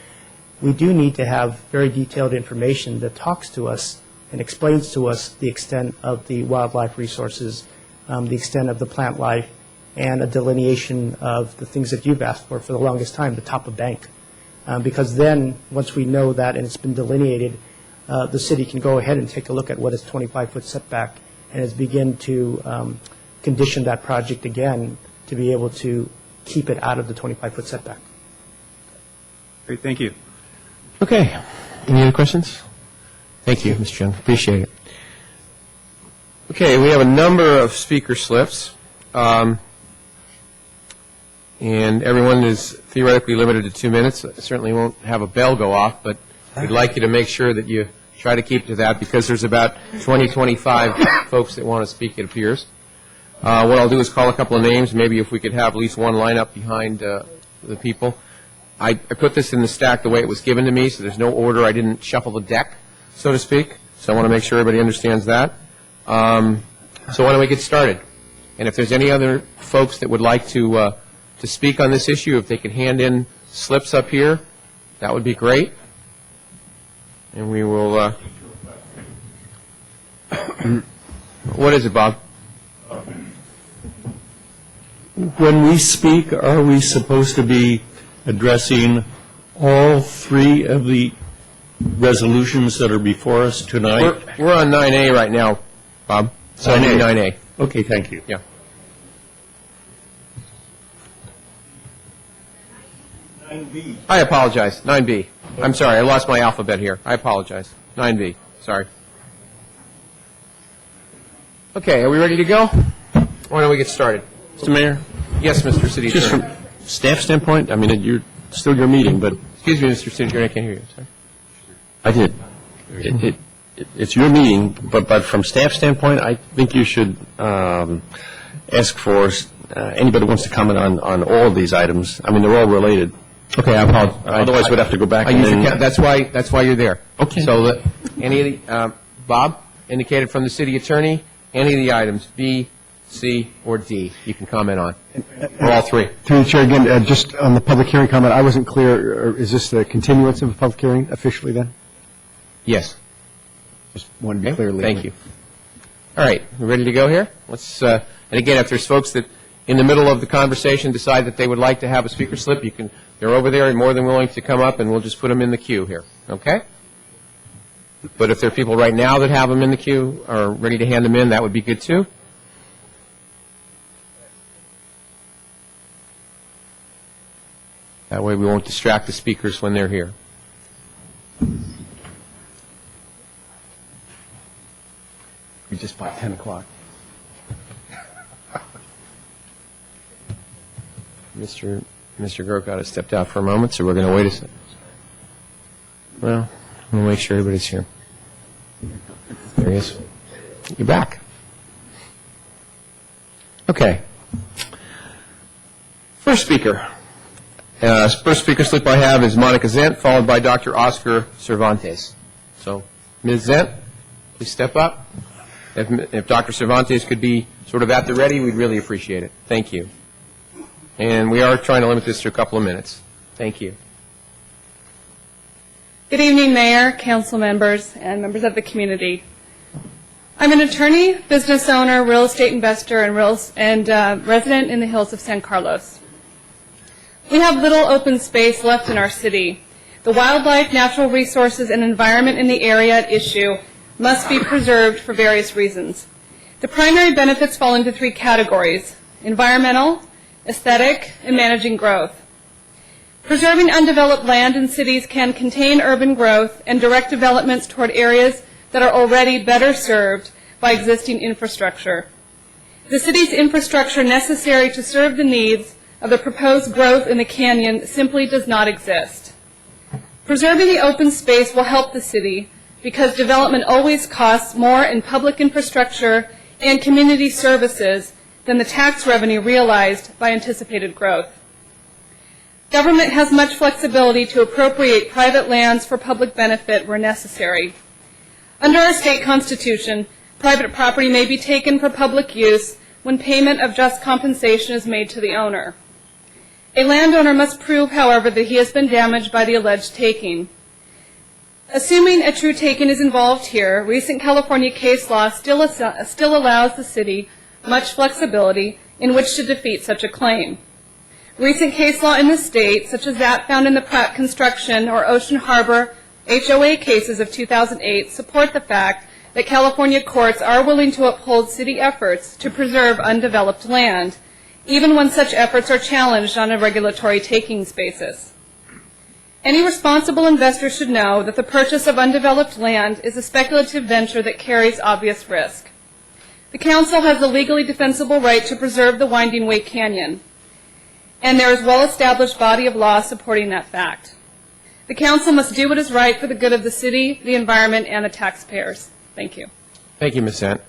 we do need to have very detailed information that talks to us and explains to us the extent of the wildlife resources, the extent of the plant life, and a delineation of the things that you've asked for the longest time, the top of bank. Because then, once we know that and it's been delineated, the city can go ahead and take a look at what is 25-foot setback and is begin to condition that project again to be able to keep it out of the 25-foot setback. Great, thank you. Okay. Any other questions? Thank you, Mr. Chung. Appreciate it. Okay, we have a number of speaker slips. And everyone is theoretically limited to 2 minutes. I certainly won't have a bell go off, but we'd like you to make sure that you try to keep to that, because there's about 20, 25 folks that want to speak, it appears. What I'll do is call a couple of names. Maybe if we could have at least one lineup behind the people. I put this in the stack the way it was given to me, so there's no order. I didn't shuffle the deck, so to speak. So I want to make sure everybody understands that. So why don't we get started? And if there's any other folks that would like to speak on this issue, if they could hand in slips up here, that would be great. And we will, what is it, Bob? When we speak, are we supposed to be addressing all three of the resolutions that are before us tonight? We're on 9A right now, Bob. So 9A. Okay, thank you. Yeah. 9B. I apologize. 9B. I'm sorry. I lost my alphabet here. I apologize. 9B. Sorry. Okay. Are we ready to go? Why don't we get started? Mr. Mayor? Yes, Mr. City Just Attorney. from staff standpoint, I mean, you're still your meeting, but... Excuse me, Mr. City Attorney. I can't hear you. Sorry. I did. It's your meeting, but from staff standpoint, I think you should ask for anybody who wants to comment on all of these items. I mean, they're all related. Okay, I apologize. Otherwise, we'd have to go back. That's why you're there. Okay. So any of the, Bob indicated from the City Attorney, any of the items, B, C, or D, you can comment on, or all three. Through the chair again, just on the public hearing comment, I wasn't clear. Is this the continuance of the public hearing officially then? Yes. Just wanted to be clear. Thank you. All right, we ready to go here? Let's. And again, if there's folks that in the middle of the conversation decide that they would like to have a speaker slip, you can. They're over there and more than willing to come up, and we'll just put them in the queue here. Okay. But if there are people right now that have them in the queue or ready to hand them in, that would be good too. That way we won't distract the speakers when they're here. We just bought 10 o'clock. Mr. Grocott has stepped out for a moment, so we're going to wait a second. Well, we'll make sure everybody's here. There he is. You're back. Okay. First speaker. First speaker slip I have is Monica Zent, followed by Dr. Oscar Cervantes. So, Ms. Zent, please step up. If Dr. Cervantes could be sort of at the ready, we'd really appreciate it. Thank you. And we are trying to limit this to a couple of minutes. Thank you. Good evening, Mayor, council members, and members of the community. I'm an attorney, business owner, real estate investor, and resident in the hills of San Carlos. We have little open space left in our city. The wildlife, natural resources, and environment in the area at issue must be preserved for various reasons. The primary benefits fall into three categories: environmental, aesthetic, and managing growth. Preserving undeveloped land in cities can contain urban growth and direct developments toward areas that are already better served by existing infrastructure. The city's infrastructure necessary to serve the needs of the proposed growth in the canyon simply does not exist. Preserving the open space will help the city because development always costs more in public infrastructure and community services than the tax revenue realized by anticipated growth. Government has much flexibility to appropriate private lands for public benefit where necessary. Under our state constitution, private property may be taken for public use when payment of just compensation is made to the owner. A landowner must prove, however, that he has been damaged by the alleged taking. Assuming a true taking is involved here, recent California case law still allows the city much flexibility in which to defeat such a claim. Recent case law in the state, such as that found in the Pratt Construction or Ocean Harbor HOA cases of 2008, support the fact that California courts are willing to uphold city efforts to preserve undeveloped land, even when such efforts are challenged on a regulatory takings basis. Any responsible investor should know that the purchase of undeveloped land is a speculative venture that carries obvious risk. The Council has the legally defensible right to preserve the Winding Way Canyon, and there is a well-established body of law supporting that fact. The Council must do what is right for the good of the city, the environment, and the taxpayers. Thank you. Thank you, Ms. Sant.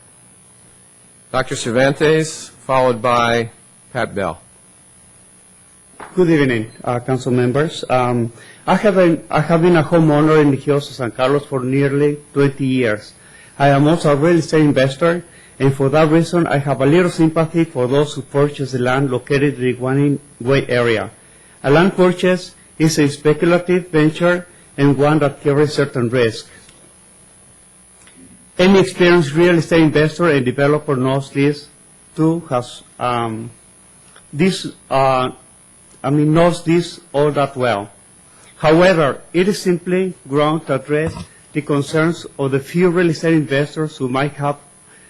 Dr. Cervantes, followed by Pat Bell. Good evening, council members. I have been a homeowner in the hills of San Carlos for nearly 20 years. I am also a real estate investor, and for that reason, I have a little sympathy for those who purchase the land located in the Winding Way area. A land purchase is a speculative venture and one that carries certain risk. Any experienced real estate investor and developer knows this too. Knows this all that well. However, it is simply ground to address the concerns of the few real estate investors who might have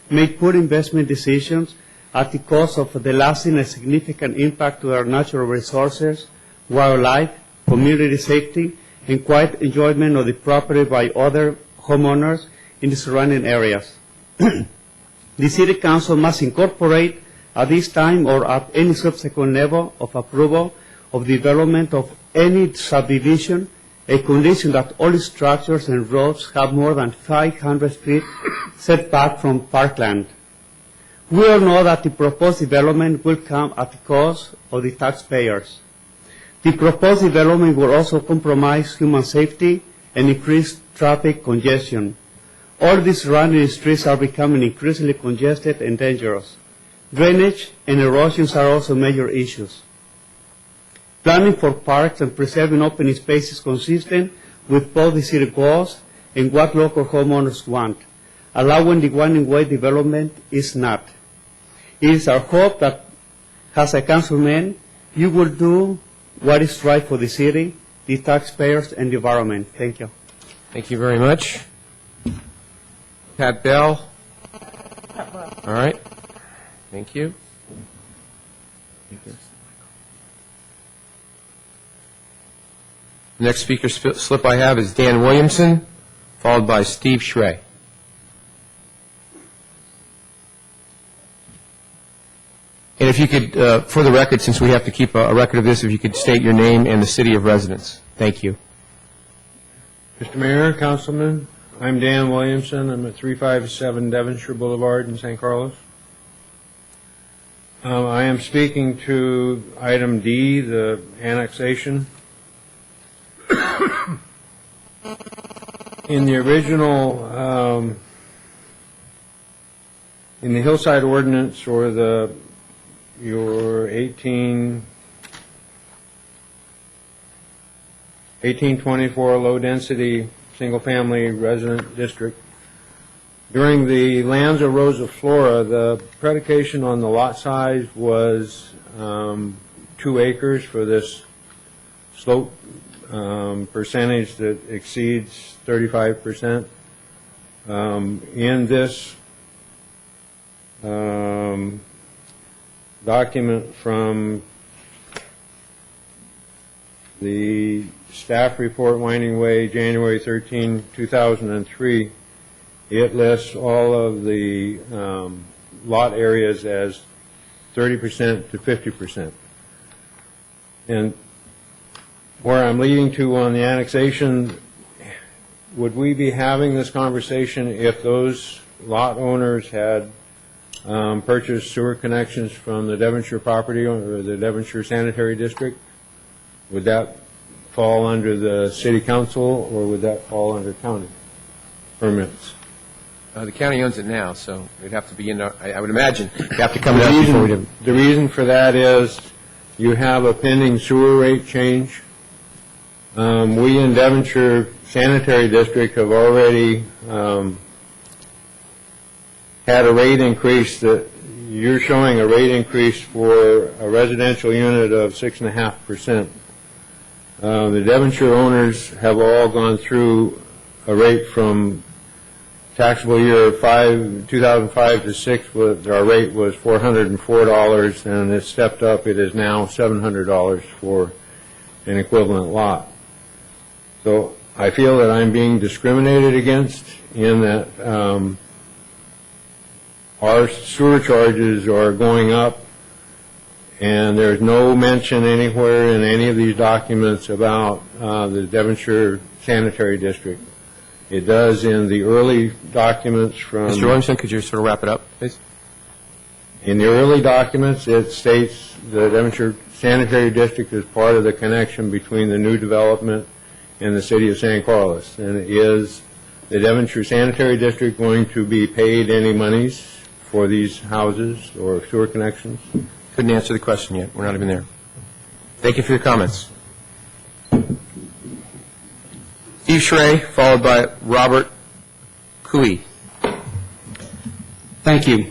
made poor investment decisions at the cost of the lasting and significant impact to our natural resources, wildlife, community safety, and quiet enjoyment of the property by other homeowners in the surrounding areas. The City Council must incorporate at this time or at any subsequent level of approval of development of any subdivision, a condition that all structures and roads have more than 500 feet setback from parkland. We all know that the proposed development will come at the cost of the taxpayers. The proposed development will also compromise human safety and increase traffic congestion. All these surrounding streets are becoming increasingly congested and dangerous. Drainage and erosions are also major issues. Planning for parks and preserving open space is consistent with both the city goals and what local homeowners want. Allowing the Winding Way development is not. It is our hope that, as a councilman, you will do what is right for the city, the taxpayers, and the environment. Thank you. Thank you very much. Pat Bell. All right. Thank you. The next speaker slip I have is Dan Williamson, followed by Steve Schrey. And if you could, for the record, since we have to keep a record of this, if you could state your name and the city of residence. Thank you. Mr. Mayor, Councilman, I'm Dan Williamson. I'm at 357 Devonshire Boulevard in San Carlos. I am speaking to item D, the annexation. In the original, in the Hillside Ordinance or your 18 1824 low-density, single-family resident district. During the Lanza Rosa Flora, the predication on the lot size was 2 acres for this slope percentage that exceeds 35%. In this document from the staff report, Winding Way, January 13, 2003, it lists all of the lot areas as 30% to 50%. And where I'm leading to on the annexation, would we be having this conversation if those lot owners had purchased sewer connections from the Devonshire property or the Devonshire Sanitary District? Would that fall under the city council, or would that fall under county permits? The county owns it now, so it'd have to be in, I would imagine, you have to come out before we do. The reason for that is you have a pending sewer rate change. We in Devonshire Sanitary District have already had a rate increase that you're showing a rate increase for a residential unit of 6.5%. The Devonshire owners have all gone through a rate from taxable year 2005 to 6. Our rate was $404, and it stepped up. It is now $700 for an equivalent lot. So I feel that I'm being discriminated against in that our sewer charges are going up, and there's no mention anywhere in any of these documents about the Devonshire Sanitary District. It does in the early documents from... Mr. Williamson, could you sort of wrap it up, please? In the early documents, it states the Devonshire Sanitary District is part of the connection between the new development and the city of San Carlos. And is the Devonshire Sanitary District going to be paid any monies for these houses or sewer connections? Couldn't answer the question yet. We're not even there. Thank you for your comments. Steve Schrey, followed by Robert Cooey. Thank you.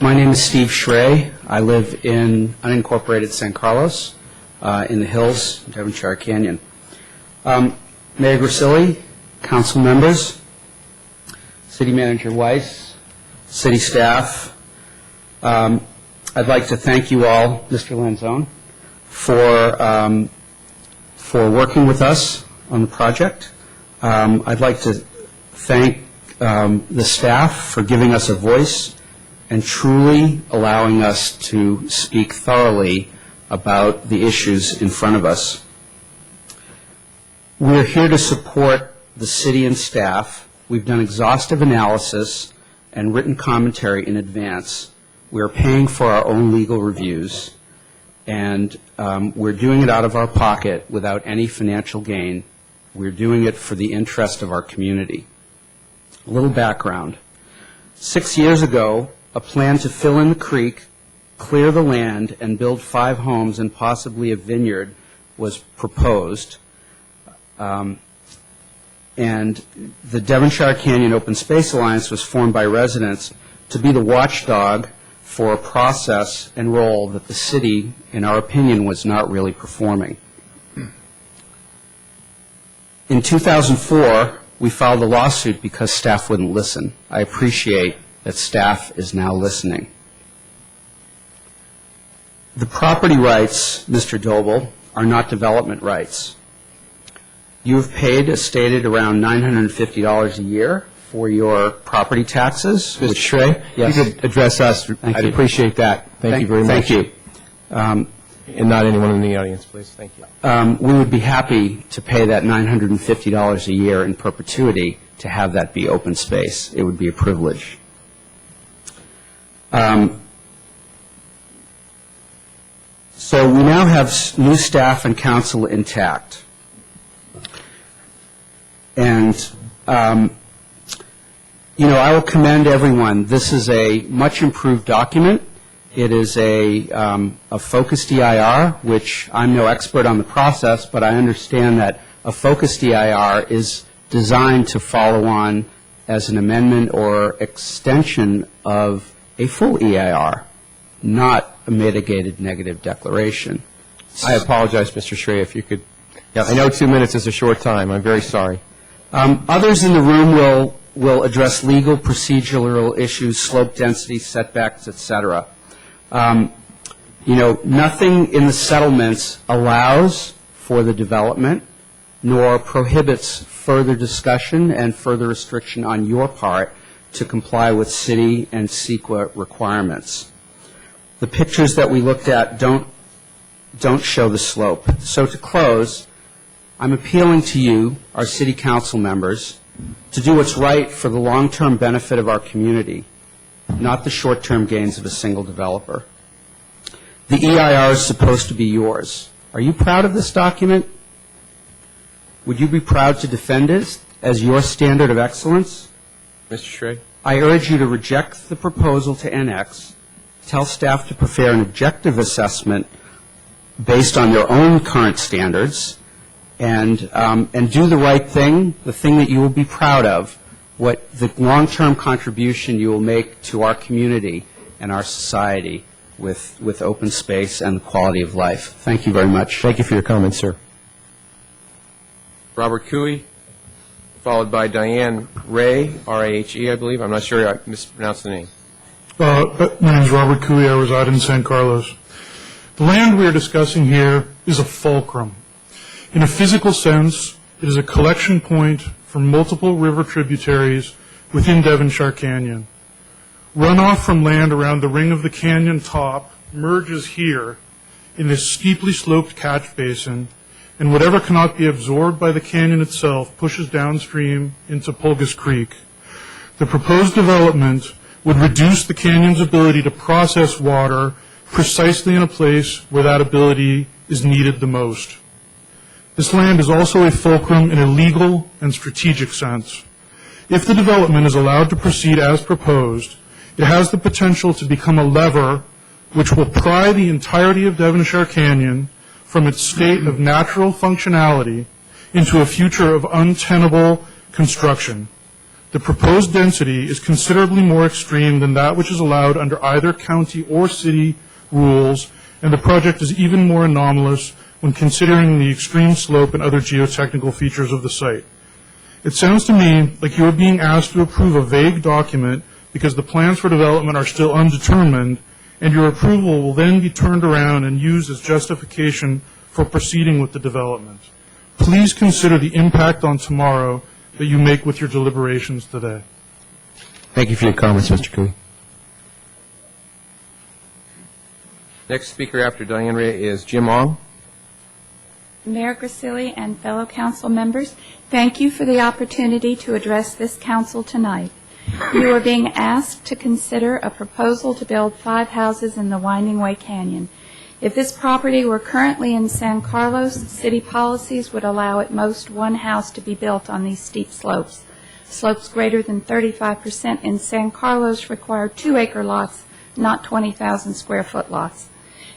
My name is Steve Schrey. I live in unincorporated San Carlos in the hills, Devonshire Canyon. Mayor Grisilli, council members, City Manager Weiss, city staff, I'd like to thank you all, Mr. Lanzone, for working with us on the project. I'd like to thank the staff for giving us a voice and truly allowing us to speak thoroughly about the issues in front of us. We're here to support the city and staff. We've done exhaustive analysis and written commentary in advance. We're paying for our own legal reviews, and we're doing it out of our pocket without any financial gain. We're doing it for the interest of our community. A little background. 6 years ago, a plan to fill in the creek, clear the land, and build 5 homes and possibly a vineyard was proposed. And the Devonshire Canyon Open Space Alliance was formed by residents to be the watchdog for a process and role that the city, in our opinion, was not really performing. In 2004, we filed a lawsuit because staff wouldn't listen. I appreciate that staff is now listening. The property rights, Mr. Doble, are not development rights. You have paid, as stated, around $950 a year for your property taxes. Mr. Schrey, yes. You could address us. I'd appreciate that. Thank you very much. Thank you. And not anyone in the audience, please. Thank you. We would be happy to pay that $950 a year in perpetuity to have that be open space. It would be a privilege. So we now have new staff and council intact. And, you know, I will commend everyone. This is a much improved document. It is a focused EIR, which I'm no expert on the process, but I understand that A focused EIR is designed to follow on as an amendment or extension of a full EIR, not a mitigated negative declaration. I apologize, Mr. Shreya, if you could. I know 2 minutes is a short time. I'm very sorry. Others in the room will address legal, procedural issues, slope density, setbacks, et cetera. Nothing in the settlements allows for the development nor prohibits further discussion and further restriction on your part to comply with city and CEQA requirements. The pictures that we looked at don't show the slope. So to close, I'm appealing to you, our city council members, to do what's right for the long-term benefit of our community, not the short-term gains of a single developer. The EIR is supposed to be yours. Are you proud of this document? Would you be proud to defend it as your standard of excellence? Mr. Shreya? I urge you to reject the proposal to annex, tell staff to prepare an objective assessment based on your own current standards, and do the right thing, the thing that you will be proud of, what the long-term contribution you will make to our community and our society with open space and the quality of life. Thank you very much. Thank you for your comments, sir. Robert Cooey, followed by Diane Ray, R-A-H-E, I believe. I'm not sure I mispronounced the name. My name is Robert Cooey. I reside in San Carlos. The land we are discussing here is a fulcrum. In a physical sense, it is a collection point for multiple river tributaries within Devonshire Canyon. Runoff from land around the ring of the canyon top merges here in this steeply sloped catch basin, and whatever cannot be absorbed by the canyon itself pushes downstream into Pulgas Creek. The proposed development would reduce the canyon's ability to process water precisely in a place where that ability is needed the most. This land is also a fulcrum in a legal and strategic sense. If the development is allowed to proceed as proposed, it has the potential to become a lever which will pry the entirety of Devonshire Canyon from its state of natural functionality into a future of untenable construction. The proposed density is considerably more extreme than that which is allowed under either county or city rules, and the project is even more anomalous when considering the extreme slope and other geotechnical features of the site. It sounds to me like you are being asked to approve a vague document because the plans for development are still undetermined, and your approval will then be turned around and used as justification for proceeding with the development. Please consider the impact on tomorrow that you make with your deliberations today. Thank you for your comments, Mr. Cooey. Next speaker after Diane Ray is Jim Ong. Mayor Grisilli and fellow council members, thank you for the opportunity to address this council tonight. You are being asked to consider a proposal to build 5 houses in the Winding Way Canyon. If this property were currently in San Carlos, city policies would allow at most 1 house to be built on these steep slopes. Slopes greater than 35% in San Carlos require 2-acre lots, not 20,000 square foot lots.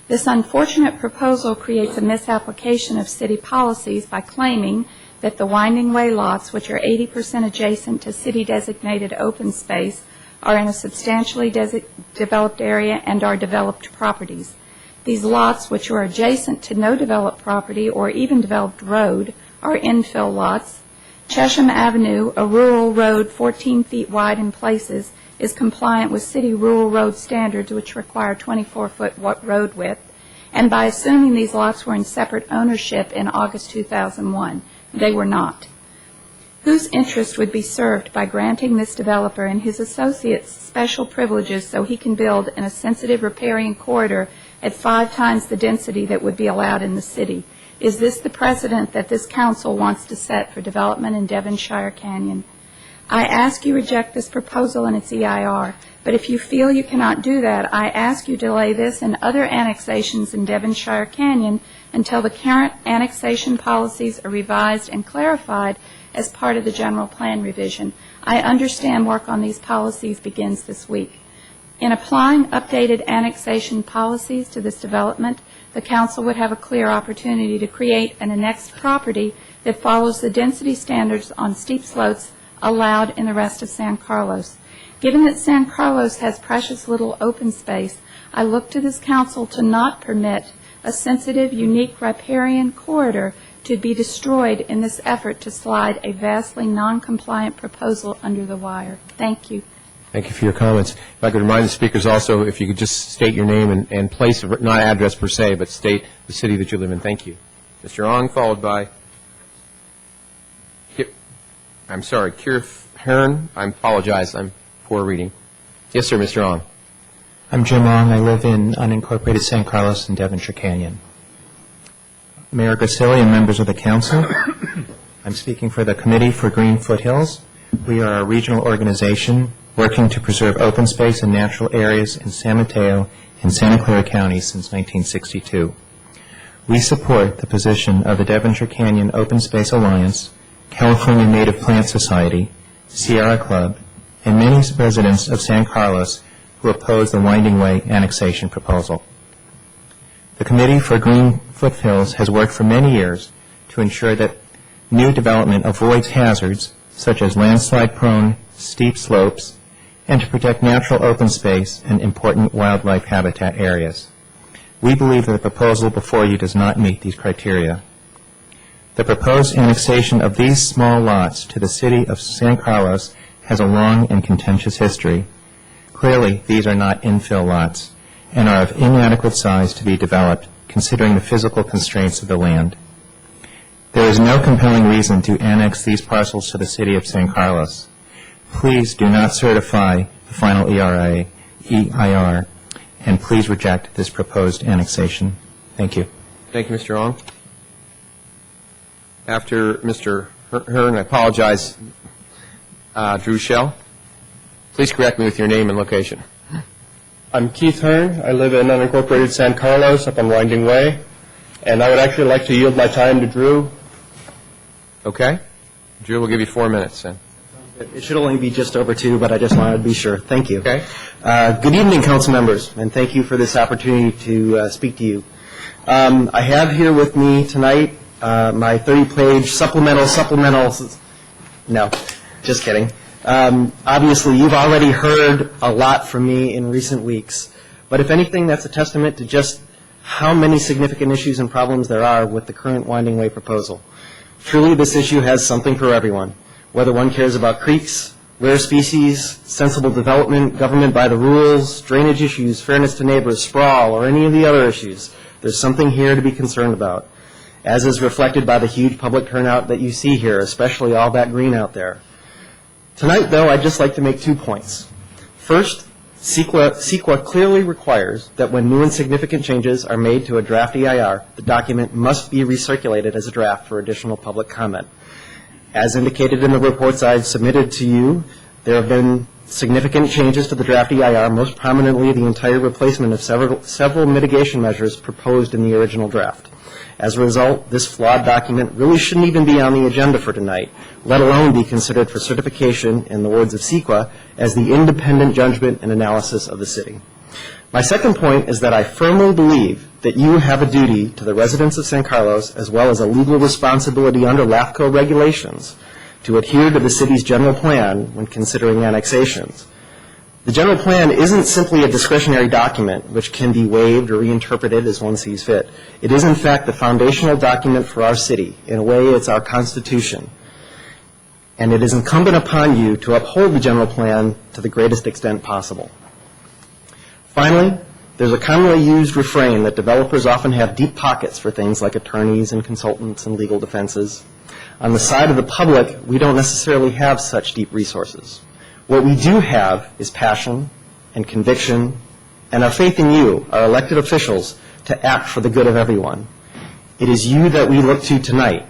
This unfortunate proposal creates a misapplication of city policies by claiming that the Winding Way lots, which are 80% adjacent to city-designated open space, are in a substantially developed area and are developed properties. These lots, which are adjacent to no developed property or even developed road, are infill lots. Chesham Avenue, a rural road 14 feet wide in places, is compliant with city rural road standards, which require 24-foot road width, and by assuming these lots were in separate ownership in August 2001. They were not. Whose interest would be served by granting this developer and his associates special privileges so he can build in a sensitive riparian corridor at 5 times the density that would be allowed in the city? Is this the precedent that this council wants to set for development in Devonshire Canyon? I ask you reject this proposal and its EIR, but if you feel you cannot do that, I ask you delay this and other annexations in Devonshire Canyon until the current annexation policies are revised and clarified as part of the general plan revision. I understand work on these policies begins this week. In applying updated annexation policies to this development, the council would have a clear opportunity to create an annexed property that follows the density standards on steep slopes allowed in the rest of San Carlos. Given that San Carlos has precious little open space, I look to this council to not permit a sensitive, unique riparian corridor to be destroyed in this effort to slide a vastly non-compliant proposal under the wire. Thank you. Thank you for your comments. If I could remind the speakers also, if you could just state your name and place, not address per se, but state the city that you live in. Thank you. Mr. Ong, followed by, I'm sorry, Kirth Hearn. I apologize. I'm poor reading. Yes, sir, Mr. Ong. I'm Jim Ong. I live in unincorporated San Carlos and Devonshire Canyon. Mayor Gracilli and members of the council, I'm speaking for the Committee for Green Foothills. We are a regional organization working to preserve open space and natural areas in San Mateo and Santa Clara counties since 1962. We support the position of the Devonshire Canyon Open Space Alliance, California Native Plant Society, Sierra Club, and many residents of San Carlos who oppose the Winding Way annexation proposal. The Committee for Green Foothills has worked for many years to ensure that new development avoids hazards such as landslide-prone steep slopes and to protect natural open space and important wildlife habitat areas. We believe that the proposal before you does not meet these criteria. The proposed annexation of these small lots to the city of San Carlos has a long and contentious history. Clearly, these are not infill lots and are of inadequate size to be developed, considering the physical constraints of the land. There is no compelling reason to annex these parcels to the city of San Carlos. Please do not certify the final EIR, and please reject this proposed annexation. Thank you. Thank you, Mr. Ong. After Mr. Hearn, I apologize, Drew Shell. Please correct me with your name and location. I'm Keith Hearn. I live in unincorporated San Carlos up on Winding Way, and I would actually like to yield my time to Drew. Okay. Drew, we'll give you 4 minutes then. It should only be just over 2, but I just wanted to be sure. Thank you. Okay. Good evening, council members, and thank you for this opportunity to speak to you. I have here with me tonight my 30-page supplemental. No, just kidding. Obviously, you've already heard a lot from me in recent weeks, but if anything, that's a testament to just how many significant issues and problems there are with the current Winding Way proposal. Truly, this issue has something for everyone, whether one cares about creeks, rare species, sensible development, government by the rules, drainage issues, fairness to neighbors, sprawl, or any of the other issues. There's something here to be concerned about, as is reflected by the huge public turnout that you see here, especially all that green out there. Tonight, though, I'd just like to make 2 points. First, CEQA clearly requires that when new and significant changes are made to a draft EIR, the document must be recirculated as a draft for additional public comment. As indicated in the reports I've submitted to you, there have been significant changes to the draft EIR, most prominently the entire replacement of several mitigation measures proposed in the original draft. As a result, this flawed document really shouldn't even be on the agenda for tonight, let alone be considered for certification, in the words of CEQA, as the independent judgment and analysis of the city. My second point is that I firmly believe that you have a duty to the residents of San Carlos, as well as a legal responsibility under LAFCO regulations, to adhere to the city's general plan when considering annexations. The general plan isn't simply a discretionary document which can be waived or reinterpreted as one sees fit. It is, in fact, the foundational document for our city. In a way, it's our Constitution. And it is incumbent upon you to uphold the general plan to the greatest extent possible. Finally, there's a commonly used refrain that developers often have deep pockets for things like attorneys and consultants and legal defenses. On the side of the public, we don't necessarily have such deep resources. What we do have is passion and conviction and our faith in you, our elected officials, to act for the good of everyone. It is you that we look to tonight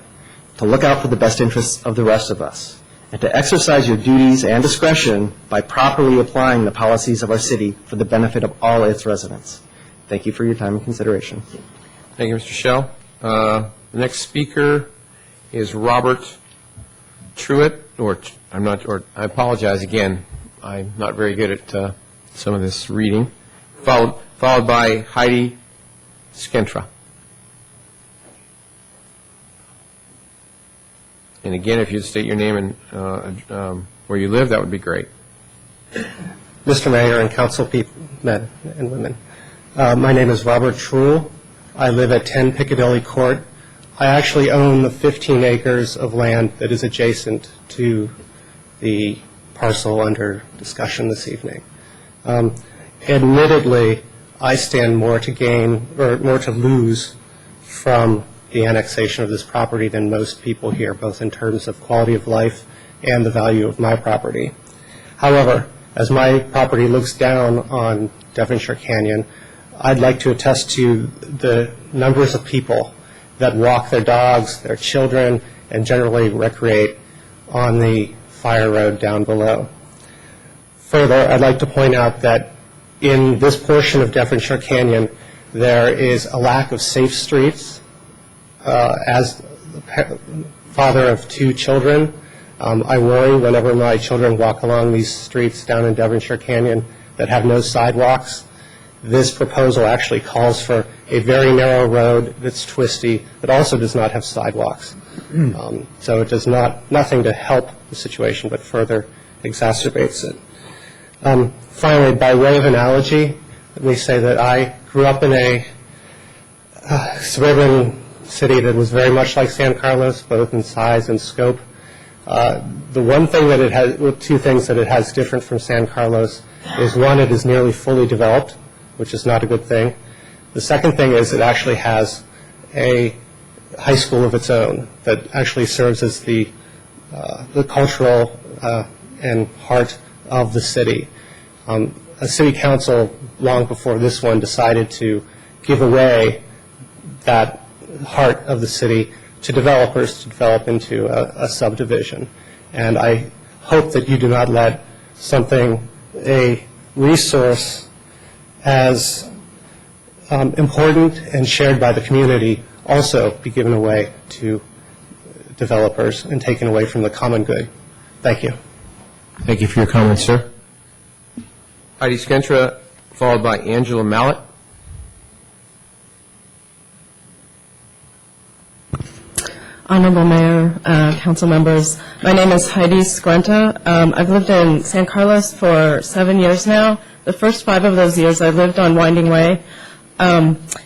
to look out for the best interests of the rest of us and to exercise your duties and discretion by properly applying the policies of our city for the benefit of all its residents. Thank you for your time and consideration. Thank you, Mr. Schell. The next speaker is Robert Truitt, I apologize again. I'm not very good at some of this reading. Followed by Heidi Skentra. And again, if you'd state your name and where you live, that would be great. Mr. Mayor and council people, men and women, my name is Robert Truhl. I live at 10 Piccadilly Court. I actually own the 15 acres of land that is adjacent to the parcel under discussion this evening. Admittedly, I stand more to gain or more to lose from the annexation of this property than most people here, both in terms of quality of life and the value of my property. However, as my property looks down on Devonshire Canyon, I'd like to attest to the numbers of people that walk their dogs, their children, and generally recreate on the fire road down below. Further, I'd like to point out that in this portion of Devonshire Canyon, there is a lack of safe streets. As the father of 2 children, I worry whenever my children walk along these streets down in Devonshire Canyon that have no sidewalks. This proposal actually calls for a very narrow road that's twisty, but also does not have sidewalks. So it does nothing to help the situation, but further exacerbates it. Finally, by way of analogy, let me say that I grew up in a suburban city that was very much like San Carlos, both in size and scope. The one thing that it has, well, 2 things that it has different from San Carlos is, one, it is nearly fully developed, which is not a good thing. The second thing is it actually has a high school of its own that actually serves as the cultural and heart of the city. A city council long before this one decided to give away that heart of the city to developers to develop into a subdivision. And I hope that you do not let a resource as important and shared by the community also be given away to developers and taken away from the common good. Thank you. Thank you for your comments, sir. Heidi Skentra, followed by Angela Mallett. Honorable Mayor, council members, my name is Heidi Skrenta. I've lived in San Carlos for 7 years now. The first 5 of those years I lived on Winding Way.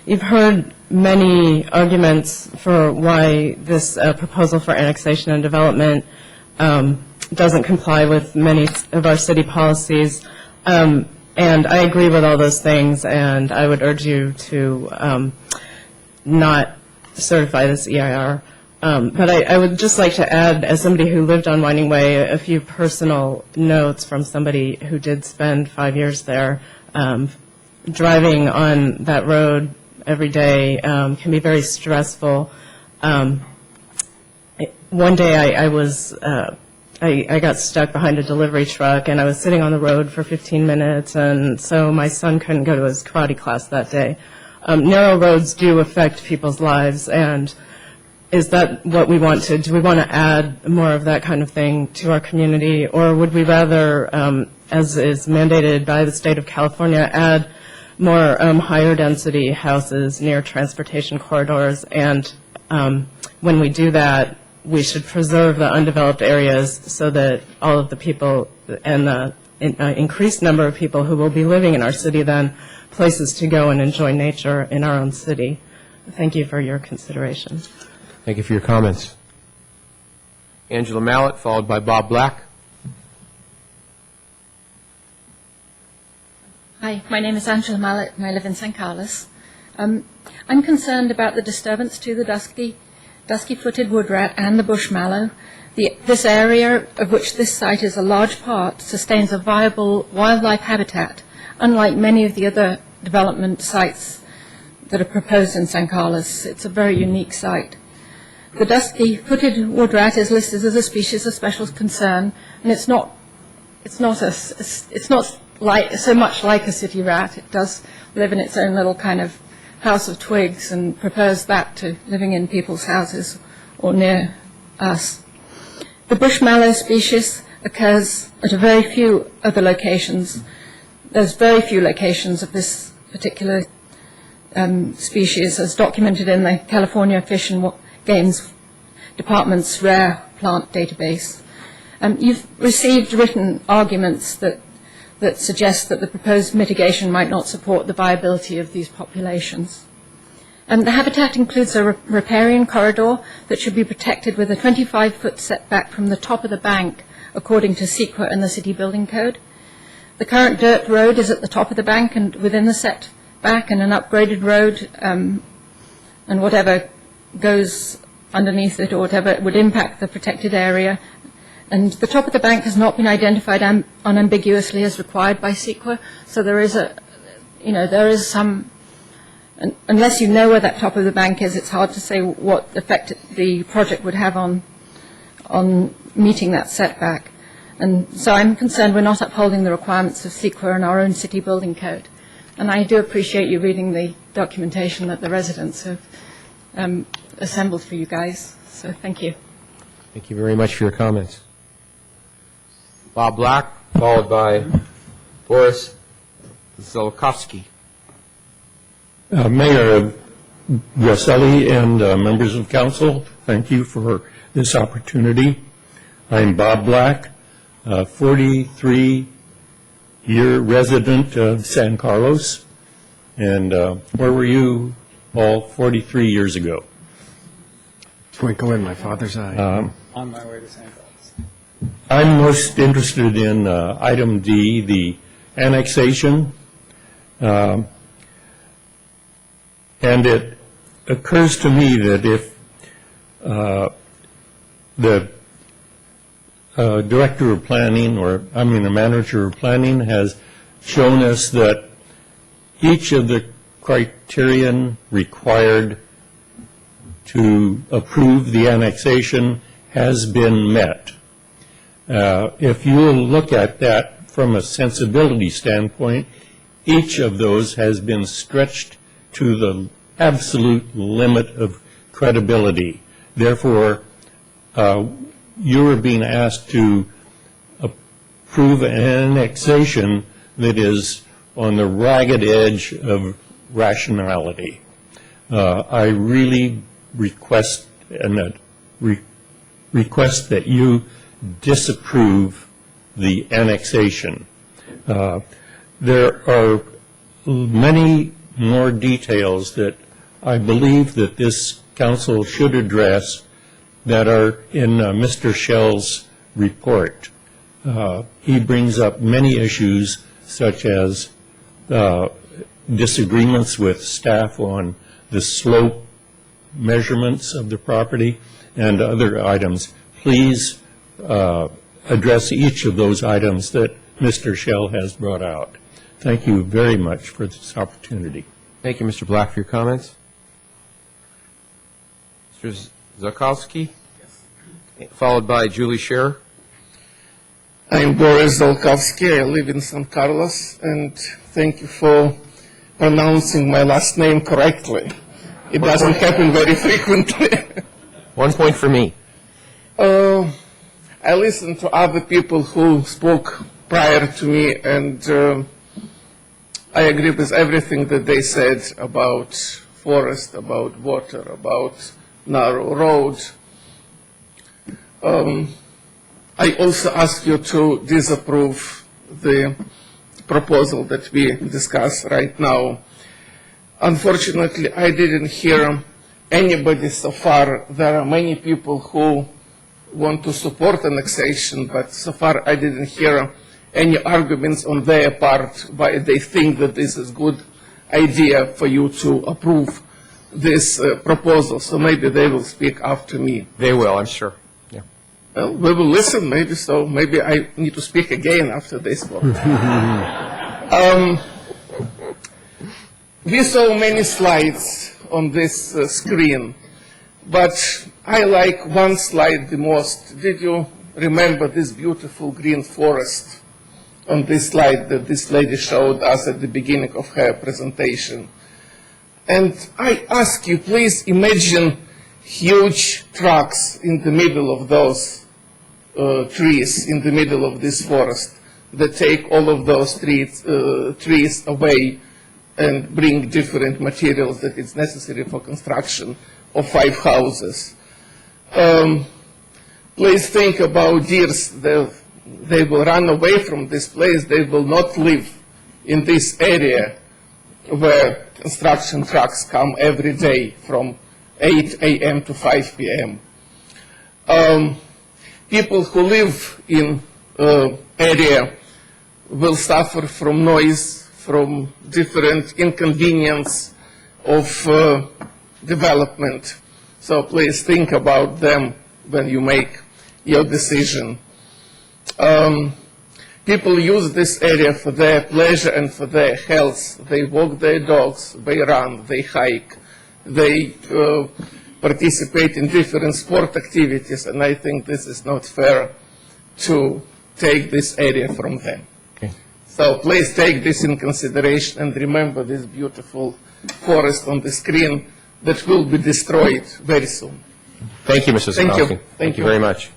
You've heard many arguments for why this proposal for annexation and development doesn't comply with many of our city policies. And I agree with all those things, and I would urge you to not certify this EIR. But I would just like to add, as somebody who lived on Winding Way, a few personal notes from somebody who did spend 5 years there. Driving on that road every day can be very stressful. One day I got stuck behind a delivery truck, and I was sitting on the road for 15 minutes, and so my son couldn't go to his karate class that day. Narrow roads do affect people's lives, and is that what we want to do? We want to add more of that kind of thing to our community, or would we rather, as is mandated by the state of California, add more higher density houses near transportation corridors? And when we do that, we should preserve the undeveloped areas so that all of the people and the increased number of people who will be living in our city then places to go and enjoy nature in our own city. Thank you for your consideration. Thank you for your comments. Angela Mallett, followed by Bob Black. Hi, my name is Angela Mallett, and I live in San Carlos. I'm concerned about the disturbance to the dusky-footed wood rat and the bush mallow. This area, of which this site is a large part, sustains a viable wildlife habitat, unlike many of the other development sites that are proposed in San Carlos. It's a very unique site. The dusky-footed wood rat is listed as a species of special concern, and it's not so much like a city rat. It does live in its own little kind of house of twigs and prefers that to living in people's houses or near us. The bush mallow species occurs at a very few other locations. There's very few locations of this particular species as documented in the California Fish and Games Department's rare plant database. You've received written arguments that suggest that the proposed mitigation might not support the viability of these populations. The habitat includes a riparian corridor that should be protected with a 25-foot setback from the top of the bank, according to CEQA and the City Building Code. The current dirt road is at the top of the bank and within the setback, and an upgraded road and whatever goes underneath it or whatever would impact the protected area. And the top of the bank has not been identified unambiguously as required by CEQA, so there is some, unless you know where that top of the bank is, it's hard to say what effect the project would have on meeting that setback. And so I'm concerned we're not upholding the requirements of CEQA and our own city building code. And I do appreciate you reading the documentation that the residents have assembled for you guys. So thank you. Thank you very much for your comments. Bob Black, followed by Boris Zolkowski. Mayor Grasselli and members of council, thank you for this opportunity. I'm Bob Black, 43-year resident of San Carlos. And where were you all 43 years ago? Twinkle in my father's eye. On my way to San Carlos. I'm most interested in item D, the annexation. And it occurs to me that if the director of planning, the manager of planning has shown us that each of the criterion required to approve the annexation has been met. If you look at that from a sensibility standpoint, each of those has been stretched to the absolute limit of credibility. Therefore, you are being asked to approve an annexation that is on the ragged edge of rationality. I really request that you disapprove the annexation. There are many more details that I believe that this council should address that are in Mr. Schell's report. He brings up many issues such as disagreements with staff on the slope measurements of the property and other items. Please address each of those items that Mr. Schell has brought out. Thank you very much for this opportunity. Thank you, Mr. Black, for your comments. Mr. Zolkowski, followed by Julie Scherer. I'm Boris Zolkowski. I live in San Carlos, and thank you for pronouncing my last name correctly. It doesn't happen very frequently. 1 point for me. I listened to other people who spoke prior to me, and I agree with everything that they said about forest, about water, about narrow road. I also ask you to disapprove the proposal that we discuss right now. Unfortunately, I didn't hear anybody so far. There are many people who want to support annexation, but so far I didn't hear any arguments on their part why they think that this is a good idea for you to approve this proposal. So maybe they will speak after me. They will, I'm sure. Yeah. Well, we will listen, maybe so. Maybe I need to speak again after they spoke. We saw many slides on this screen, but I like one slide the most. Did you remember this beautiful green forest on this slide that this lady showed us at the beginning of her presentation? And I ask you, please imagine huge trucks in the middle of those trees, in the middle of this forest, that take all of those trees away and bring different materials that is necessary for construction of 5 houses. Please think about deers. They will run away from this place. They will not live in this area where construction trucks come every day from 8 a.m. to 5 p.m. People who live in area will suffer from noise, from different inconvenience of development. So please think about them when you make your decision. People use this area for their pleasure and for their health. They walk their dogs, they run, they hike, they participate in different sport activities, and I think this is not fair to take this area from them. Okay. So please take this in consideration and remember this beautiful forest on the screen that will be destroyed very soon. Thank you, Mr. Thank you. Sikowski. Thank you very much.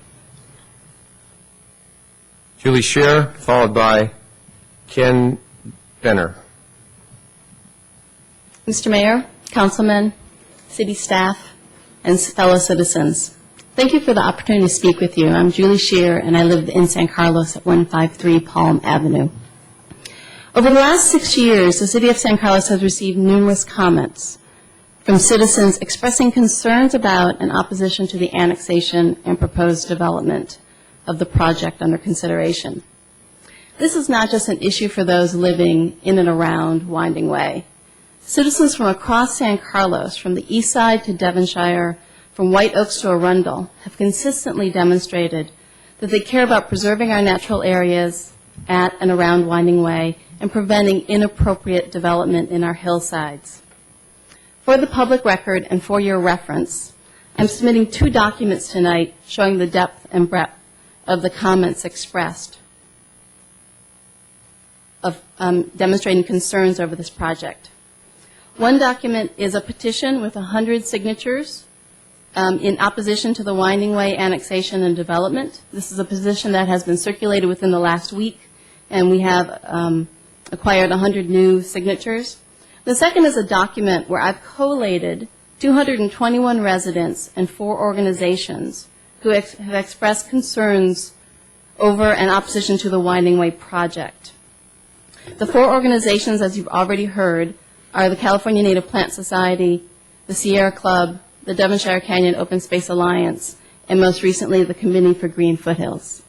Julie Scheer, followed by Ken Benner. Mr. Mayor, councilmen, city staff, and fellow citizens, thank you for the opportunity to speak with you. I'm Julie Scheer, and I live in San Carlos at 153 Palm Avenue. Over the last 6 years, the City of San Carlos has received numerous comments from citizens expressing concerns about and opposition to the annexation and proposed development of the project under consideration. This is not just an issue for those living in and around Winding Way. Citizens from across San Carlos, from the east side to Devonshire, from White Oaks to Arundel, have consistently demonstrated that they care about preserving our natural areas at and around Winding Way and preventing inappropriate development in our hillsides. For the public record and for your reference, I'm submitting 2 documents tonight showing the depth and breadth of the comments expressed of demonstrating concerns over this project. One document is a petition with 100 signatures in opposition to the Winding Way annexation and development. This is a petition that has been circulated within the last week, and we have acquired 100 new signatures. The second is a document where I've collated 221 residents and 4 organizations who have expressed concerns over and opposition to the Winding Way project. The 4 organizations, as you've already heard, are the California Native Plant Society, the Sierra Club, the Devonshire Canyon Open Space Alliance, and most recently the Committee for Green Foothills.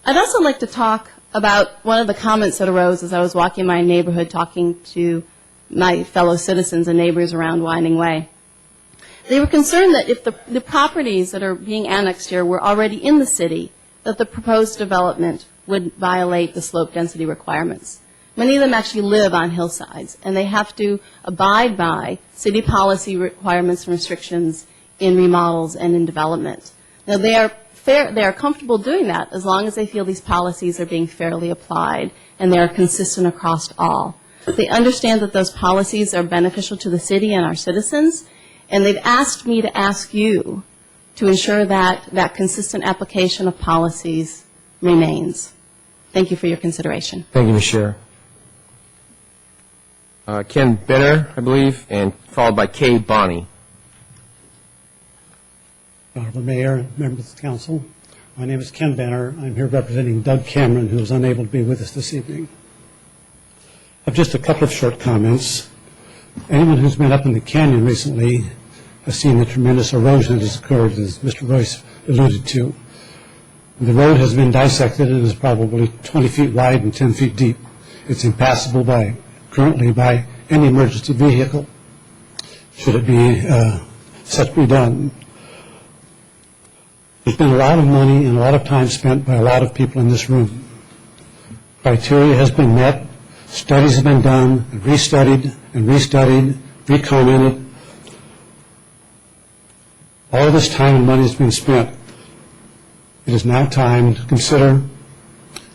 I'd also like to talk about one of the comments that arose as I was walking my neighborhood talking to my fellow citizens and neighbors around Winding Way. They were concerned that if the properties that are being annexed here were already in the city, that the proposed development would violate the slope density requirements. Many of them actually live on hillsides, and they have to abide by city policy requirements and restrictions in remodels and in development. Now, they are comfortable doing that as long as they feel these policies are being fairly applied and they are consistent across all. They understand that those policies are beneficial to the city and our citizens, and they've asked me to ask you to ensure that that consistent application of policies remains. Thank you for your consideration. Thank you, Ms. Scheer. Ken Benner, I believe, and followed by Kay Bonney. Honorable Mayor, members of the council, my name is Ken Benner. I'm here representing Doug Cameron, who is unable to be with us this evening. I have just a couple of short comments. Anyone who's been up in the canyon recently has seen the tremendous erosion that has occurred, as Mr. Royce alluded to. The road has been dissected and is probably 20 feet wide and 10 feet deep. It's impassable currently by any emergency vehicle, should it be set to be done. There's been a lot of money and a lot of time spent by a lot of people in this room. Criteria has been met, studies have been done, and restudied, recommented. All this time and money has been spent. It is now time to consider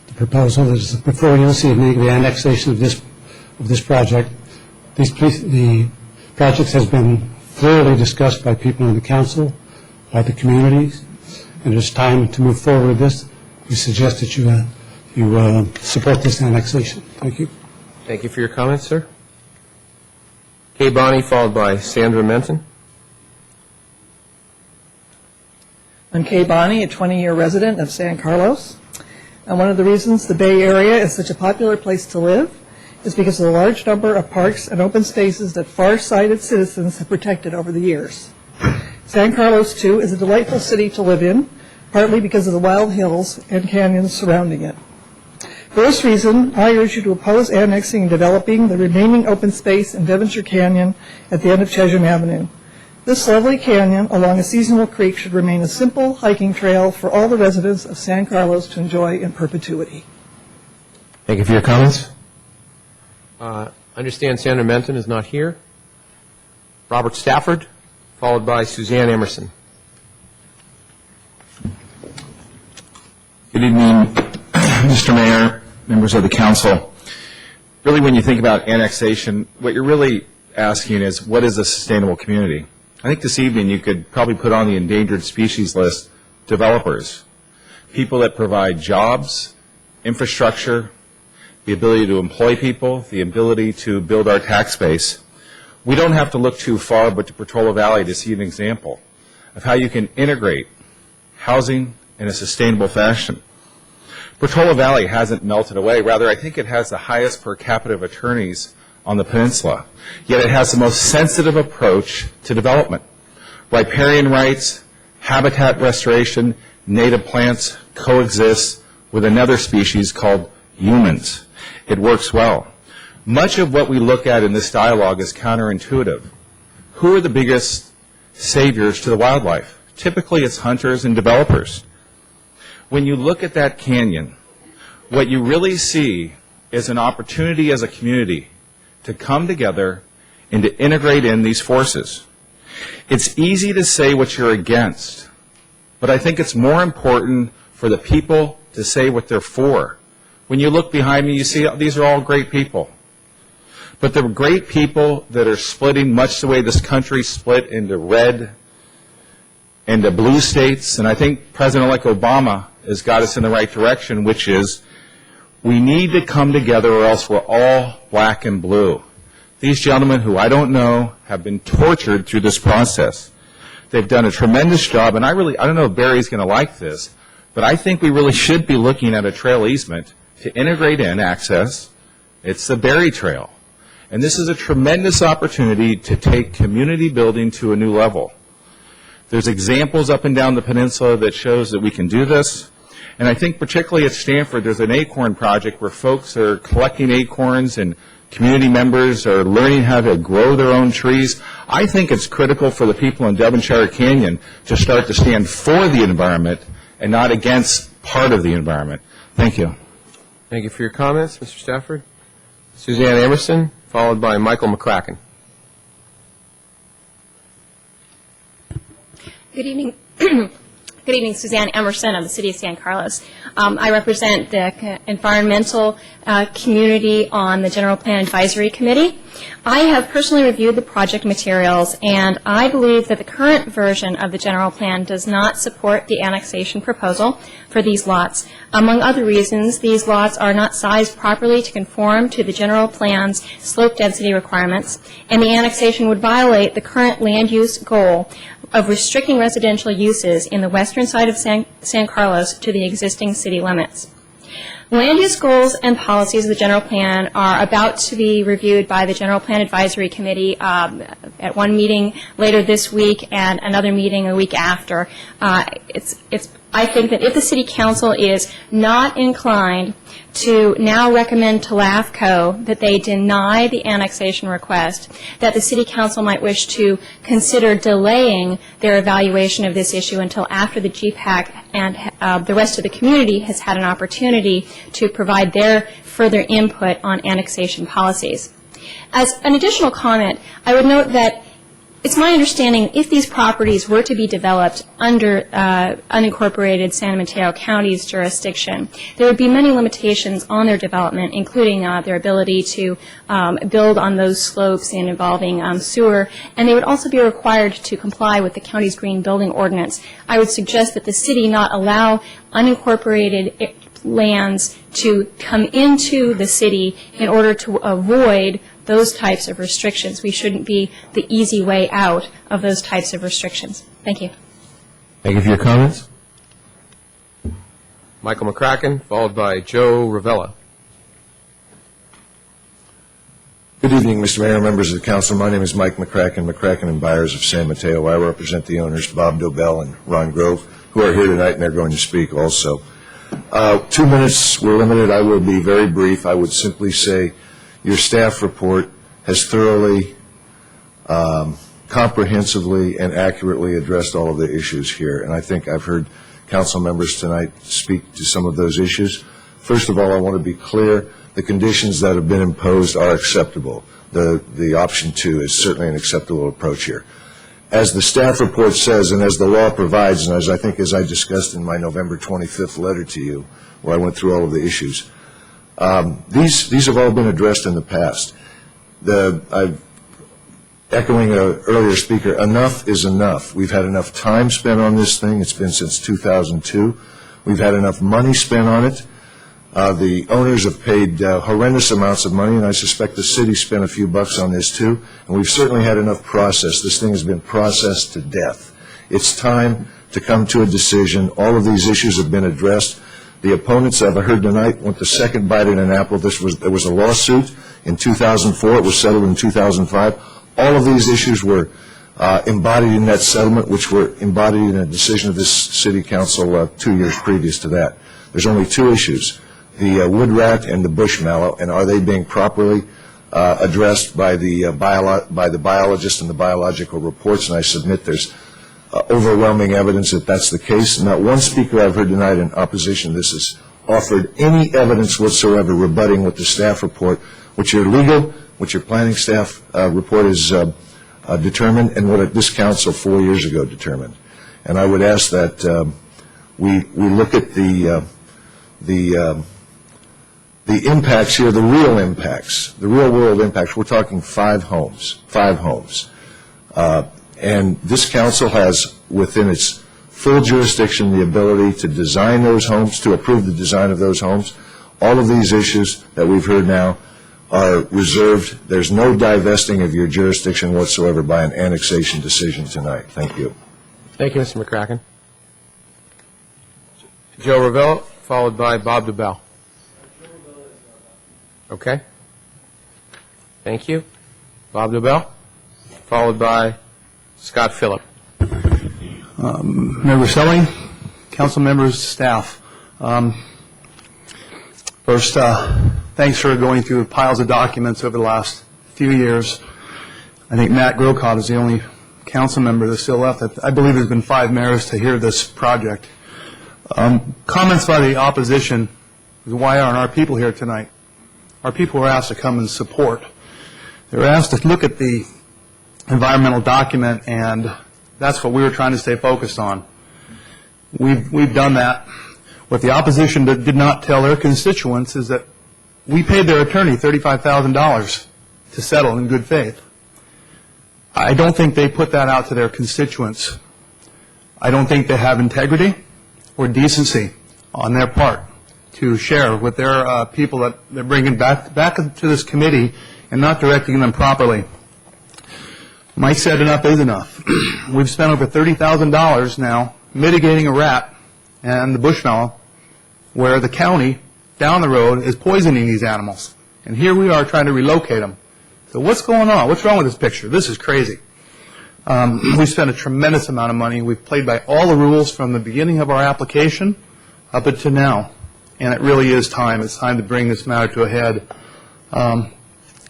the proposal that is before you this evening, the annexation of this project. The project has been thoroughly discussed by people in the council, by the communities, and it is time to move forward with this. We suggest that you support this annexation. Thank you. Thank you for your comments, sir. Kay Bonney, followed by Sandra Menton. I'm Kay Bonney, a 20-year resident of San Carlos. And one of the reasons the Bay Area is such a popular place to live is because of the large number of parks and open spaces that far-sighted citizens have protected over the years. San Carlos, too, is a delightful city to live in, partly because of the wild hills and canyons surrounding it. For this reason, I urge you to oppose annexing and developing the remaining open space in Devonshire Canyon at the end of Chesham Avenue. This lovely canyon along a seasonal creek should remain a simple hiking trail for all the residents of San Carlos to enjoy in perpetuity. Thank you for your comments. Understand Sandra Menton is not here. Robert Stafford, followed by Suzanne Emerson. Good evening, Mr. Mayor, members of the council. Really, when you think about annexation, what you're really asking is, what is a sustainable community? I think this evening you could probably put on the endangered species list developers, people that provide jobs, infrastructure, the ability to employ people, the ability to build our tax base. We don't have to look too far but to Portola Valley to see an example of how you can integrate housing in a sustainable fashion. Portola Valley hasn't melted away. Rather, I think it has the highest per capita of attorneys on the peninsula, yet it has the most sensitive approach to development. Riparian rights, habitat restoration, native plants coexist with another species called humans. It works well. Much of what we look at in this dialogue is counterintuitive. Who are the biggest saviors to the wildlife? Typically, it's hunters and developers. When you look at that canyon, what you really see is an opportunity as a community to come together and to integrate in these forces. It's easy to say what you're against, but I think it's more important for the people to say what they're for. When you look behind me, you see these are all great people. But they're great people that are splitting much the way this country split into red and the blue states. And I think President-elect Obama has got us in the right direction, which is we need to come together or else we're all black and blue. These gentlemen, who I don't know, have been tortured through this process. They've done a tremendous job, and I don't know if Barry's going to like this, but I think we really should be looking at a trail easement to integrate in access. It's the Barry Trail. And this is a tremendous opportunity to take community building to a new level. There's examples up and down the peninsula that shows that we can do this. And I think particularly at Stanford, there's an acorn project where folks are collecting acorns and community members are learning how to grow their own trees. I think it's critical for the people in Devonshire Canyon to start to stand for the environment and not against part of the environment. Thank you. Thank you for your comments, Mr. Stafford. Suzanne Emerson, followed by Michael McCracken. Good evening. Good evening, Suzanne Emerson of the City of San Carlos. I represent the environmental community on the General Plan Advisory Committee. I have personally reviewed the project materials, and I believe that the current version of the General Plan does not support the annexation proposal for these lots. Among other reasons, these lots are not sized properly to conform to the General Plan's slope density requirements, and the annexation would violate the current land use goal of restricting residential uses in the western side of San Carlos to the existing city limits. Land use goals and policies of the General Plan are about to be reviewed by the General Plan Advisory Committee at one meeting later this week and another meeting a week after. I think that if the City Council is not inclined to now recommend to LAFCO that they deny the annexation request, that the City Council might wish to consider delaying their evaluation of this issue until after the GPAC and the rest of the community has had an opportunity to provide their further input on annexation policies. As an additional comment, I would note that it's my understanding if these properties were to be developed under unincorporated San Mateo County's jurisdiction, there would be many limitations on their development, including their ability to build on those slopes and involving sewer, and they would also be required to comply with the county's green building ordinance. I would suggest that the city not allow unincorporated lands to come into the city in order to avoid those types of restrictions. We shouldn't be the easy way out of those types of restrictions. Thank you. Thank you for your comments. Michael McCracken, followed by Joe Ravella. Good evening, Mr. Mayor, members of the council. My name is Mike McCracken and Byers of San Mateo. I represent the owners, Bob Dobell and Ron Grove, who are here tonight, and they're going to speak also. 2 minutes were limited. I will be very brief. I would simply say your staff report has thoroughly, comprehensively, and accurately addressed all of the issues here, and I think I've heard council members tonight speak to some of those issues. First of all, I want to be clear. The conditions that have been imposed are acceptable. The option 2 is certainly an acceptable approach here. As the staff report says, and as the law provides, and as I discussed in my November 25th letter to you, where I went through all of the issues, these have all been addressed in the past. Echoing an earlier speaker, enough is enough. We've had enough time spent on this thing. It's been since 2002. We've had enough money spent on it. The owners have paid horrendous amounts of money, and I suspect the city spent a few bucks on this too, and we've certainly had enough process. This thing has been processed to death. It's time to come to a decision. All of these issues have been addressed. The opponents, I've heard tonight, want the second bite at an apple. There was a lawsuit in 2004. It was settled in 2005. All of these issues were embodied in that settlement, which were embodied in a decision of this city council 2 years previous to that. There's only 2 issues. The wood rat and the bush mallow, and are they being properly addressed by the biologist and the biological reports? And I submit there's overwhelming evidence that that's the case. Not one speaker I've heard tonight in opposition to this has offered any evidence whatsoever rebutting what the staff report, what your legal, what your planning staff report is determined, and what this council 4 years ago determined. And I would ask that we look at the impacts here, the real impacts, the real world impacts. We're talking 5 homes. And this council has, within its full jurisdiction, the ability to design those homes, to approve the design of those homes. All of these issues that we've heard now are reserved. There's no divesting of your jurisdiction whatsoever by an annexation decision tonight. Thank you. Thank you, Mr. McCracken. Joe Ravella, followed by Bob DeBell. Okay. Thank you. Bob DeBell, followed by Scott Phillip. Mayor Roselli, council members, staff. First, thanks for going through piles of documents over the last few years. I think Matt Grocott is the only council member that's still left. I believe there's been 5 mayors to hear this project. Comments by the opposition is why aren't our people here tonight? Our people were asked to come and support. They were asked to look at the environmental document, and that's what we were trying to stay focused on. We've done that. What the opposition did not tell their constituents is that we paid their attorney $35,000 to settle in good faith. I don't think they put that out to their constituents. I don't think they have integrity or decency on their part to share with their people that they're bringing back to this committee and not directing them properly. Mike said enough is enough. We've spent over $30,000 now mitigating a rat and the bush mallow, where the county down the road is poisoning these animals. And here we are trying to relocate them. So what's going on? What's wrong with this picture? This is crazy. We spent a tremendous amount of money. We've played by all the rules from the beginning of our application up until now. And it really is time. It's time to bring this matter to a head.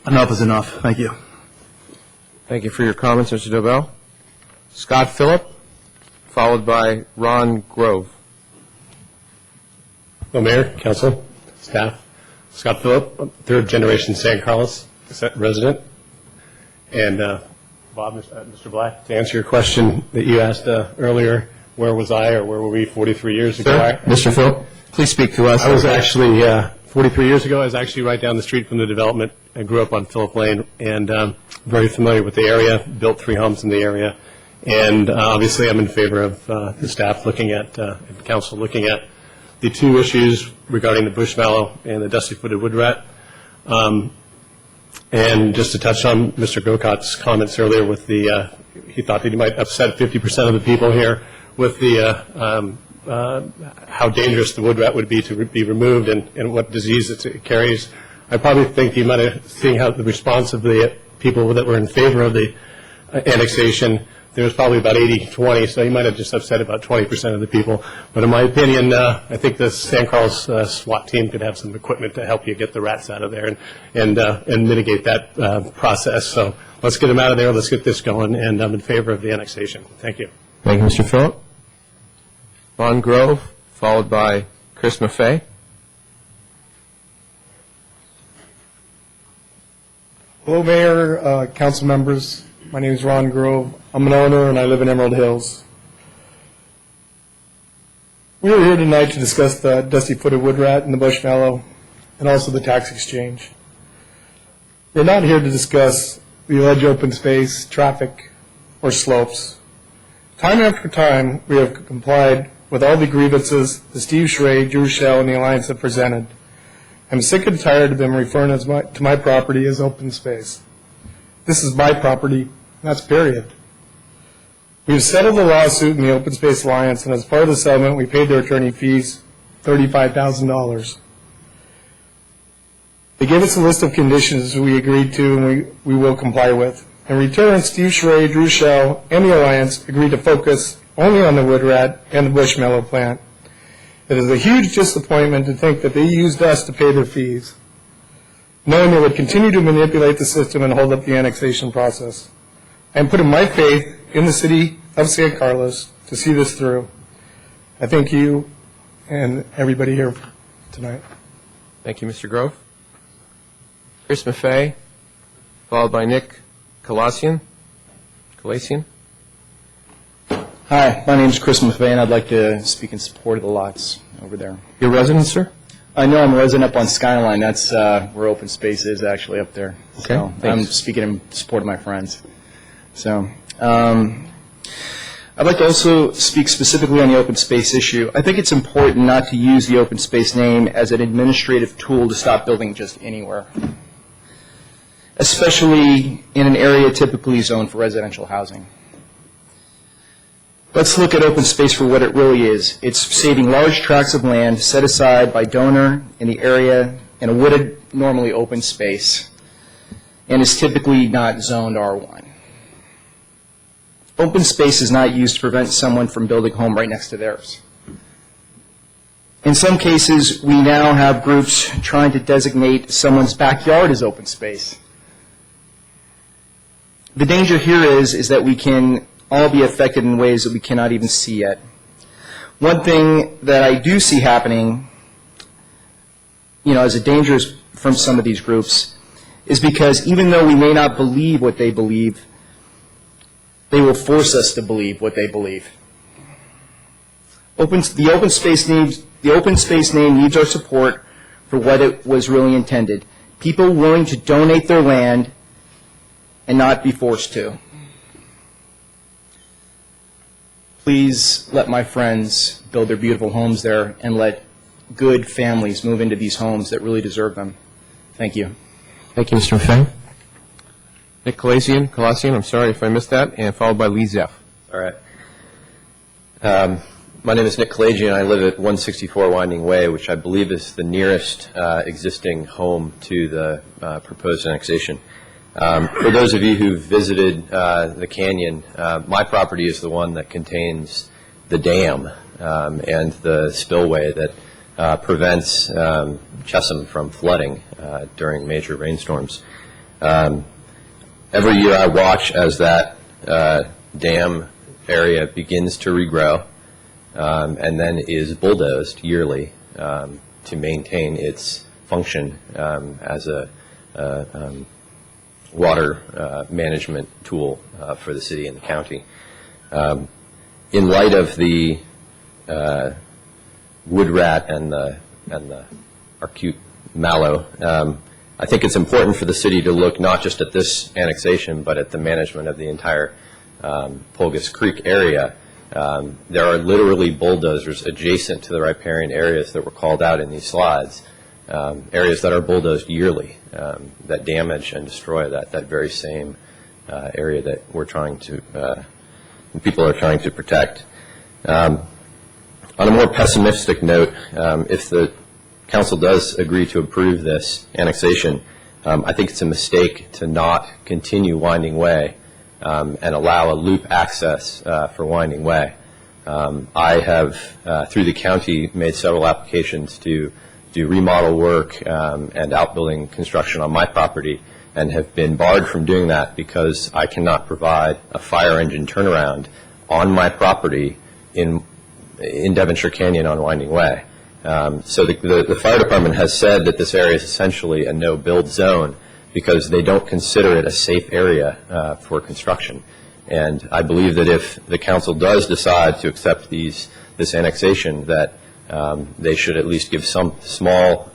Enough is enough. Thank you. Thank you for your comments, Mr. DeBell. Scott Phillip, followed by Ron Grove. Well, Mayor, Council, staff, Scott Phillip, third-generation San Carlos resident. And Bob, Mr. Black, to answer your question that you asked earlier, where was I or where were we 43 years ago? Sir, Mr. Phillip, please speak to us. I was actually, 43 years ago, I was actually right down the street from the development. I grew up on Phillip Lane and very familiar with the area, built 3 homes in the area. And obviously I'm in favor of the staff looking at, and council looking at the 2 issues regarding the bush mallow and the dusty-footed wood rat. And just to touch on Mr. Grocot's comments earlier with the, he thought that he might upset 50% of the people here with the, how dangerous the wood rat would be to be removed and what disease it carries. I probably think you might have seen how the response of the people that were in favor of the annexation, there was probably about 80-20, so you might have just upset about 20% of the people. But in my opinion, I think the San Carlos SWAT team could have some equipment to help you get the rats out of there and mitigate that process. So let's get them out of there. Let's get this going. And I'm in favor of the annexation. Thank you. Thank you, Mr. Phillip. Ron Grove, followed by Chris Maffei. Hello, Mayor, council members. My name is Ron Grove. I'm an owner and I live in Emerald Hills. We are here tonight to discuss the dusty-footed wood rat and the bush mallow and also the tax exchange. We're not here to discuss the alleged open space, traffic, or slopes. Time after time, we have complied with all the grievances that Steve Schray, Drew Shell, and the Alliance have presented. I'm sick and tired of them referring to my property as open space. This is my property, and that's period. We have settled the lawsuit in the Open Space Alliance, and as part of the settlement, we paid their attorney fees, $35,000. They gave us a list of conditions we agreed to and we will comply with. In return, Steve Schray, Drew Shell, and the Alliance agreed to focus only on the wood rat and the bush mallow plant. It is a huge disappointment to think that they used us to pay their fees, knowing they would continue to manipulate the system and hold up the annexation process. I am putting my faith in the city of San Carlos to see this through. I thank you and everybody here tonight. Thank you, Mr. Grove. Chris Maffei, followed by Nick Colassian. Hi, my name is Chris Maffei, and I'd like to speak in support of the lots over there. Your resident, sir? I know I'm a resident up on Skyline. That's where open space is, actually, up there. Okay, so thanks. I'm speaking in support of my friends. So I'd like to also speak specifically on the open space issue. I think it's important not to use the open space name as an administrative tool to stop building just anywhere, especially in an area typically zoned for residential housing. Let's look at open space for what it really is. It's saving large tracts of land set aside by donor in the area in a wooded, normally open space, and is typically not zoned R1. Open space is not used to prevent someone from building a home right next to theirs. In some cases, we now have groups trying to designate someone's backyard as open space. The danger here is that we can all be affected in ways that we cannot even see yet. One thing that I do see happening, as a danger from some of these groups, is because even though we may not believe what they believe, they will force us to believe what they believe. The open space name needs our support for what it was really intended. People willing to donate their land and not be forced to. Please let my friends build their beautiful homes there and let good families move into these homes that really deserve them. Thank you. Thank you, Mr. Maffei. Nick Colassian, I'm sorry if I missed that, and followed by Lee Zeff. All right. My name is Nick Colassian. I live at 164 Winding Way, which I believe is the nearest existing home to the proposed annexation. For those of you who've visited the canyon, my property is the one that contains the dam and the spillway that prevents Chesham from flooding during major rainstorms. Every year I watch as that dam area begins to regrow and then is bulldozed yearly to maintain its function as a water management tool for the city and the county. In light of the wood rat and the arcute mallow, I think it's important for the city to look not just at this annexation, but at the management of the entire Pulgas Creek area. There are literally bulldozers adjacent to the riparian areas that were called out in these slides areas that are bulldozed yearly that damage and destroy that very same area that we're trying to, people are trying to protect. On a more pessimistic note, if the council does agree to approve this annexation, I think it's a mistake to not continue Winding Way and allow a loop access for Winding Way. I have, through the county, made several applications to do remodel work and outbuilding construction on my property, and have been barred from doing that because I cannot provide a fire engine turnaround on my property in Devonshire Canyon on Winding Way. So the fire department has said that this area is essentially a no-build zone because they don't consider it a safe area for construction. And I believe that if the council does decide to accept this annexation, that they should at least give some small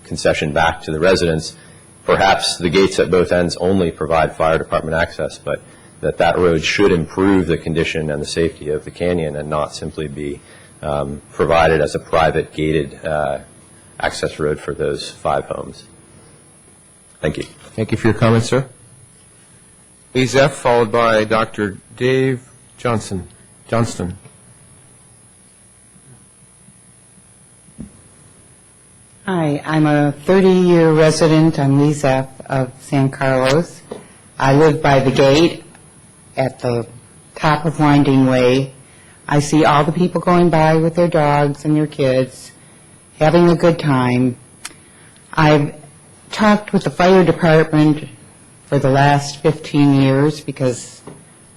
concession back to the residents. Perhaps the gates at both ends only provide fire department access, but that road should improve the condition and the safety of the canyon and not simply be provided as a private gated access road for those 5 homes. Thank you. Thank you for your comments, sir. Lee Zeff, followed by Dr. Dave Johnston. Hi, I'm a 30-year resident. I'm Lee Zeff of San Carlos. I live by the gate at the top of Winding Way. I see all the people going by with their dogs and their kids, having a good time. I've talked with the fire department for the last 15 years because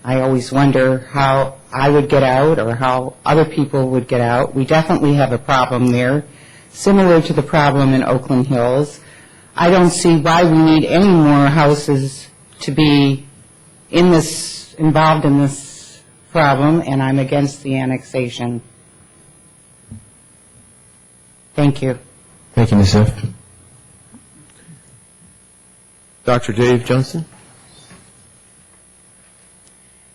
I always wonder how I would get out or how other people would get out. We definitely have a problem there, similar to the problem in Oakland Hills. I don't see why we need any more houses to be involved in this problem, and I'm against the annexation. Thank you. Thank you, Ms. Zeff. Dr. Dave Johnston.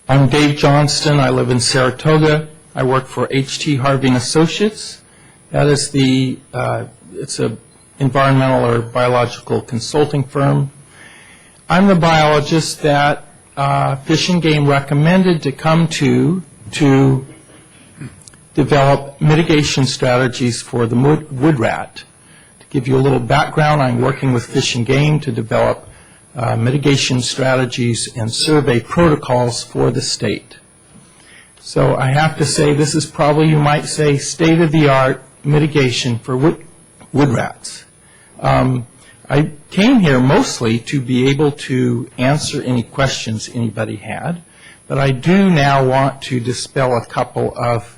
I'm Dave Johnston. I live in Saratoga. I work for H.T. Harvey & Associates. That is it's a environmental or biological consulting firm. I'm the biologist that Fish and Game recommended to come to develop mitigation strategies for the wood rat. To give you a little background, I'm working with Fish and Game to develop mitigation strategies and survey protocols for the state. So I have to say this is probably, you might say, state-of-the-art mitigation for wood rats. I came here mostly to be able to answer any questions anybody had, but I do now want to dispel a couple of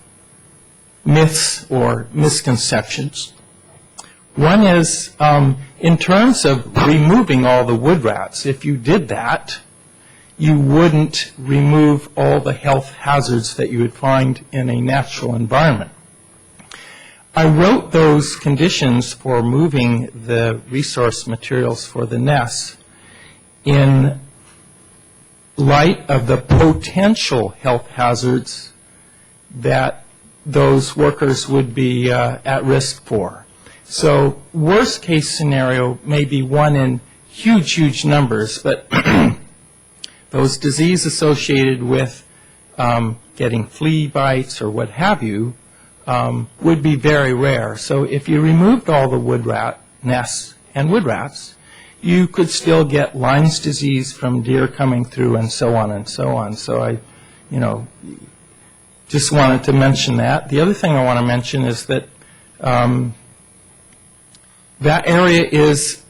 myths or misconceptions. One is, in terms of removing all the wood rats, if you did that, you wouldn't remove all the health hazards that you would find in a natural environment. I wrote those conditions for moving the resource materials for the nests in light of the potential health hazards that those workers would be at risk for. So worst case scenario may be one in huge, huge numbers, but those diseases associated with getting flea bites or what have you would be very rare. So if you removed all the wood rat nests and wood rats, you could still get Lyme's disease from deer coming through and so on and so on. So I, just wanted to mention that. The other thing I want to mention is that that area is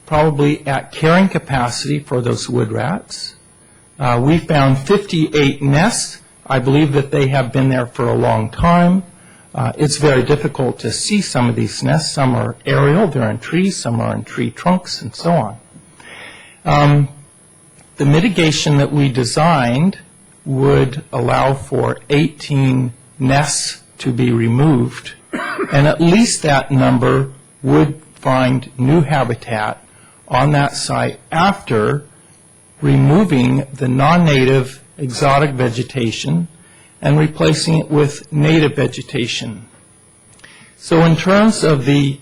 probably at carrying capacity for those wood rats. We found 58 nests. I believe that they have been there for a long time. It's very difficult to see some of these nests. Some are aerial, they're in trees, some are in tree trunks, and so on. The mitigation that we designed would allow for 18 nests to be removed, and at least that number would find new habitat on that site after removing the non-native exotic vegetation and replacing it with native vegetation. So in terms of the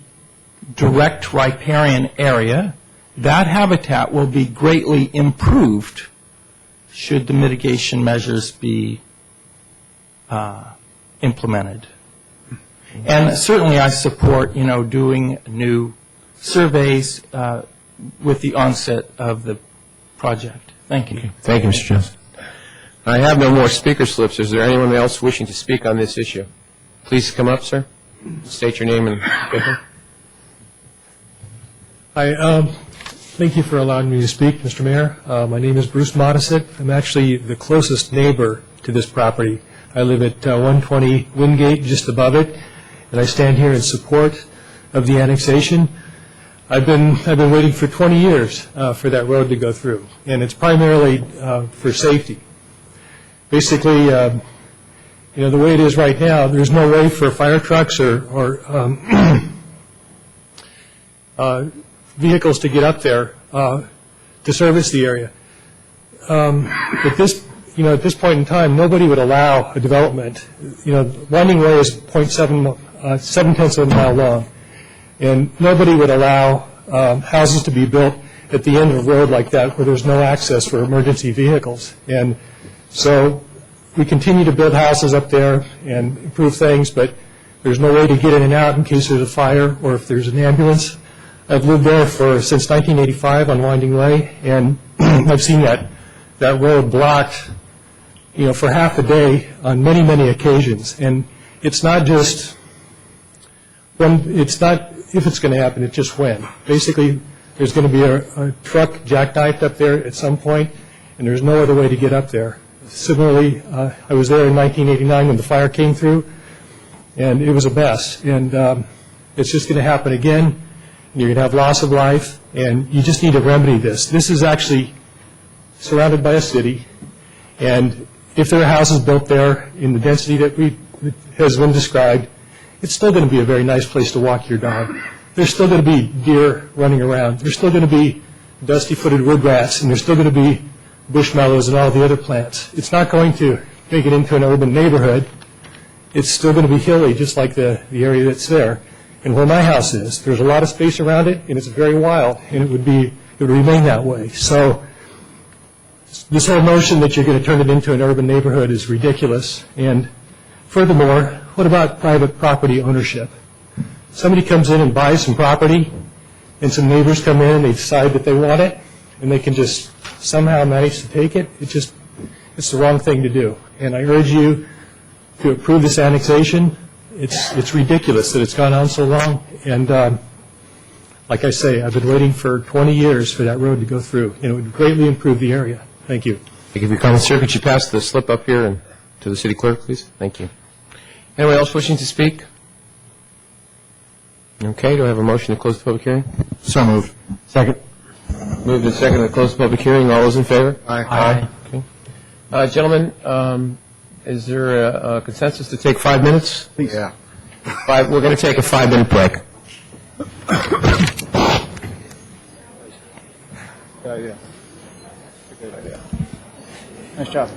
direct riparian area, that habitat will be greatly improved should the mitigation measures be implemented. And certainly I support, doing new surveys with the onset of the project. Thank you. Thank you, Mr. Jones. I have no more speaker slips. Is there anyone else wishing to speak on this issue? Please come up, sir. State your name and location. Hi, thank you for allowing me to speak, Mr. Mayor. My name is Bruce Modisett. I'm actually the closest neighbor to this property. I live at 120 Wingate, just above it, and I stand here in support of the annexation. I've been waiting for 20 years for that road to go through, and it's primarily for safety. Basically, the way it is right now, there's no way for fire trucks or vehicles to get up there to service the area. At this point in time, nobody would allow a development. Winding Way is 0.7 of a mile long, and nobody would allow houses to be built at the end of a road like that where there's no access for emergency vehicles. And so we continue to build houses up there and improve things, but there's no way to get in and out in case there's a fire or if there's an ambulance. I've lived there since 1985 on Winding Way, and I've seen that road blocked, for half a day on many, many occasions. And it's not just it's not if it's going to happen, it's just when. Basically, there's going to be a truck jackknifed up there at some point, and there's no other way to get up there. Similarly, I was there in 1989 when the fire came through, and it was a mess. And it's just going to happen again, and you're going to have loss of life, and you just need to remedy this. This is actually surrounded by a city, and if there are houses built there in the density that has been described, it's still going to be a very nice place to walk your dog. There's still going to be deer running around. There's still going to be dusty-footed wood rats, and there's still going to be bush mallows and all the other plants. It's not going to make it into an urban neighborhood. It's still going to be hilly, just like the area that's there. And where my house is, there's a lot of space around it, and it's very wild, and it would remain that way. So this whole notion that you're going to turn it into an urban neighborhood is ridiculous. And furthermore, what about private property ownership? Somebody comes in and buys some property, and some neighbors come in and they decide that they want it, and they can just somehow manage to take it. It's the wrong thing to do. And I urge you to approve this annexation. It's ridiculous that it's gone on so long. And like I say, I've been waiting for 20 years for that road to go through, and it would greatly improve the area. Thank you. Thank you for your comments, sir. Could you pass the slip up here and to the city clerk, please? Thank you. Anyone else wishing to speak? Okay, do I have a motion to close the public hearing? So moved. Second. Moved and second to close the public hearing. All those in favor? Aye. Okay. Gentlemen, is there a consensus to take 5 minutes? Please. Yeah. We're going to take a 5-minute break. Good idea. Good idea. Nice job.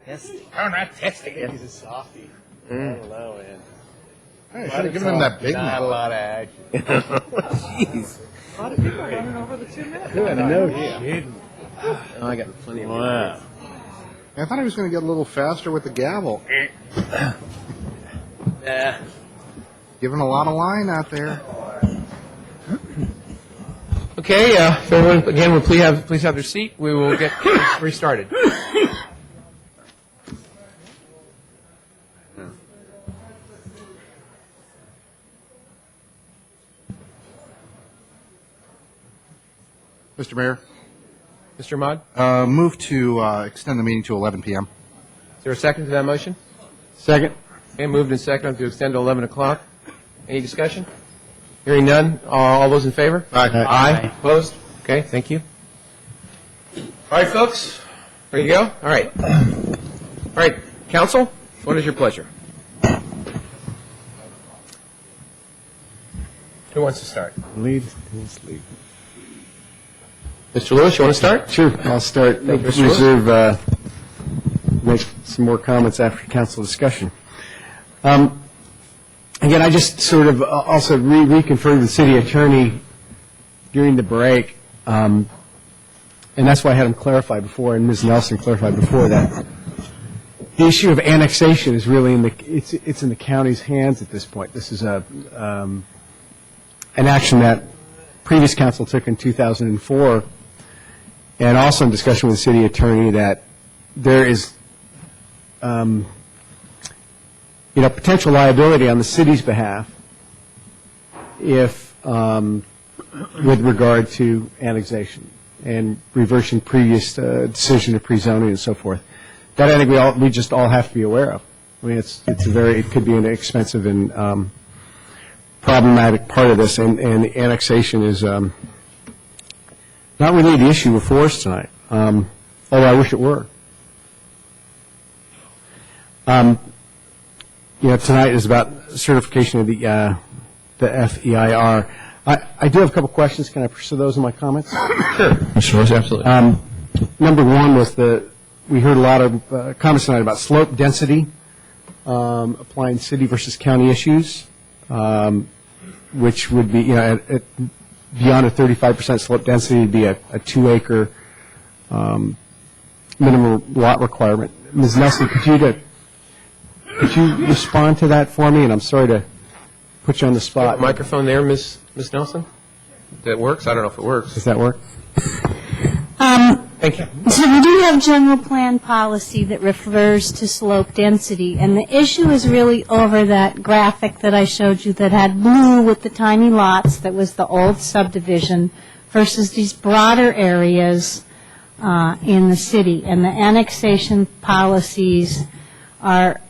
Testy. Turn that testy. He's a softie. I don't know, man. Hey, should have given him that big Not one. a lot of action. Jeez. A lot of people running over the 2 minutes. Good, no kidding. Oh, I got plenty of Wow. I thought he was going to get a little faster with the gavel. Giving a lot of line out there. Okay, if everyone, again, would please have their seat. We will get restarted. Mr. Mayor, Mr. Ahmad, move to extend the meeting to 11 p.m. is there a second to that motion? Second. Okay, moved and seconded to extend to 11 o'clock. Any discussion? Hearing none, all those in favor? Aye. Aye. Opposed? Okay, thank you. All right, folks, ready to go? All right. All right, council, what is your pleasure? Who wants to start? Lead. Mr. Lewis, you want to start? Sure, I'll start. Thank you, Mr. Lewis. Reserve, make some more comments after council discussion. Again, I just sort of also reconfirmed with the city attorney during the break, and that's why I had him clarify before, and Ms. Nelson clarified before that. The issue of annexation is really it's in the county's hands at this point. This is an action that previous council took in 2004, and also in discussion with the city attorney that there is potential liability on the city's behalf if with regard to annexation and reversing previous decision of pre-zoning and so forth. That I think we just all have to be aware of. I mean, it could be an expensive and problematic part of this, and the annexation is not really the issue before us tonight, although I wish it were. Tonight is about certification of the FEIR. I do have a couple questions. Can I pursue those in my comments? Sure. Mr. Lewis, absolutely. Number one was we heard a lot of comments tonight about slope density, applying city versus county issues, which would be, beyond a 35% slope density, would be a 2-acre minimum lot requirement. Ms. Nelson, could you respond to that for me? And I'm sorry to put you on the spot. Microphone there, Ms. Nelson. That works? I don't know if it works. Does that work? Thank you. So we do have general plan policy that refers to slope density, and the issue is really over that graphic that I showed you that had blue with the tiny lots, that was the old subdivision, versus these broader areas in the city. And the annexation policies are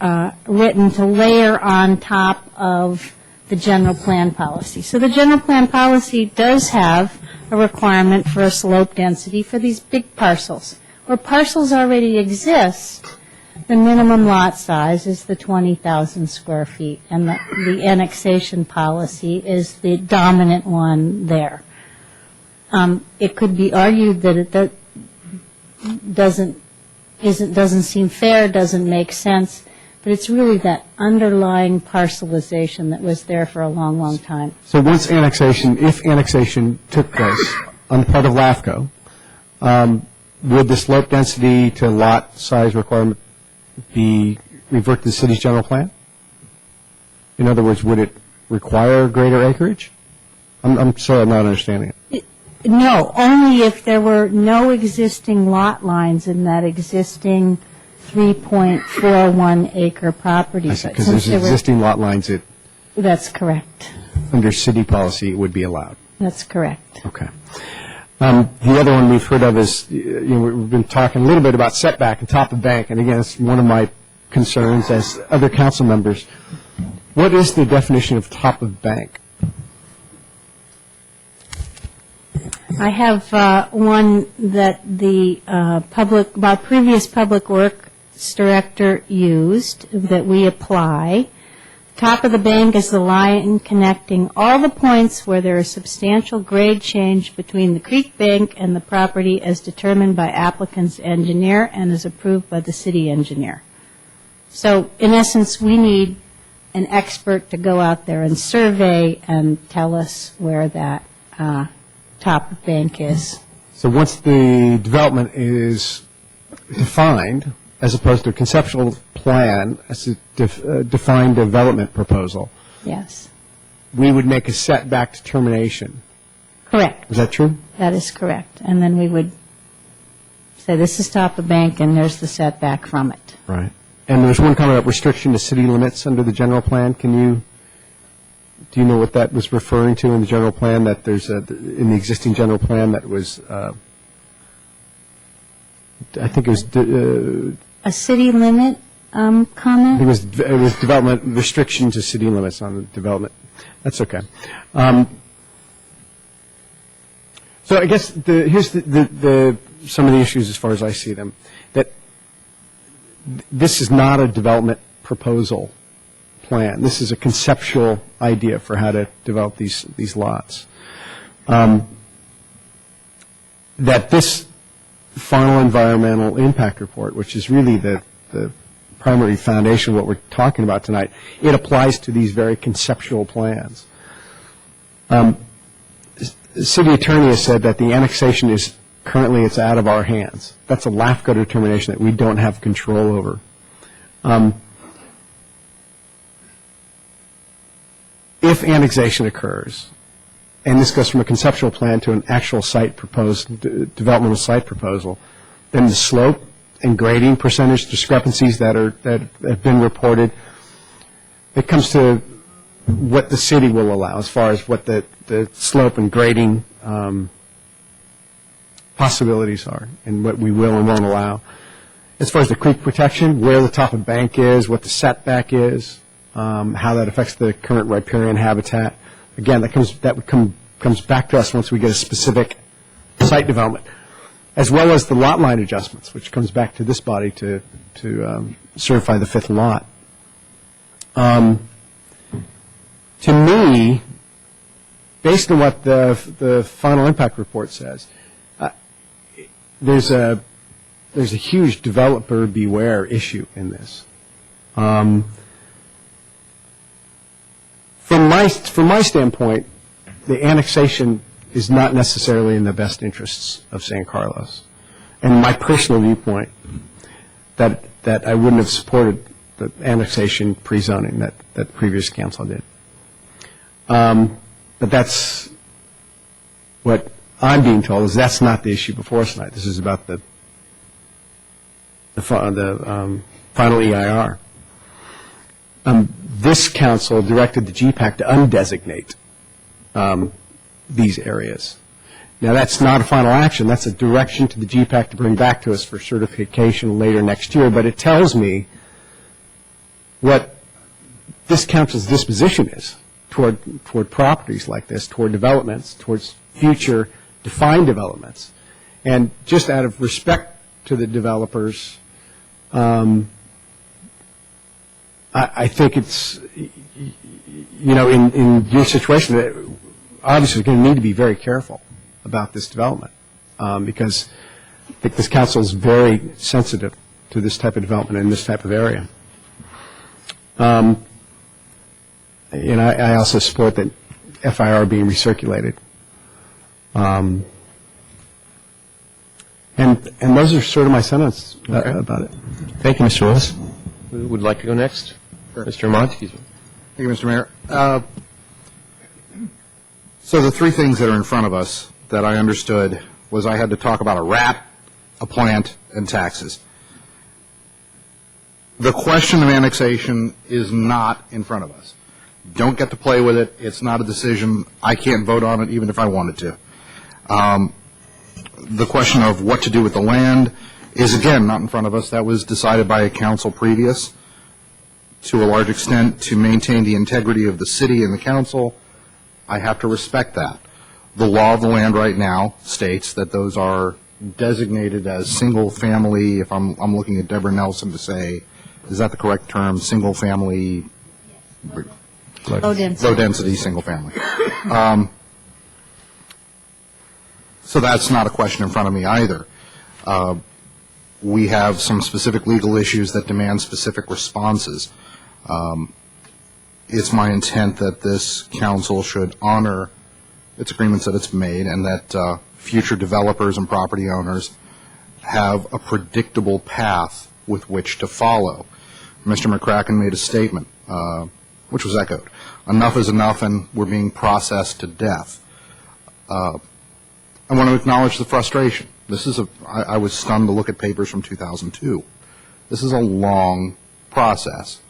written to layer on top of the general plan policy. So the general plan policy does have a requirement for a slope density for these big parcels. Where parcels already exist, the minimum lot size is the 20,000 square feet, and the annexation policy is the dominant one there. It could be argued that it doesn't seem fair, doesn't make sense, but it's really that underlying parcelization that was there for a long, long time. So if annexation took place on the part of LAFCO, would the slope density to lot size requirement be revert to the city's general plan? In other words, would it require greater acreage? I'm sorry, I'm not understanding it. No, only if there were no existing lot lines in that existing 3.41 acre property. Because there's existing lot lines that That's correct. under city policy would be allowed. That's correct. Okay. The other one we've heard of is, we've been talking a little bit about setback and top of bank, and again, it's one of my concerns as other council members. What is the definition of top of bank? I have one that our previous public works director used, that we apply. Top of the bank is the line connecting all the points where there is substantial grade change between the creek bank and the property as determined by applicant's engineer and as approved by the city engineer. So in essence, we need an expert to go out there and survey and tell us where that top of bank is. So once the development is defined, as opposed to a conceptual plan, as a defined development proposal, Yes. we would make a setback determination. Correct. Is that true? That is correct. And then we would say this is top of bank and there's the setback from it. Right. And there's one comment about restriction to city limits under the general plan. Do you know what that was referring to in the general plan, that there's in the existing general plan that was, I think it was, A city limit I comment? think it was development, restriction to city limits on the development. That's okay. So I guess here's some of the issues as far as I see them. That this is not a development proposal plan. This is a conceptual idea for how to develop these lots. That this final environmental impact report, which is really the primary foundation of what we're talking about tonight, it applies to these very conceptual plans. The city attorney has said that the annexation is currently it's out of our hands. That's a LAFCO determination that we don't have control over. If annexation occurs, and this goes from a conceptual plan to an actual site proposed, developmental site proposal, then the slope and grading percentage discrepancies that have been reported, it comes to what the city will allow as far as what the slope and grading possibilities are and what we will and won't allow. As far as the creek protection, where the top of bank is, what the setback is, how that affects the current riparian habitat. Again, that comes back to us once we get a specific site development, as well as the lot line adjustments, which comes back to this body to certify the fifth lot. To me, based on what the final impact report says, there's a huge developer beware issue in this. From my standpoint, the annexation is not necessarily in the best interests of San Carlos. And my personal viewpoint, that I wouldn't have supported the annexation pre-zoning that the previous council did. But that's what I'm being told is that's not the issue before us tonight. This is about the final EIR. This council directed the GPAC to undesignate these areas. Now, that's not a final action. That's a direction to the GPAC to bring back to us for certification later next year. But it tells me what this council's disposition is toward properties like this, toward developments, towards future defined developments. And just out of respect to the developers, I think it's, in your situation, obviously you're going to need to be very careful about this development because I think this council is very sensitive to this type of development in this type of area. And I also support that FIR being recirculated. And those are sort of my sentiments about it. Thank you, Mr. Willis. Who would like to go next? Sure. Mr. Amont, excuse me. Thank you, Mr. Mayor. So the three things that are in front of us that I understood was I had to talk about a rat, a plant, and taxes. The question of annexation is not in front of us. Don't get to play with it. It's not a decision. I can't vote on it even if I wanted to. The question of what to do with the land is, again, not in front of us. That was decided by a council previous to a large extent to maintain the integrity of the city and the council. I have to respect that. The law of the land right now states that those are designated as single family, if I'm looking at Deborah Nelson to say, is that the correct term, single family Low density. Low-density, single-family. So that's not a question in front of me either. We have some specific legal issues that demand specific responses. It's my intent that this council should honor its agreements that it's made, and that future developers and property owners have a predictable path with which to follow. Mr. McCracken made a statement, which was echoed. Enough is enough, and we're being processed to death. I want to acknowledge the frustration. I was stunned to look at papers from 2002. This is a long process.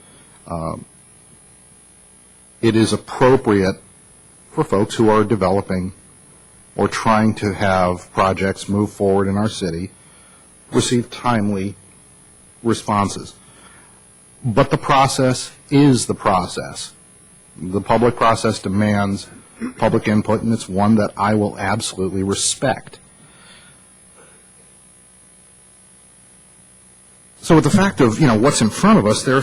It is appropriate for folks who are developing or trying to have projects move forward in our city receive timely responses. But the process is the process. The public process demands public input, and it's one that I will absolutely respect. So with the fact of, what's in front of us, there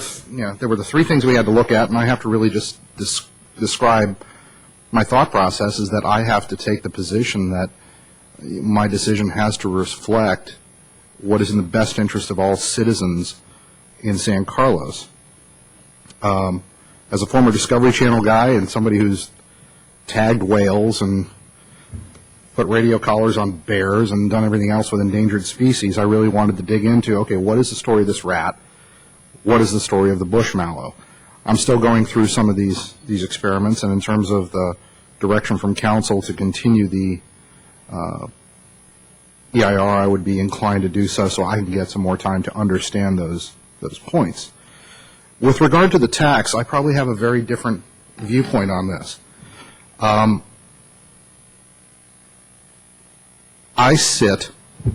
were the three things we had to look at, and I have to really just describe my thought process is that I have to take the position that my decision has to reflect what is in the best interest of all citizens in San Carlos. As a former Discovery Channel guy and somebody who's tagged whales and put radio collars on bears and done everything else with endangered species, I really wanted to dig into, okay, what is the story of this rat? What is the story of the bush mallow? I'm still going through some of these experiments, and in terms of the direction from council to continue the EIR, I would be inclined to do so I can get some more time to understand those points. With regard to the tax, I probably have a very different viewpoint on this. I sit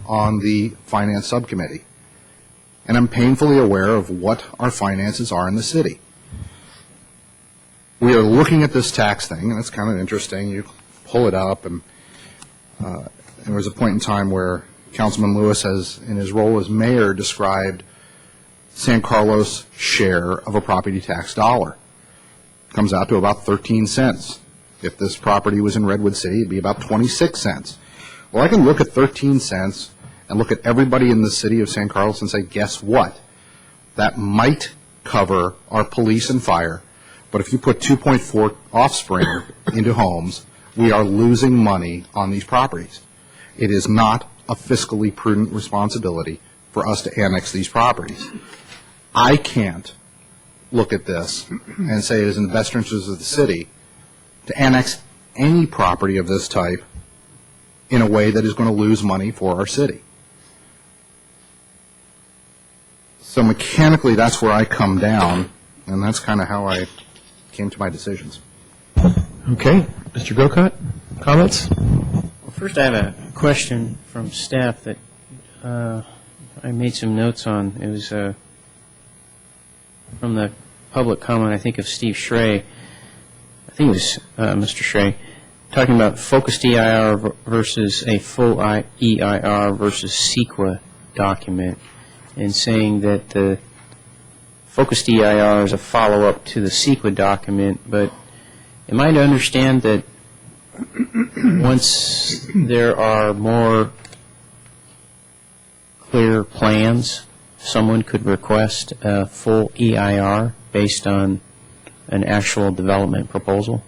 on the finance subcommittee, and I'm painfully aware of what our finances are in the city. We are looking at this tax thing, and it's kind of interesting. You pull it up, and there was a point in time where Councilman Lewis has, in his role as mayor, described San Carlos' share of a property tax dollar. Comes out to about 13 cents. If this property was in Redwood City, it'd be about 26 cents. Well, I can look at 13 cents and look at everybody in the city of San Carlos and say, guess what? That might cover our police and fire, but if you put 2.4 offspring into homes, we are losing money on these properties. It is not a fiscally prudent responsibility for us to annex these properties. I can't look at this and say it is in the best interest of the city to annex any property of this type in a way that is going to lose money for our city. So mechanically, that's where I come down, and that's kind of how I came to my decisions. Okay. Mr. Grocott, comments? Well, first I have a question from staff that I made some notes on. It was from the public comment, I think, of Steve Schrey. I think it was Mr. Schrey, talking about focused EIR versus a full EIR versus CEQA document, and saying that the focused EIR is a follow-up to the CEQA document, but am I to understand that once there are more clear plans, someone could request a full EIR based on an actual development proposal?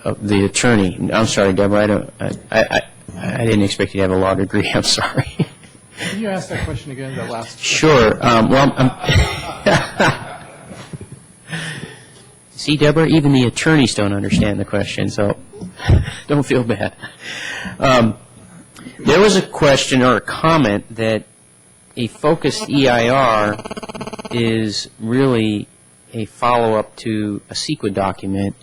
The attorney, I'm sorry, Deborah, I didn't expect you to have a law degree. I'm sorry. Can you ask that question again, that last? Sure. See, Deborah, even the attorneys don't understand the question, so don't feel bad. There was a question or a comment that a focused EIR is really a follow-up to a CEQA document,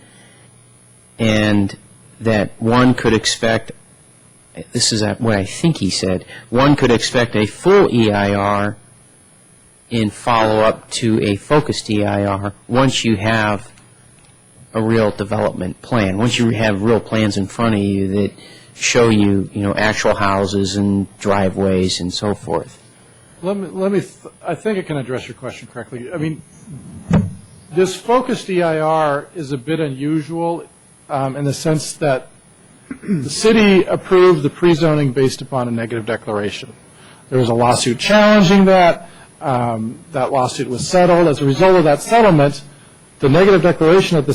and that one could expect, this is what I think he said, one could expect a full EIR in follow-up to a focused EIR once you have a real development plan, once you have real plans in front of you that show you, actual houses and driveways and so forth. I think I can address your question correctly. I mean, this focused EIR is a bit unusual in the sense that the city approved the pre-zoning based upon a negative declaration. There was a lawsuit challenging that. That lawsuit was settled. As a result of that settlement, the negative declaration that the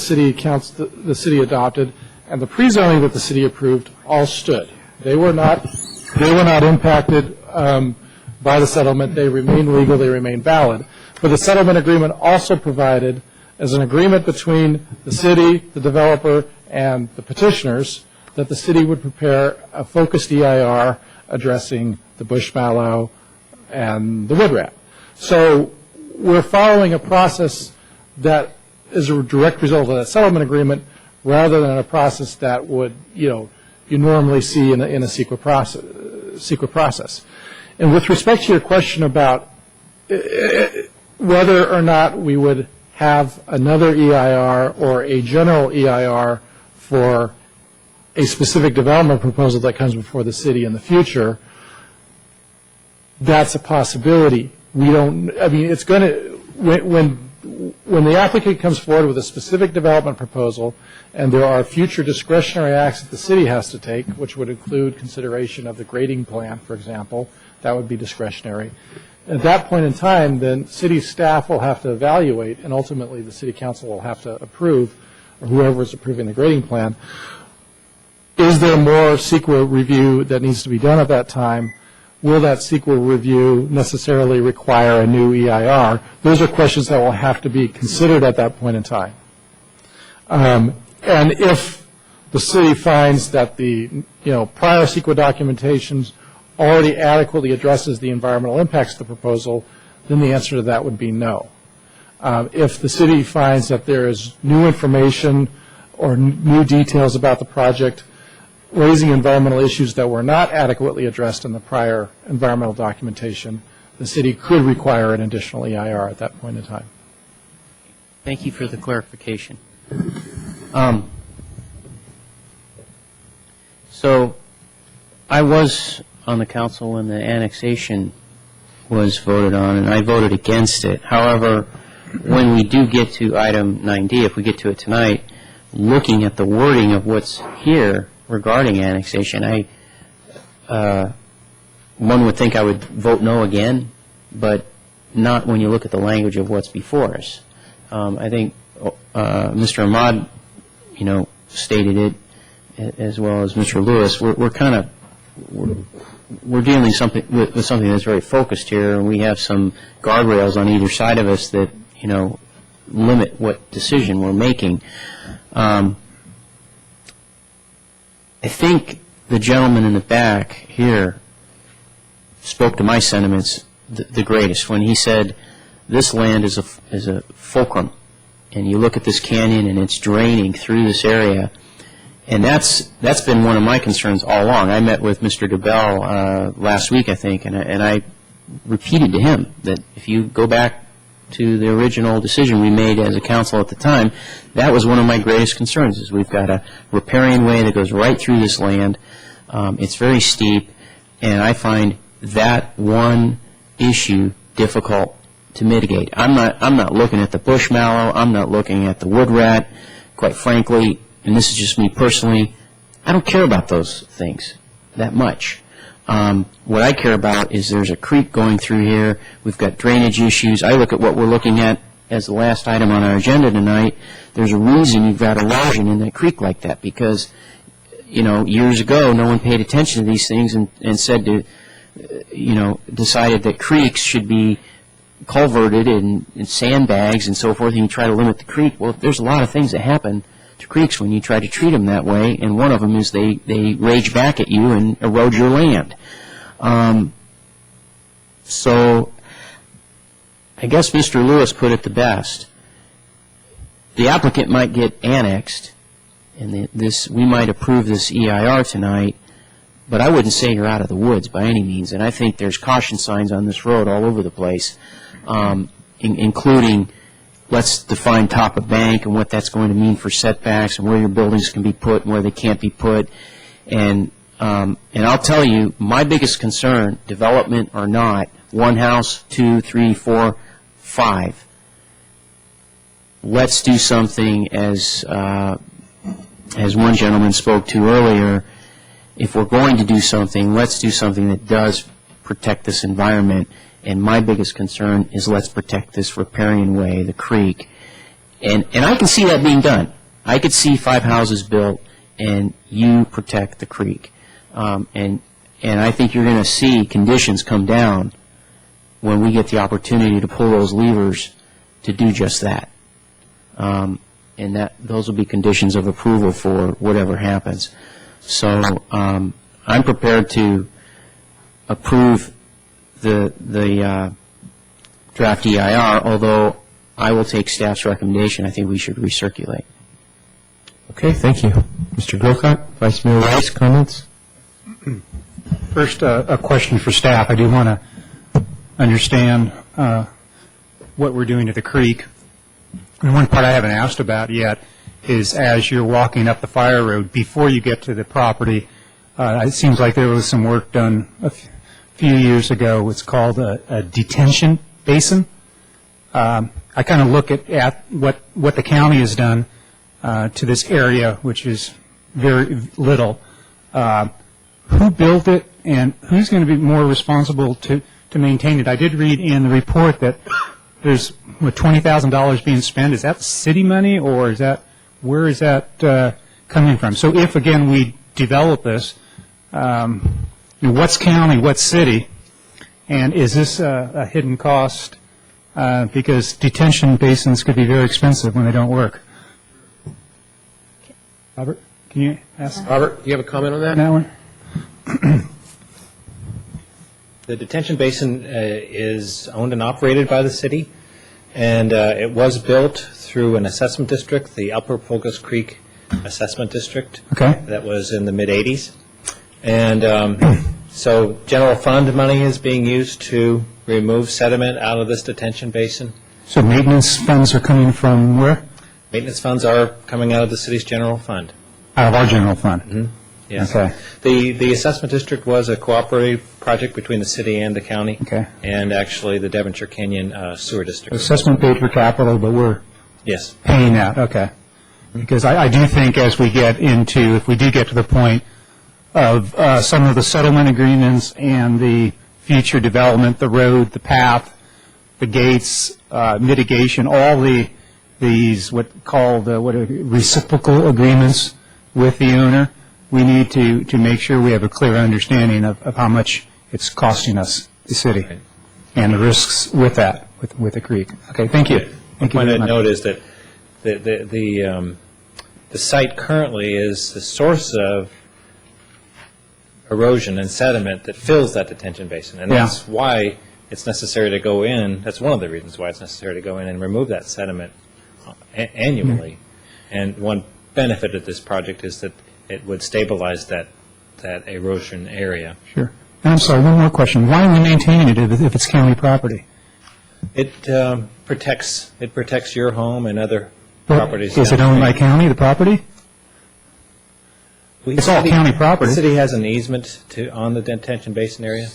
city adopted and the pre-zoning that the city approved all stood. They were not impacted by the settlement. They remain legal. They remain valid. But the settlement agreement also provided, as an agreement between the city, the developer, and the petitioners, that the city would prepare a focused EIR addressing the bush mallow and the wood rat. So we're following a process that is a direct result of that settlement agreement rather than a process that would, you normally see in a CEQA process. And with respect to your question about whether or not we would have another EIR or a general EIR for a specific development proposal that comes before the city in the future, that's a possibility. It's going to, when the applicant comes forward with a specific development proposal and there are future discretionary acts that the city has to take, which would include consideration of the grading plan, for example, that would be discretionary. At that point in time, then city staff will have to evaluate, and ultimately the city council will have to approve, or whoever is approving the grading plan. Is there more CEQA review that needs to be done at that time? Will that CEQA review necessarily require a new EIR? Those are questions that will have to be considered at that point in time. And if the city finds that the prior CEQA documentations already adequately addresses the environmental impacts of the proposal, then the answer to that would be no. If the city finds that there is new information or new details about the project raising environmental issues that were not adequately addressed in the prior environmental documentation, the city could require an additional EIR at that point in time. Thank you for the clarification. So I was on the council when the annexation was voted on, and I voted against it. However, when we do get to item 9D, if we get to it tonight, looking at the wording of what's here regarding annexation, one would think I would vote no again, but not when you look at the language of what's before us. I think Mr. Ahmad, stated it, as well as Mr. Lewis. We're dealing with something that's very focused here, and we have some guardrails on either side of us that limit what decision we're making. I think the gentleman in the back here spoke to my sentiments the greatest when he said this land is a fulcrum, and you look at this canyon and it's draining through this area, and that's been one of my concerns all along. I met with Mr. DeBell last week, I think, and I repeated to him that if you go back to the original decision we made as a council at the time, that was one of my greatest concerns, is we've got a riparian way that goes right through this land. It's very steep, and I find that one issue difficult to mitigate. I'm not looking at the bush mallow. I'm not looking at the wood rat. Quite frankly, and this is just me personally, I don't care about those things that much. What I care about is there's a creek going through here. We've got drainage issues. I look at what we're looking at as the last item on our agenda tonight. There's a reason you've got erosion in that creek like that, because, years ago no one paid attention to these things and said to, decided that creeks should be culverted in sandbags and so forth, and you try to limit the creek. Well, there's a lot of things that happen to creeks when you try to treat them that way, and one of them is they rage back at you and erode your land. So I guess Mr. Lewis put it the best. The applicant might get annexed, and we might approve this EIR tonight, but I wouldn't say you're out of the woods by any means, and I think there's caution signs on this road all over the place, including let's define top of bank and what that's going to mean for setbacks and where your buildings can be put and where they can't be put. And And I'll tell you, my biggest concern, development or not, 1 house, 2, 3, 4, 5. Let's do something as one gentleman spoke to earlier. If we're going to do something, let's do something that does protect this environment. And my biggest concern is let's protect this riparian way, the creek. And I can see that being done. I could see 5 houses built and you protect the creek. And I think you're going to see conditions come down when we get the opportunity to pull those levers to do just that. And those will be conditions of approval for whatever happens. So I'm prepared to approve the draft EIR, although I will take staff's recommendation. I think we should recirculate. Okay, thank you. Mr. Grocott, Vice Mayor Rice, comments? First, a question for staff. I do want to understand what we're doing to the creek. And one part I haven't asked about yet is as you're walking up the fire road, before you get to the property, it seems like there was some work done a few years ago. It's called a detention basin. I kind of look at what the county has done to this area, which is very little. Who built it, and who's going to be more responsible to maintain it? I did read in the report that there's $20,000 being spent. Is that city money, or is that where is that coming from? So if again we develop this, what's county, what's city, and is this a hidden cost? Because detention basins could be very expensive when they don't work. Robert, can you ask? Robert, do you have a comment on that? That one? The detention basin is owned and operated by the city, and it was built through an assessment district, the Upper Pulgus Creek Assessment District. Okay. That was in the mid-'80s. And so general fund money is being used to remove sediment out of this detention basin. So maintenance funds are coming from where? Maintenance funds are coming out of the city's general fund. Out of our general fund? Mm-hmm. Yes. Okay. The assessment district was a cooperative project between the city and the county. Okay. And actually the Devonshire Canyon Sewer District. Assessment paid for capital, but we're Yes. paying that. Okay. Because I do think as we get into, if we do get to the point of some of the settlement agreements and the future development, the road, the path, the gates, mitigation, all these what are reciprocal agreements with the owner, we need to make sure we have a clear understanding of how much it's costing us, the city, and the risks with that, with the creek. Okay, thank you. Thank you One very much. note is that the site currently is the source of erosion and sediment that fills that detention basin. And Yeah. that's why it's necessary to go in, that's one of the reasons why it's necessary to go in and remove that sediment annually. And one benefit of this project is that it would stabilize that erosion area. Sure. And I'm sorry, one more question. Why are we maintaining it if it's county property? It protects your home and other properties. Is it owned by county, the property? It's all county property. The city has an easement on the detention basin area.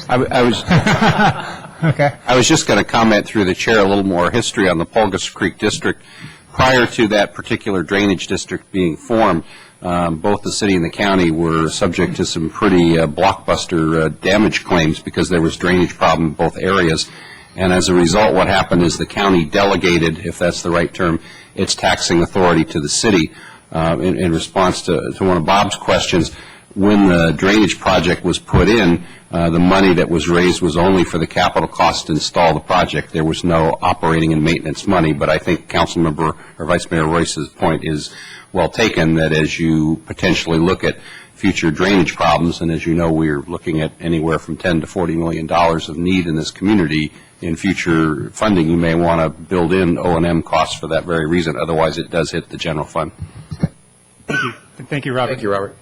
I was Okay. I was just going to comment through the chair a little more history on the Pulgus Creek District. Prior to that particular drainage district being formed, both the city and the county were subject to some pretty blockbuster damage claims because there was drainage problem in both areas. And as a result, what happened is the county delegated, if that's the right term, its taxing authority to the city. In response to one of Bob's questions, when the drainage project was put in, the money that was raised was only for the capital cost to install the project. There was no operating and maintenance money. But I think Councilmember or Vice Mayor Royce's point is well taken, that as you potentially look at future drainage problems, and as you know, we're looking at anywhere from $10 to $40 million of need in this community in future funding, you may want to build in O&M costs for that very reason. Otherwise, it does hit the general fund. Thank you. Thank you, Robert. Thank you, Robert.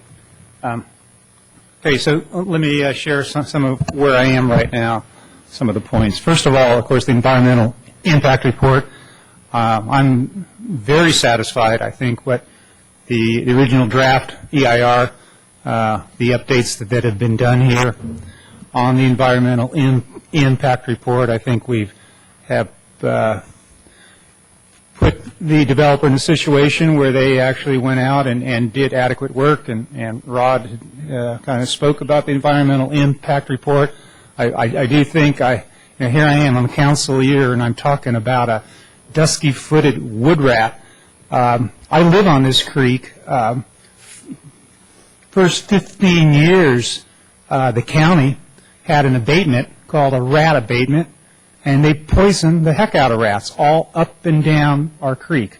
Okay, so let me share some of where I am right now, some of the points. First of all, of course, the environmental impact report. I'm very satisfied. I think what the original draft EIR, the updates that have been done here on the environmental impact report, I think we have put the developer in a situation where they actually went out and did adequate work, and Rod kind of spoke about the environmental impact report. I do think here I am, I'm a council year, and I'm talking about a dusky-footed wood rat. I live on this creek. First 15 years, the county had an abatement called a rat abatement, and they poisoned the heck out of rats all up and down our creek.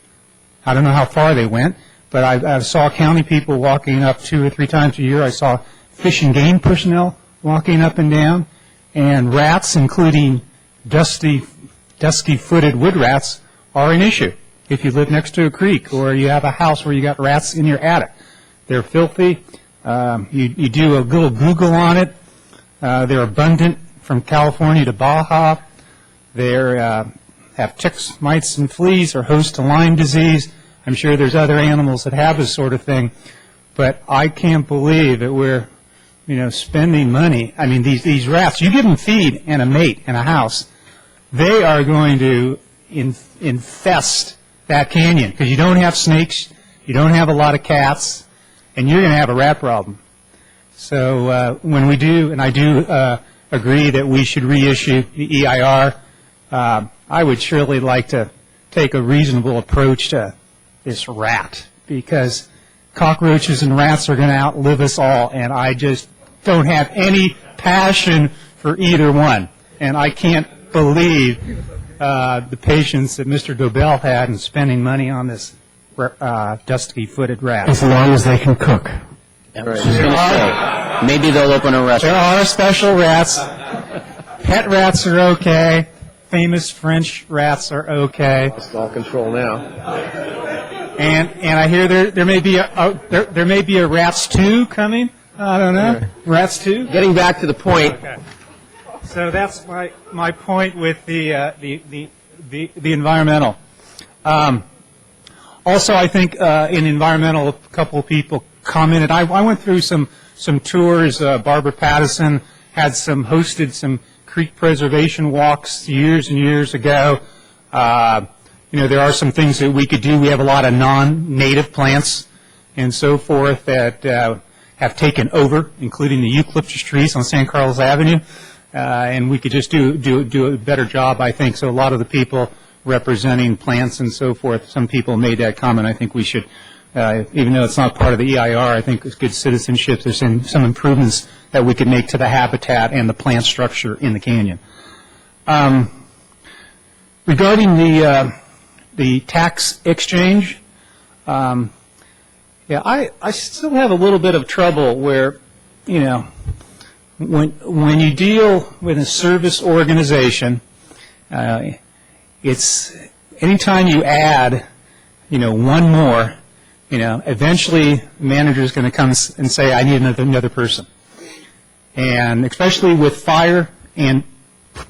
I don't know how far they went, but I saw county people walking up 2 or 3 times a year. I saw fish and game personnel walking up and down, and rats, including dusky-footed wood rats, are an issue if you live next to a creek or you have a house where you got rats in your attic. They're filthy. You do a little Google on it. They're abundant from California to Baja. They have ticks, mites, and fleas, or host to Lyme disease. I'm sure there's other animals that have this sort of thing, but I can't believe that we're, spending money. I mean, these rats, you give them feed and a mate and a house, they are going to infest that canyon because you don't have snakes, you don't have a lot of cats, and you're going to have a rat problem. So when we do, and I do agree that we should reissue the EIR, I would surely like to take a reasonable approach to this rat, because cockroaches and rats are going to outlive us all, and I just don't have any passion for either one. And I can't believe the patience that Mr. Dobell had in spending money on this dusky-footed rat. As long as they can cook. Maybe they'll open a restaurant. There are special rats. Pet rats are okay. Famous French rats are okay. It's all control now. And I hear there may be a Rats 2 coming. I don't know. Rats 2. Getting back to the point. Okay. So that's my point with the environmental. Also, I think in environmental, a couple of people commented. I went through some tours. Barbara Pattison hosted some creek preservation walks years and years ago. There are some things that we could do. We have a lot of non-native plants and so forth that have taken over, including the eucalyptus trees on San Carlos Avenue. And we could just do a better job, I think. So a lot of the people representing plants and so forth, some people made that comment. I think we should, even though it's not part of the EIR, I think it's good citizenship. There's some improvements that we could make to the habitat and the plant structure in the canyon. Regarding the tax exchange, I still have a little bit of trouble where, when you deal with a service organization, it's anytime you add, one more, eventually the manager is going to come and say, I need another person. And especially with fire and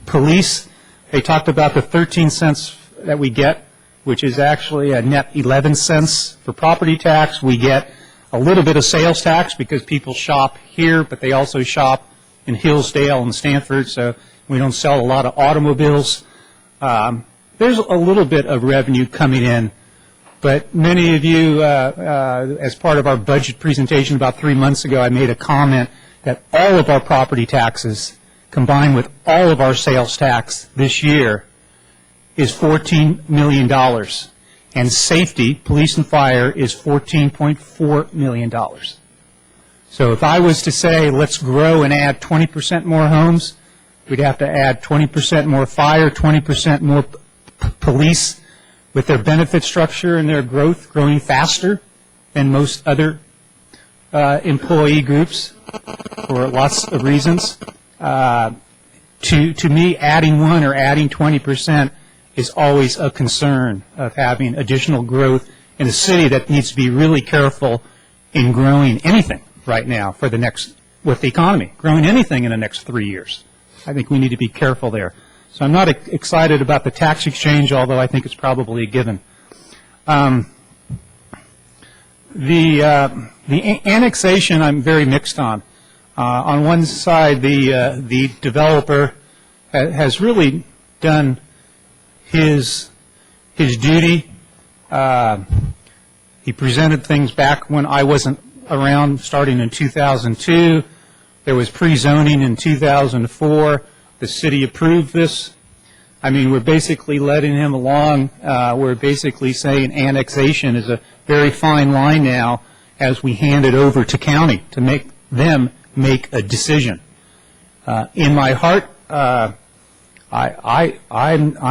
police, they talked about the 13 cents that we get, which is actually a net 11 cents for property tax. We get a little bit of sales tax because people shop here, but they also shop in Hillsdale and Stanford, so we don't sell a lot of automobiles. There's a little bit of revenue coming in, but many of you, as part of our budget presentation about 3 months ago, I made a comment that all of our property taxes, combined with all of our sales tax this year, is $14 million. And safety, police and fire, is $14.4 million. So if I was to say, let's grow and add 20% more homes, we'd have to add 20% more fire, 20% more police, with their benefit structure and their growth growing faster than most other employee groups for lots of reasons. To me, adding 1 or adding 20% is always a concern of having additional growth in a city that needs to be really careful in growing anything right now for the next, with the economy, growing anything in the next 3 years. I think we need to be careful there. So I'm not excited about the tax exchange, although I think it's probably a given. The annexation I'm very mixed on. On one side, the developer has really done his duty. He presented things back when I wasn't around, starting in 2002. There was pre-zoning in 2004. The city approved this. I mean, we're basically letting him along. We're basically saying annexation is a very fine line now as we hand it over to county to make them make a decision. In my heart, I'm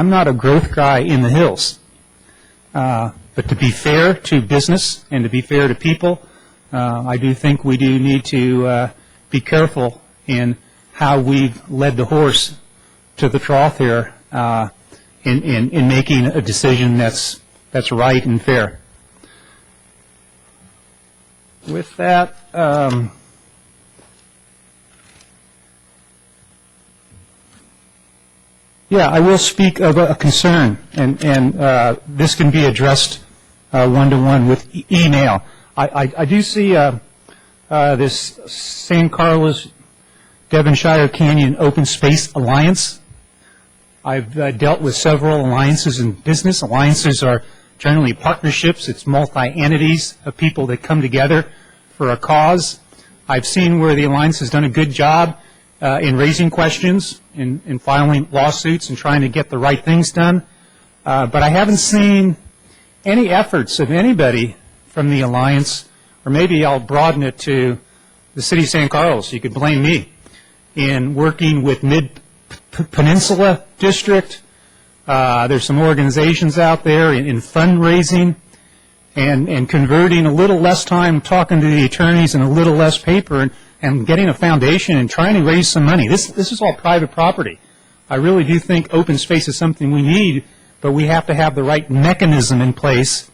not a growth guy in the hills. But to be fair to business and to be fair to people, I do think we do need to be careful in how we've led the horse to the trough here in making a decision that's right and fair. With that, yeah, I will speak of a concern, and this can be addressed one-to-one with email. I do see this San Carlos Devonshire Canyon Open Space Alliance. I've dealt with several alliances in business. Alliances are generally partnerships. It's multi-entities of people that come together for a cause. I've seen where the alliance has done a good job in raising questions, in filing lawsuits and trying to get the right things done. But I haven't seen any efforts of anybody from the alliance, or maybe I'll broaden it to the city of San Carlos. You could blame me in working with Mid-Peninsula District. There's some organizations out there in fundraising and converting a little less time talking to the attorneys and a little less paper and getting a foundation and trying to raise some money. This is all private property. I really do think open space is something we need, but we have to have the right mechanism in place,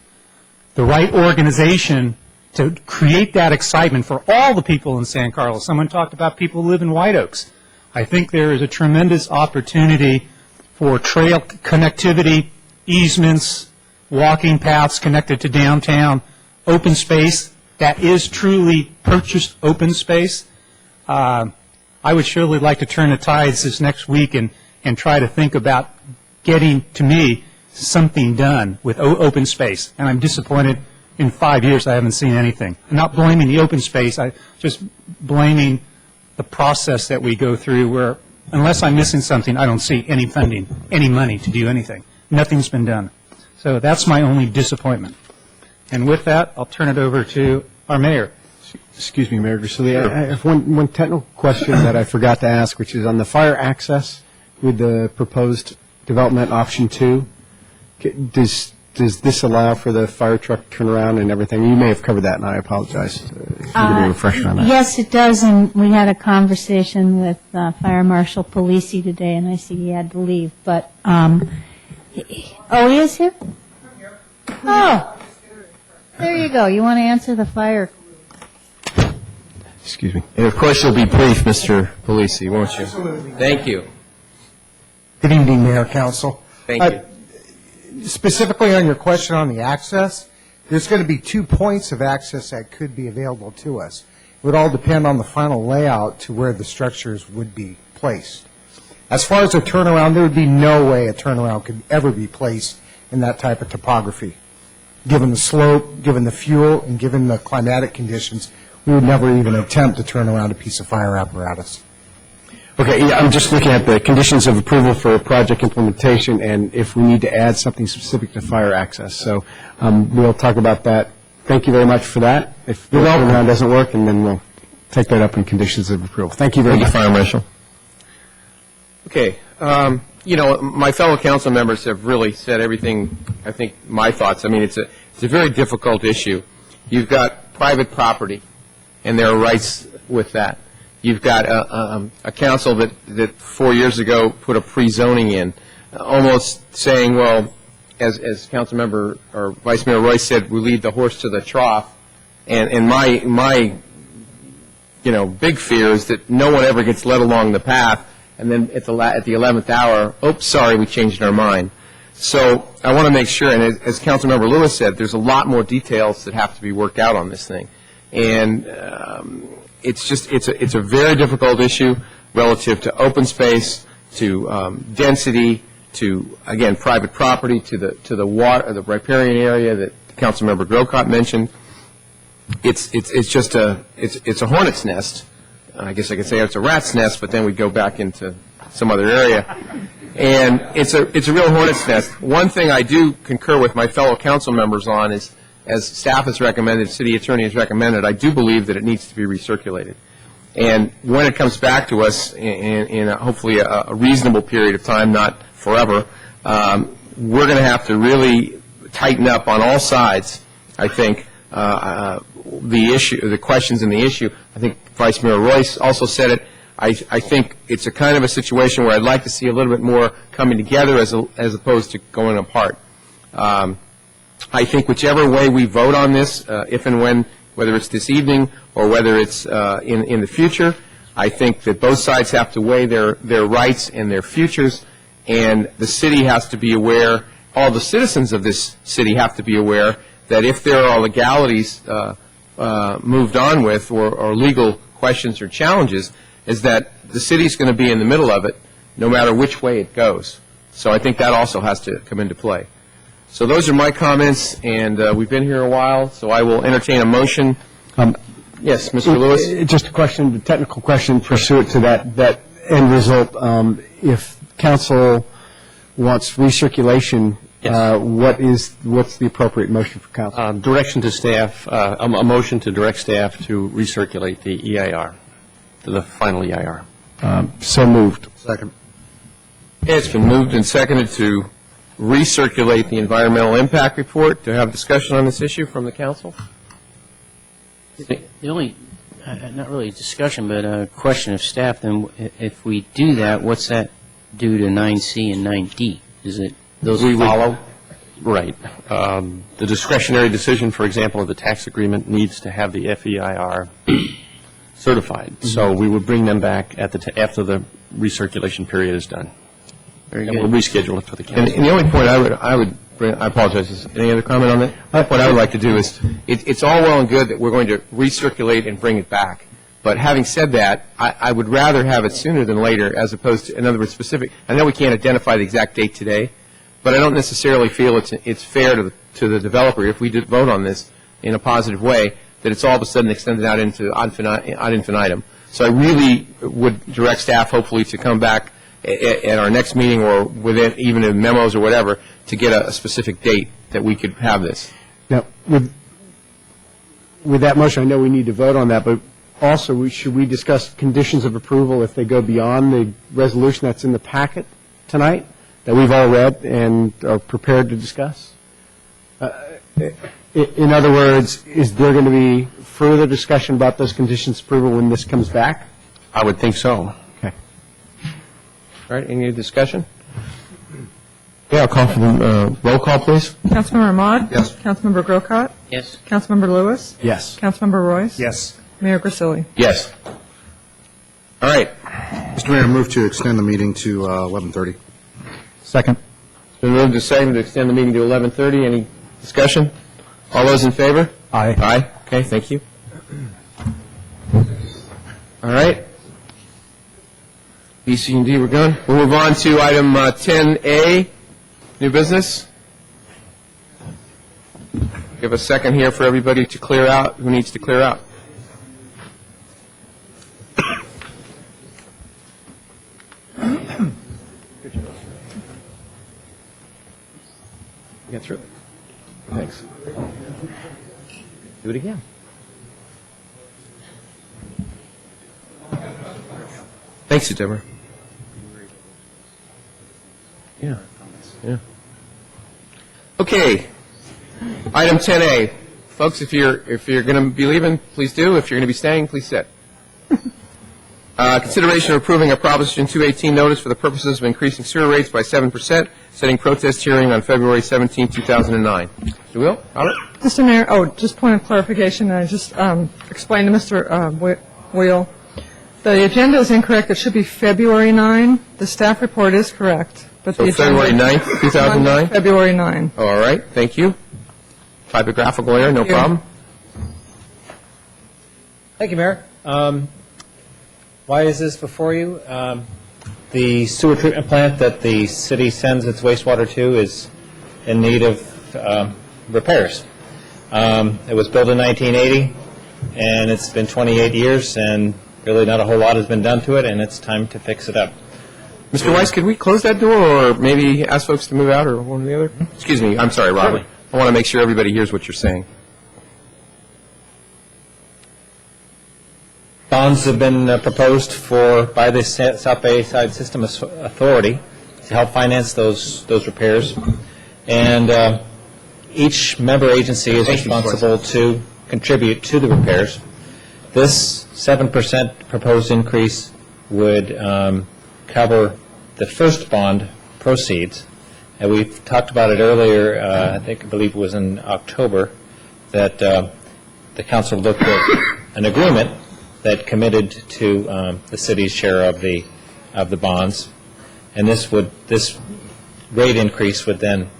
the right organization to create that excitement for all the people in San Carlos. Someone talked about people who live in White Oaks. I think there is a tremendous opportunity for trail connectivity, easements, walking paths connected to downtown, open space that is truly purchased open space. I would surely like to turn the tides this next week and try to think about getting, to me, something done with open space. And I'm disappointed in 5 years I haven't seen anything. I'm not blaming the open space. I'm just blaming the process that we go through where, unless I'm missing something, I don't see any funding, any money to do anything. Nothing's been done. So that's my only disappointment. And with that, I'll turn it over to our mayor. Excuse me, Mayor Grisilli. I have one technical question that I forgot to ask, which is on the fire access with the proposed development option 2. Does this allow for the fire truck turnaround and everything? You may have covered that, and I apologize. If you could give me a refresher on that. Yes, it does, and we had a conversation with Fire Marshal Polisi today, and I see he had to leave. But, he is here? Oh, there you go. You want to answer the fire? Excuse me. And of course, you'll be brief, Mr. Polisi, won't you? Absolutely. Thank you. Good evening, Mayor, Council. Thank you. Specifically on your question on the access, there's going to be 2 points of access that could be available to us. It would all depend on the final layout to where the structures would be placed. As far as a turnaround, there would be no way a turnaround could ever be placed in that type of topography. Given the slope, given the fuel, and given the climatic conditions, we would never even attempt to turn around a piece of fire apparatus. Okay, yeah, I'm just looking at the conditions of approval for project implementation and if we need to add something specific to fire access. So we'll talk about that. Thank you very much for that. If the turnaround doesn't work, and then we'll take that up in conditions of approval. Thank you very much. Thank you, Fire Marshal. Okay. My fellow council members have really said everything, I think, my thoughts. I mean, it's a very difficult issue. You've got private property, and there are rights with that. You've got a council that 4 years ago put a pre-zoning in, almost saying, well, as Councilmember or Vice Mayor Royce said, we lead the horse to the trough. And my big fear is that no one ever gets led along the path, and then at the 11th hour, oops, sorry, we changed our mind. So I want to make sure, and as Councilmember Lewis said, there's a lot more details that have to be worked out on this thing. And it's a very difficult issue relative to open space, to density, to, again, private property, to the water, the riparian area that Councilmember Grocott mentioned. It's a hornet's nest. I guess I could say it's a rat's nest, but then we'd go back into some other area. And it's a real hornet's nest. One thing I do concur with my fellow council members on is, as staff has recommended, city attorney has recommended, I do believe that it needs to be recirculated. And when it comes back to us in hopefully a reasonable period of time, not forever, we're going to have to really tighten up on all sides, I think, the issue, the questions in the issue. I think Vice Mayor Royce also said it. I think it's a kind of a situation where I'd like to see a little bit more coming together as opposed to going apart. I think whichever way we vote on this, if and when, whether it's this evening or whether it's in the future, I think that both sides have to weigh their rights and their futures, and the city has to be aware, all the citizens of this city have to be aware that if there are legalities moved on with or legal questions or challenges, is that the city's going to be in the middle of it no matter which way it goes. So I think that also has to come into play. So those are my comments, and we've been here a while, so I will entertain a motion. Yes, Mr. Lewis? Just a question, a technical question pursuant to that end result. If council wants recirculation, what's the appropriate motion for council? Direction to staff, a motion to direct staff to recirculate the EIR, to the final EIR. So moved. Second. It's been moved and seconded to recirculate the environmental impact report. To have discussion on this issue from the council? The only, not really a discussion, but a question of staff, then if we do that, what's that do to 9C and 9D? Is it those follow? Right. The discretionary decision, for example, of the tax agreement needs to have the FEIR certified. Mm-hmm. So we would bring them back at after the recirculation period is done. Very and good. We'll reschedule it for the council. And the only point I would bring, I apologize, is any other comment on that? What I would like to do is, it's all well and good that we're going to recirculate and bring it back. But having said that, I would rather have it sooner than later, as opposed to, in other words, specific. I know we can't identify the exact date today, but I don't necessarily feel it's fair to the developer, if we did vote on this in a positive way, that it's all of a sudden extended out into ad infinitum. So I really would direct staff, hopefully, to come back at our next meeting or within even in memos or whatever, to get a specific date that we could have this. Now, with that motion, I know we need to vote on that, but also, should we discuss conditions of approval if they go beyond the resolution that's in the packet tonight that we've all read and are prepared to discuss? In other words, is there going to be further discussion about those conditions of approval when this comes back? I would think so. Okay. All right, any discussion? Yeah, I'll call for the roll call, please. Councilmember Ahmad? Yes. Councilmember Grocott? Yes. Councilmember Lewis? Yes. Councilmember Royce? Yes. Mayor Grisilli? Yes. All right. Mr. Mayor, move to extend the meeting to 11:30. Second. It's been moved to second to extend the meeting to 11:30. Any discussion? All those in favor? Aye. Aye. Okay, thank you. All right. B, C, and D, we're going. We'll move on to item 10A, new business. Give a second here for everybody to clear out who needs to clear out. Get through it. Thanks. Do it again. Thanks, Deborah. Yeah. Yeah. Okay. Item 10A. Folks, if you're going to be leaving, please do. If you're going to be staying, please sit. Consideration of approving a Proposition 218 notice for the purposes of increasing sewer rates by 7%, setting protest hearing on February 17, 2009. Mr. Will? Robert? Mr. Mayor, just point of clarification, I just explained to Mr. Wheel The agenda is incorrect. It should be February 9. The staff report is correct. But So the agenda- February 9th, 2009? February 9. All right, thank you. Typographical error, no Thank you. problem. Thank you, Mayor. Why is this before you? The sewer treatment plant that the city sends its wastewater to is in need of repairs. It was built in 1980, and it's been 28 years, and really not a whole lot has been done to it, and it's time to fix it up. Mr. Weiss, could we close that door or maybe ask folks to move out or one or the other? Excuse me, I'm sorry, Robert. I want to make sure everybody hears what you're saying. Bonds have been proposed by the South Bay Side System Authority to help finance those repairs, and each member agency is responsible to contribute to the repairs. This 7% proposed increase would cover the first bond proceeds, and we've talked about it earlier. I believe it was in October that the council looked at an agreement that committed to the city's share of the bonds, and this rate increase would then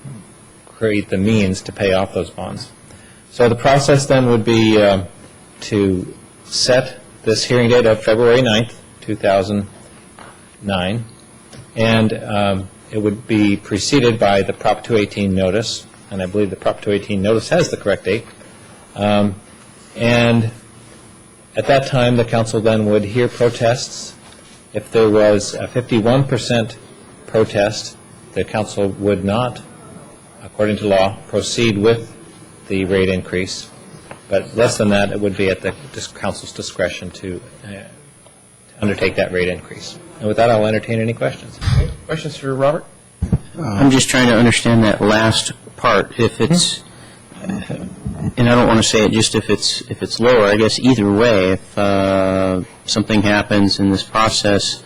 create the means to pay off those bonds. So the process then would be to set this hearing date of February 9th, 2009, and it would be preceded by the Prop 218 notice, and I believe the Prop 218 notice has the correct date. And at that time, the council then would hear protests. If there was a 51% protest, the council would not, according to law, proceed with the rate increase. But less than that, it would be at the council's discretion to undertake that rate increase. And with that, I'll entertain any questions. Questions for Robert? I'm just trying to understand that last part. If it's, and I don't want to say it just if it's lower. I guess either way, if something happens in this process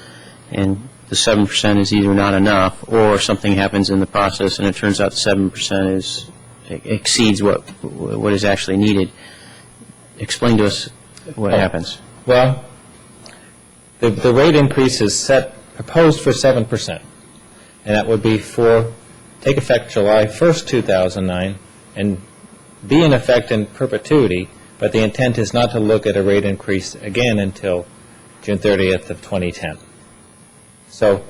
and the 7% is either not enough, or something happens in the process and it turns out 7% exceeds what is actually needed, explain to us what happens. Well, the rate increase is proposed for 7%, and that would be take effect July 1st, 2009, and be in effect in perpetuity, but the intent is not to look at a rate increase again until June 30th of 2010. So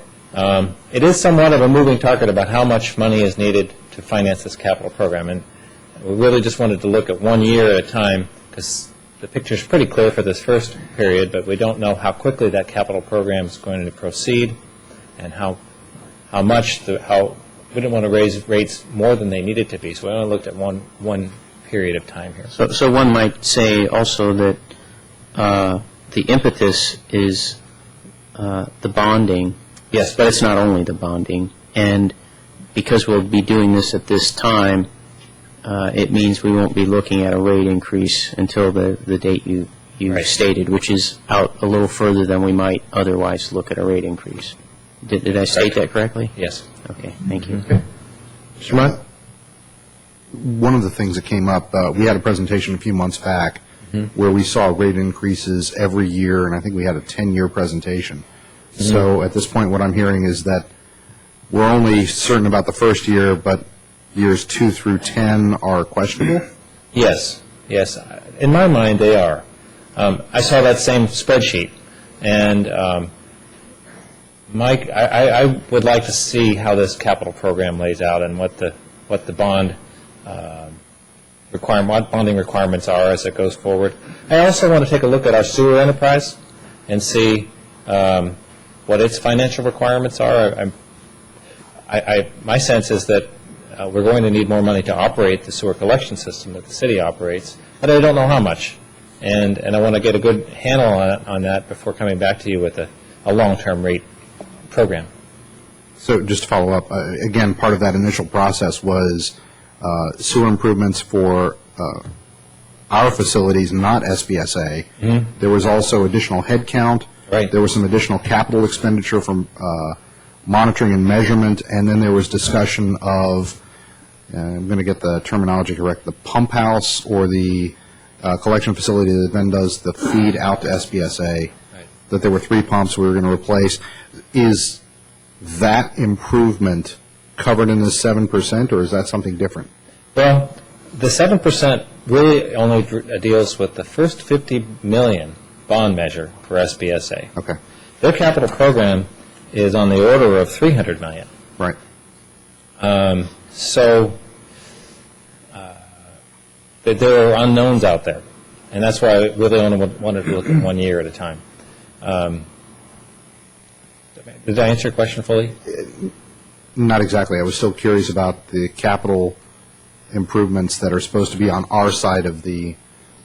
it is somewhat of a moving target about how much money is needed to finance this capital program, and we really just wanted to look at 1 year at a time because the picture is pretty clear for this first period, but we don't know how quickly that capital program is going to proceed and how much we didn't want to raise rates more than they needed to be, so we only looked at one period of time here. So one might say also that the impetus is the bonding. Yes. But it's not only the bonding. And because we'll be doing this at this time, it means we won't be looking at a rate increase until the date you Right. stated, which is out a little further than we might otherwise look at a rate increase. Did I state that correctly? Yes. Okay, thank you. Mr. Mott? One of the things that came up, we had a presentation a few months back where we saw rate increases every year, and I think we had a 10-year presentation. So at this point, what I'm hearing is that we're only certain about the first year, but years 2 through 10 are questionable? Yes. In my mind, they are. I saw that same spreadsheet, and Mike, I would like to see how this capital program lays out and what the bonding requirements are as it goes forward. I also want to take a look at our sewer enterprise and see what its financial requirements are. My sense is that we're going to need more money to operate the sewer collection system that the city operates, but I don't know how much. And I want to get a good handle on that before coming back to you with a long-term rate program. So just to follow up, again, part of that initial process was sewer improvements for our facilities, not SBSA. There was also additional headcount. Right. There was some additional capital expenditure from monitoring and measurement, and then there was discussion of, I'm going to get the terminology correct, the pump house or the collection facility that then does the feed out to SBSA. that there were 3 pumps we were going to replace. Is that improvement covered in this 7%, or is that something different? Well, the 7% really only deals with the first 50 million bond measure for SBSA. Okay. Their capital program is on the order of 300 million. Right. So there are unknowns out there, and that's why I really only wanted to look at 1 year at a time. Did I answer your question fully? Not exactly. I was still curious about the capital improvements that are supposed to be on our side of the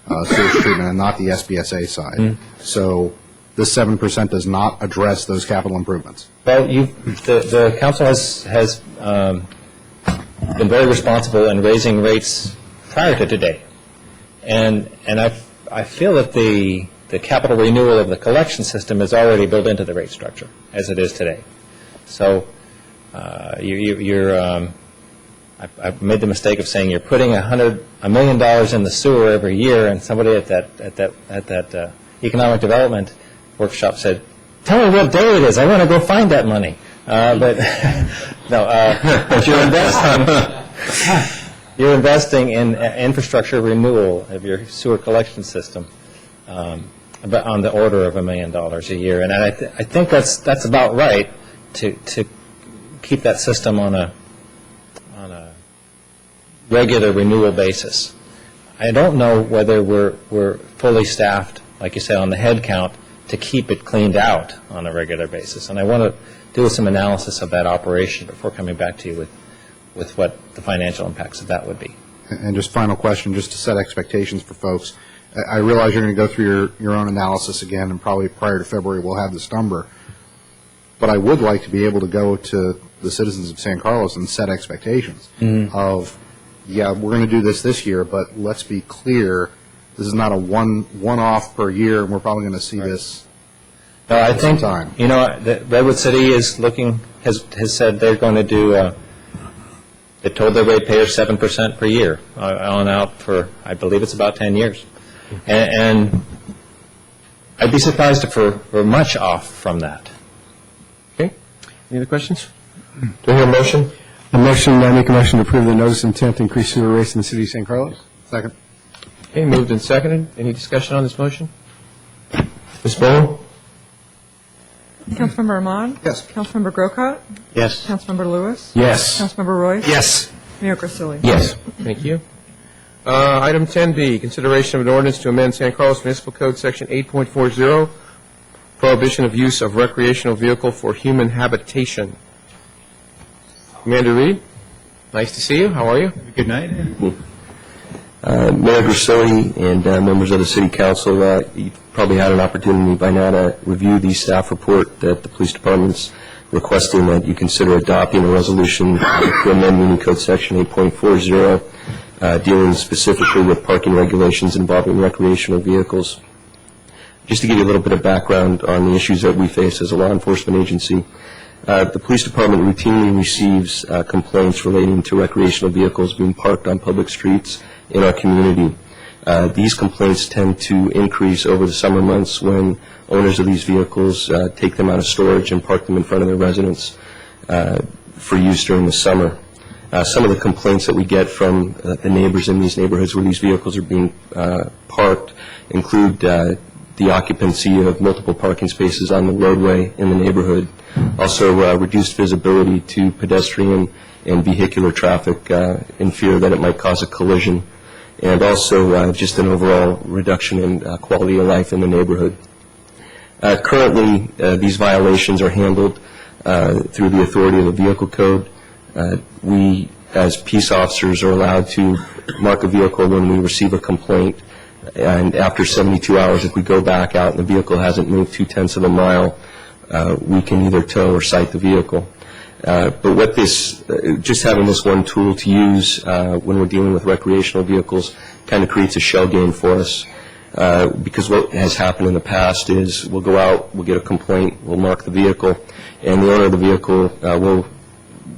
sewage treatment and not the SBSA side. So the 7% does not address those capital improvements. Well, the council has been very responsible in raising rates prior to today, and I feel that the capital renewal of the collection system is already built into the rate structure as it is today. So I've made the mistake of saying you're putting $1 million in the sewer every year, and somebody at that economic development workshop said, "Tell me what day it is. I want to go find that money." But you're investing in infrastructure renewal of your sewer collection system, but on the order of $1 million a year, and I think that's about right to keep that system on a regular renewal basis. I don't know whether we're fully staffed, like you said, on the head count to keep it cleaned out on a regular basis. And I want to do some analysis of that operation before coming back to you with what the financial impacts of that would be. And just final question, just to set expectations for folks. I realize you're going to go through your own analysis again, and probably prior to February we'll have this number. But I would like to be able to go to the citizens of San Carlos and set expectations of, yeah, we're going to do this year, but let's be clear, this is not a one-off per year, and we're probably going to see this I think time. You know, Redwood City is has said they're going to do. They told their ratepayers 7% per year on out for, I believe it's about 10 years, and I'd be surprised if we're much off from that. Okay. Any other questions? Do I hear a motion? I make a motion to approve the notice of intent to increase sewer rates in the city of San Carlos. Second. Okay, moved and seconded. Any discussion on this motion? Ms. Bowen? Councilmember Ahmad? Yes. Councilmember Grocott? Yes. Councilmember Lewis? Yes. Councilmember Royce? Yes. Mayor Grisilli? Yes. Thank you. Item 10B, consideration of an ordinance to amend San Carlos Municipal Code Section 8.40, prohibition of use of recreational vehicle for human habitation. Commander Reed, nice to see you. How are you? Good night. Mayor Grisilli and members of the City Council, you've probably had an opportunity by now to review the staff report that the Police Department's requesting that you consider adopting a resolution to amend Muni Code Section 8.40, dealing specifically with parking regulations involving recreational vehicles. Just to give you a little bit of background on the issues that we face as a law enforcement agency, the Police Department routinely receives complaints relating to recreational vehicles being parked on public streets in our community. These complaints tend to increase over the summer months when owners of these vehicles take them out of storage and park them in front of their residence for use during the summer. Some of the complaints that we get from the neighbors in these neighborhoods where these vehicles are being parked include the occupancy of multiple parking spaces on the roadway in the neighborhood, also reduced visibility to pedestrian and vehicular traffic in fear that it might cause a collision, and also just an overall reduction in quality of life in the neighborhood. Currently, these violations are handled through the authority of the Vehicle Code. We, as peace officers, are allowed to mark a vehicle when we receive a complaint, and after 72 hours, if we go back out and the vehicle hasn't moved 0.2 of a mile, we can either tow or cite the vehicle. But what just having this one tool to use when we're dealing with recreational vehicles kind of creates a shell game for us, because what has happened in the past is we'll go out, we'll get a complaint, we'll mark the vehicle, and the owner of the vehicle will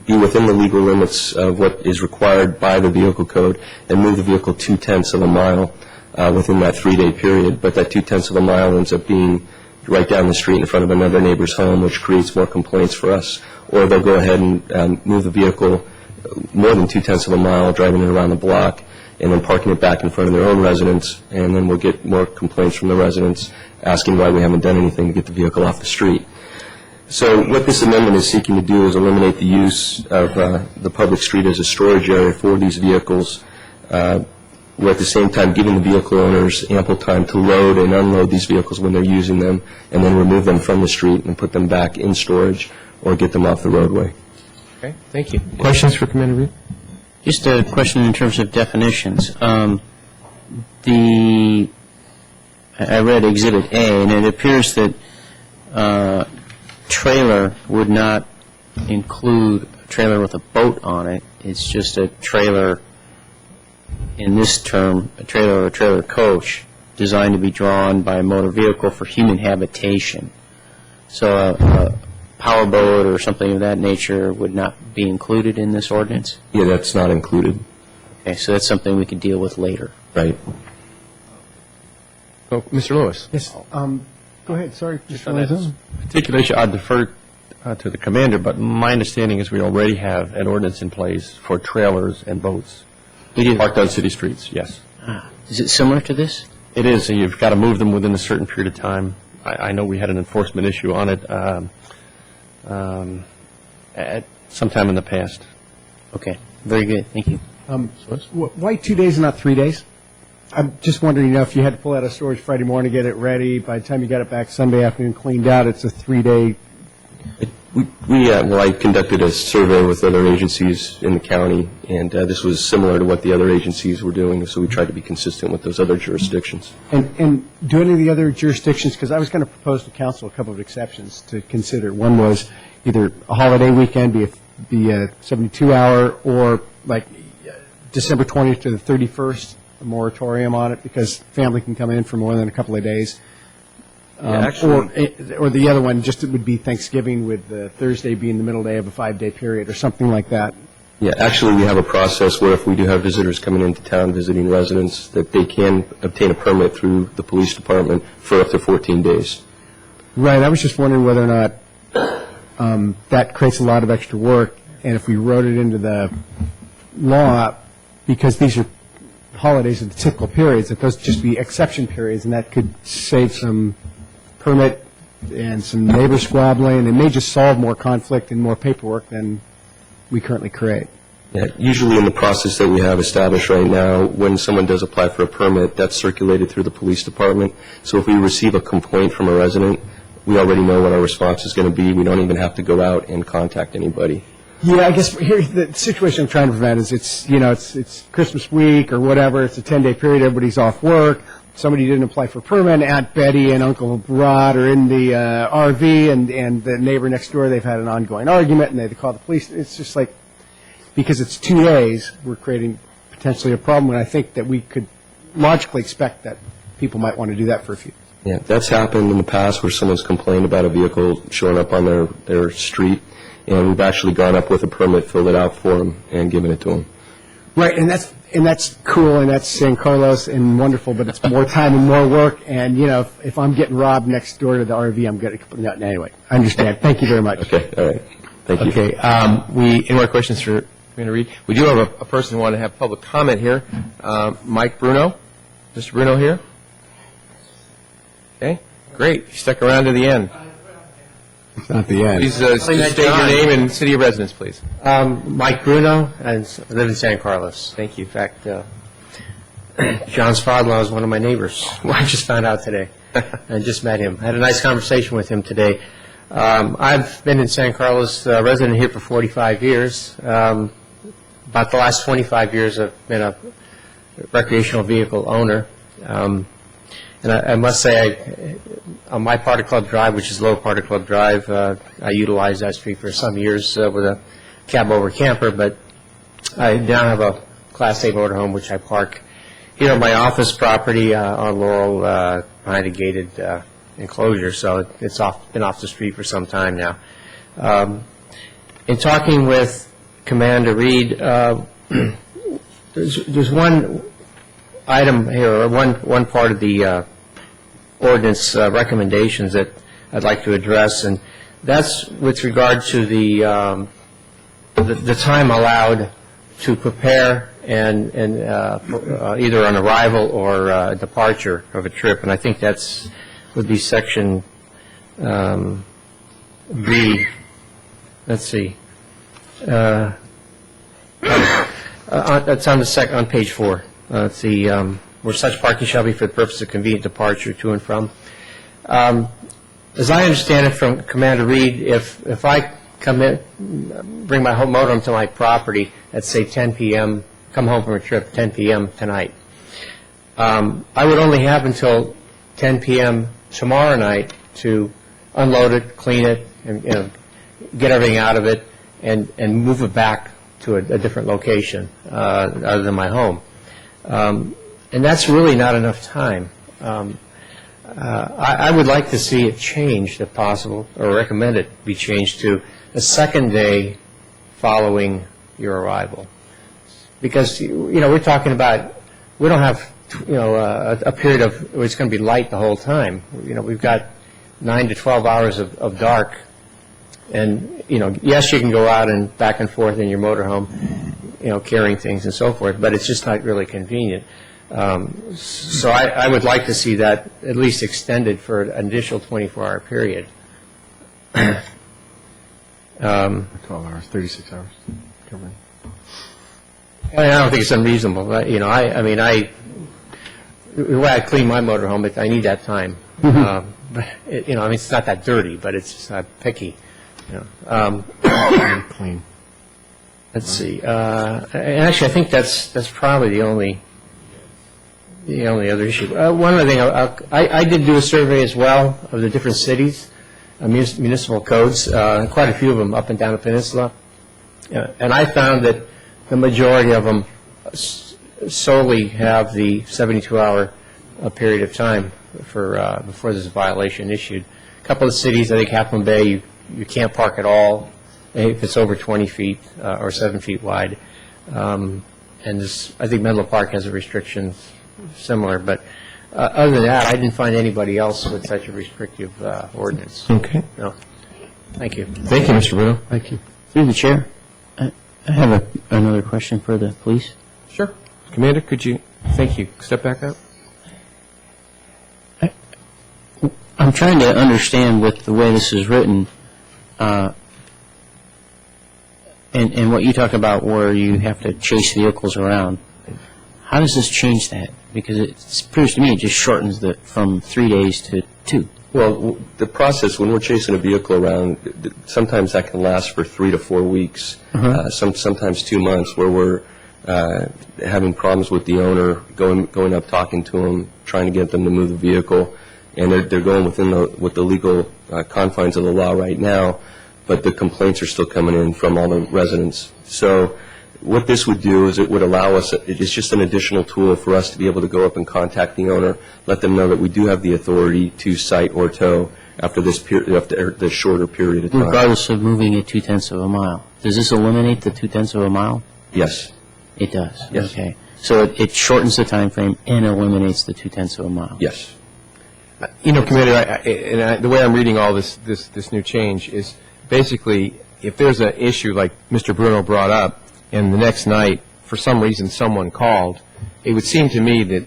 be within the legal limits of what is required by the Vehicle Code and move the vehicle 0.2 of a mile within that 3-day period. But that 0.2 of a mile ends up being right down the street in front of another neighbor's home, which creates more complaints for us. Or they'll go ahead and move the vehicle more than 0.2 of a mile, driving it around the block, and then parking it back in front of their own residence, and then we'll get more complaints from the residents asking why we haven't done anything to get the vehicle off the street. So what this amendment is seeking to do is eliminate the use of the public street as a storage area for these vehicles, while at the same time giving the vehicle owners ample time to load and unload these vehicles when they're using them, and then remove them from the street and put them back in storage or get them off the roadway. Okay, thank you. Questions for Commander Reed? Just a question in terms of definitions. I read Exhibit A, and it appears that trailer would not include a trailer with a boat on it. It's just a trailer, in this term, a trailer or a trailer coach designed to be drawn by a motor vehicle for human habitation. So a powerboat or something of that nature would not be included in this ordinance? Yeah, that's not included. Okay, so that's something we could deal with later. Right. Oh, Mr. Lewis. Yes. Go ahead. Sorry. Just on that particular issue, I'd defer to the commander, but my understanding is we already have an ordinance in place for trailers and boats parked on city streets, yes. Is it similar to this? It is, and you've got to move them within a certain period of time. I know we had an enforcement issue on it at some time in the past. Okay, very good. Thank you. Why 2 days and not 3 days? I'm just wondering, if you had to pull out of storage Friday morning, get it ready, by the time you got it back Sunday afternoon cleaned out, it's a 3-day. I conducted a survey with other agencies in the county, and this was similar to what the other agencies were doing, so we tried to be consistent with those other jurisdictions. And do any of the other jurisdictions, because I was going to propose to council a couple of exceptions to consider. One was either a holiday weekend, be a 72-hour, or like December 20th to the 31st, a moratorium on it, because family can come in for more than a couple of days. Or the other one, just it would be Thanksgiving, with the Thursday being the middle day of a 5-day period or something like that. Yeah, actually, we have a process where if we do have visitors coming into town visiting residents, that they can obtain a permit through the police department for up to 14 days. Right. I was just wondering whether or not that creates a lot of extra work, and if we wrote it into the law, because these are holidays of the typical periods, that those just be exception periods, and that could save some permit and some neighbor squabbling. It may just solve more conflict and more paperwork than we currently create. Yeah, usually in the process that we have established right now, when someone does apply for a permit, that's circulated through the police department. So if we receive a complaint from a resident, we already know what our response is going to be. We don't even have to go out and contact anybody. Yeah, I guess here the situation I'm trying to prevent is it's Christmas week or whatever. It's a 10-day period. Everybody's off work. Somebody didn't apply for a permit. Aunt Betty and Uncle Rod are in the RV, and the neighbor next door, they've had an ongoing argument, and they call the police. It's just like, because it's 2 days, we're creating potentially a problem, and I think that we could logically expect that people might want to do that for a few. Yeah, that's happened in the past where someone's complained about a vehicle showing up on their street, and we've actually gone up with a permit, filled it out for them, and given it to them. Right, and that's cool, and that's San Carlos and wonderful, but it's more time and more work, and, if I'm getting robbed next door to the RV, I'm getting, anyway, I understand. Thank you very much. Okay, all right. Thank you. Okay, any more questions for Commander Reed? We do have a person who wanted to have public comment here. Mike Bruno. Mr. Bruno here? Okay, great. You stuck around to the end. It's not the end. Please state your name and city of residence, please. Mike Bruno, and I live in San Carlos. Thank you. In fact, John's father-in-law is one of my neighbors. I just found out today. I just met him. I had a nice conversation with him today. I've been in San Carlos, resident here for 45 years. About the last 25 years, I've been a recreational vehicle owner. And I must say, on my part of Club Drive, which is Lower Part of Club Drive, I utilized that street for some years with a cab-over camper, but I now have a Class A motorhome, which I park here on my office property on Laurel behind a gated enclosure, so it's been off the street for some time now. In talking with Commander Reed, there's one item here, or one part of the ordinance recommendations that I'd like to address, and that's with regard to the time allowed to prepare and either an arrival or a departure of a trip, and I think that's would be section B. Let's see. That's on page 4. It's the where such parking shall be for the purpose of convenient departure to and from. As I understand it from Commander Reed, if I come in, bring my home motorhome to my property at say 10 p.m., come home from a trip 10 p.m. tonight, I would only have until 10 p.m. tomorrow night to unload it, clean it, and get everything out of it, and move it back to a different location other than my home. And that's really not enough time. I would like to see it changed, if possible, or recommend it be changed to a second day following your arrival. Because, we're talking about, we don't have, a period of where it's going to be light the whole time. We've got 9 to 12 hours of dark. And, yes, you can go out and back and forth in your motorhome, carrying things and so forth, but it's just not really convenient. So I would like to see that at least extended for an additional 24-hour period. 12 hours, 36 hours. I don't think it's unreasonable. The way I clean my motorhome, I need that time. But it's not that dirty, but it's just picky. Clean. Let's see. Actually, I think that's probably the only other issue. One other thing, I did do a survey as well of the different cities, municipal codes, quite a few of them up and down the peninsula, and I found that the majority of them solely have the 72-hour period of time for before there's a violation issued. A couple of cities, I think Half Moon Bay, you can't park at all if it's over 20 feet or 7 feet wide. And I think Menlo Park has a restriction similar. But other than that, I didn't find anybody else with such a restrictive ordinance. Okay. No. Thank you. Thank you, Mr. Bruno. Thank you. Through the chair, I have another question for the police. Sure. Commander, could you, thank you, step back up? I'm trying to understand with the way this is written, and what you talk about where you have to chase vehicles around. How does this change that? Because it appears to me it just shortens from 3 days to 2. Well, the process, when we're chasing a vehicle around, sometimes that can last for 3 to 4 weeks, sometimes 2 months, where we're having problems with the owner, going up, talking to them, trying to get them to move the vehicle, and they're going with the legal confines of the law right now, but the complaints are still coming in from all the residents. So what this would do is it would allow us, it's just an additional tool for us to be able to go up and contact the owner, let them know that we do have the authority to cite or tow after this shorter period of time. Regardless of moving it 0.2 of a mile. Does this eliminate the 0.2 of a mile? Yes. It does? Yes. Okay. So it shortens the time frame and eliminates the 0.2 of a mile? Yes. Commander, the way I'm reading all this new change is basically if there's an issue like Mr. Bruno brought up, and the next night, for some reason, someone called, it would seem to me that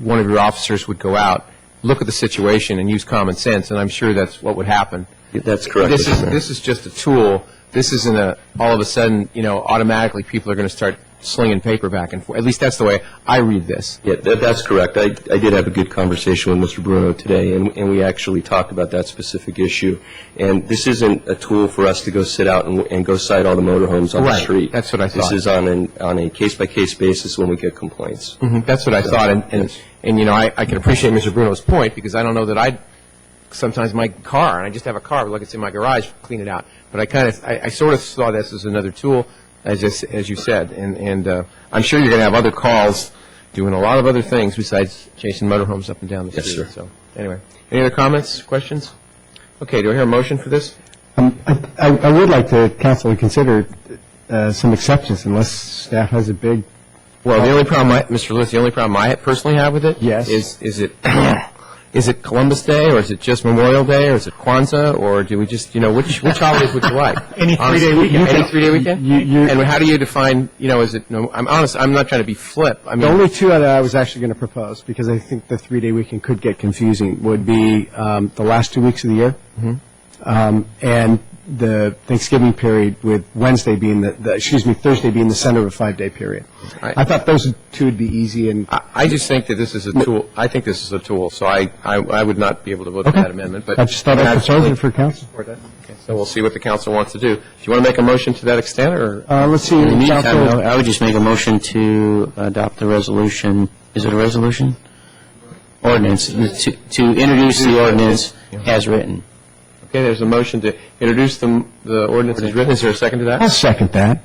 one of your officers would go out, look at the situation, and use common sense, and I'm sure that's what would happen. That's correct. This is just a tool. This isn't all of a sudden, automatically people are going to start slinging paper back and forth. At least that's the way I read this. Yeah, that's correct. I did have a good conversation with Mr. Bruno today, and we actually talked about that specific issue. And this isn't a tool for us to go sit out and go cite all the motorhomes on the street. That's what I thought. This is on a case-by-case basis when we get complaints. That's what I thought. And I can appreciate Mr. Bruno's point, because I don't know that sometimes my car, and I just have a car, look, it's in my garage, clean it out. But I sort of saw this as another tool, as you said, and I'm sure you're going to have other calls doing a lot of other things besides chasing motorhomes up and down the street. Yes, sir. So anyway, any other comments, questions? Okay, do I hear a motion for this? I would like the council to consider some exceptions unless staff has a big... Well, the only problem, Mr. Lewis, the only problem I personally have with it Yes. is it is it Columbus Day, or is it just Memorial Day, or is it Kwanzaa, or do we just, which holidays would you like? Any 3-day Honestly, weekend. Any 3-day weekend? And how do you define, is it, no, I'm honest, I'm not trying to be flip. I mean, The only two that I was actually going to propose, because I think the 3-day weekend could get confusing, would be the last 2 weeks of the year, and the Thanksgiving period, with Wednesday being Thursday being the center of a 5-day period. I thought those two would be easy, and I just think that this is a tool. I think this is a tool, so I would not be able to vote for that amendment. But I just thought I'd propose it for council. Okay, so we'll see what the council wants to do. Do you want to make a motion to that extent, or? Let's see. In the meantime, Council- I would just make a motion to adopt the resolution. Is it a resolution? Ordinance, to introduce the ordinance as written. Okay, there's a motion to introduce the ordinance as written. Is there a second to that? I'll second that.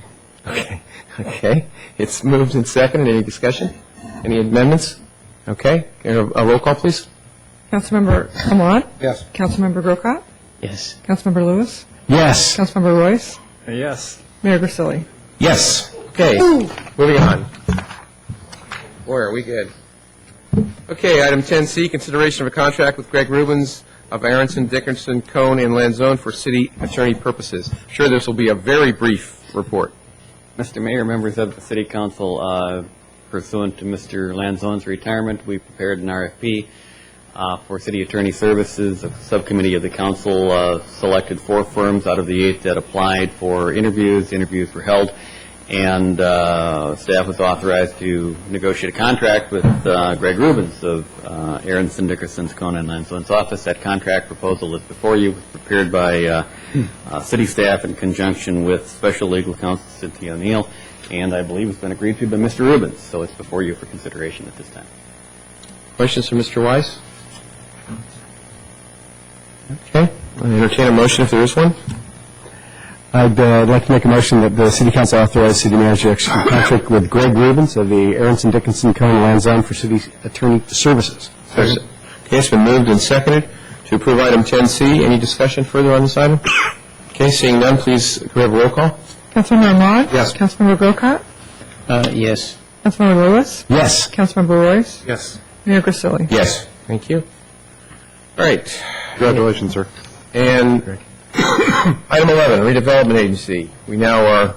Okay. It's moved and seconded. Any discussion? Any amendments? Okay. A roll call, please. Councilmember Ahmad? Yes. Councilmember Grocott? Yes. Councilmember Lewis? Yes. Councilmember Royce? Yes. Mayor Grisilli? Yes. Okay. Moving on. Boy, are we good. Okay, item 10C, consideration of a contract with Greg Rubens of Aronson, Dickinson, Cone, and Lanzone for city attorney purposes. I'm sure this will be a very brief report. Mr. Mayor, members of the City Council, pursuant to Mr. Lanzone's retirement, we prepared an RFP for city attorney services. A subcommittee of the council selected 4 firms out of the 8 that applied for interviews. Interviews were held, and staff was authorized to negotiate a contract with Greg Rubens of Aronson, Dickinson, Cone, and Lanzone's office. That contract proposal is before you, prepared by city staff in conjunction with special legal counsel Cynthia O'Neill, and I believe it's been agreed to by Mr. Rubens, so it's before you for consideration at this time. Questions for Mr. Weiss? Okay. I'll entertain a motion if there is one. I'd like to make a motion that the City Council authorize city manager to execute a contract with Greg Rubens of the Aronson, Dickinson, Cone, and Lanzone for city attorney services. Okay, it's been moved and seconded to approve item 10C. Any discussion further on this item? Okay, seeing none, please, could we have a roll call? Councilmember Ahmad? Yes. Councilmember Grocott? Yes. Councilmember Lewis? Yes. Councilmember Royce? Yes. Mayor Grisilli? Yes. Thank you. All right. Congratulations, sir. And item 11, redevelopment agency. We now are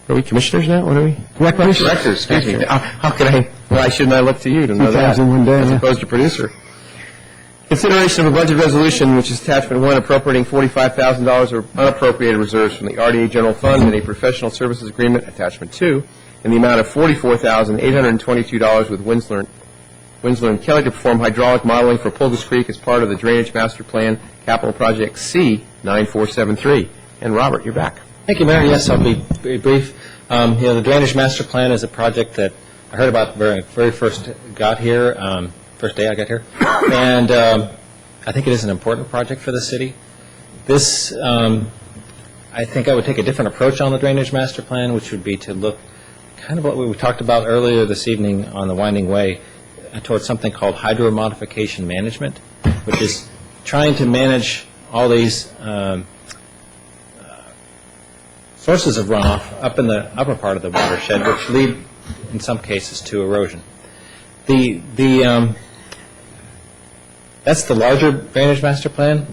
we commissioners now? What are we? Directors. Directors, excuse me. How could I, why shouldn't I look to you to know that? 2001 day, as yeah. opposed to producer. Consideration of a budget resolution, which is attachment 1, appropriating $45,000 of unappropriated reserves from the RDA General Fund and a professional services agreement, attachment 2, in the amount of $44,822 with Winsler and Kelly to perform hydraulic modeling for Pulgas Creek as part of the Drainage Master Plan Capital Project C9473. And Robert, you're back. Thank you, Mayor. Yes, I'll be very brief. The Drainage Master Plan is a project that I heard about the very first got here, first day I got here, and I think it is an important project for the city. This, I think I would take a different approach on the Drainage Master Plan, which would be to look kind of what we talked about earlier this evening on the Winding Way, towards something called hydro modification management, which is trying to manage all these sources of runoff up in the upper part of the watershed, which lead, in some cases, to erosion. That's the larger Drainage Master Plan.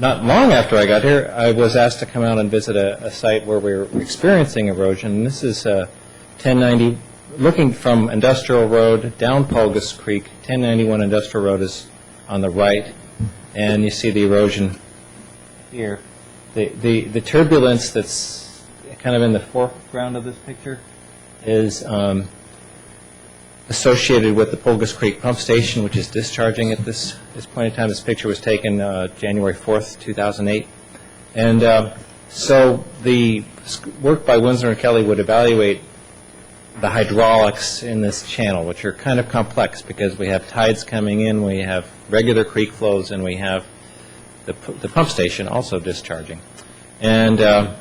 Not long after I got here, I was asked to come out and visit a site where we were experiencing erosion. And this is 1090, looking from Industrial Road down Pulgas Creek. 1091 Industrial Road is on the right, and you see the erosion here. The turbulence that's kind of in the foreground of this picture is associated with the Pulgas Creek Pump Station, which is discharging at this point in time. This picture was taken January 4th, 2008. And so the work by Winsler and Kelly would evaluate the hydraulics in this channel, which are kind of complex because we have tides coming in, we have regular creek flows, and we have the pump station also discharging. And the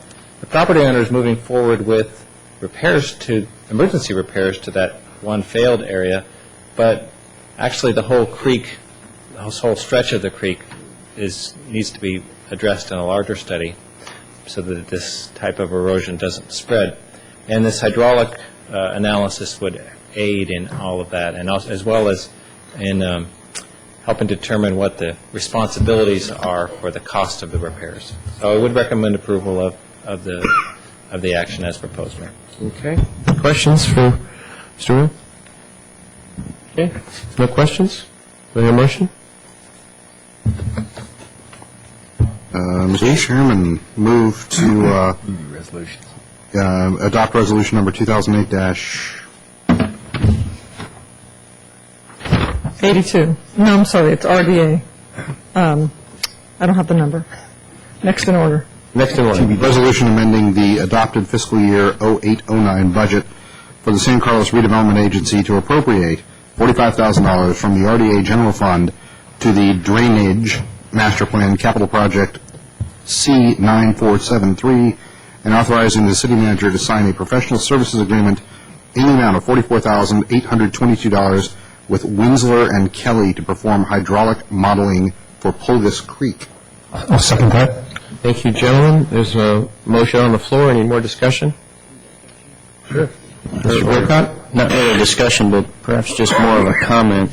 property owner is moving forward with emergency repairs to that one failed area, but actually the whole creek, this whole stretch of the creek needs to be addressed in a larger study so that this type of erosion doesn't spread. And this hydraulic analysis would aid in all of that, and also, as well as in helping determine what the responsibilities are for the cost of the repairs. So I would recommend approval of the action as proposed, Mayor. Okay. Questions for Mr. Will? Okay. No questions? Do I hear a motion? Mr. Chairman, move to adopt resolution number 2008- 82. No, I'm sorry, it's RDA. I don't have the number. Next in order. Next in order. Resolution amending the adopted fiscal year 0809 budget for the San Carlos Redevelopment Agency to appropriate $45,000 from the RDA General Fund to the Drainage Master Plan Capital Project C9473 and authorizing the city manager to sign a professional services agreement in the amount of $44,822 with Winsler and Kelly to perform hydraulic modeling for Pulgus Creek. I'll second that. Thank you, gentlemen. There's a motion on the floor. Any more discussion? Sure. Mr. Wilcott? Not really a discussion, but perhaps just more of a comment.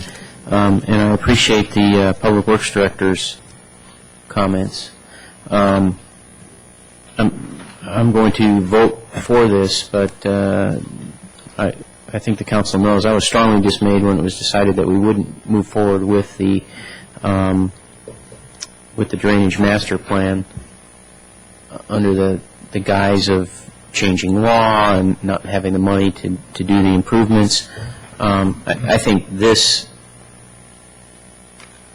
And I appreciate the Public Works Director's comments. I'm going to vote for this, but I think the council knows I was strongly dismayed when it was decided that we wouldn't move forward with the drainage master plan under the guise of changing law and not having the money to do the improvements. I think this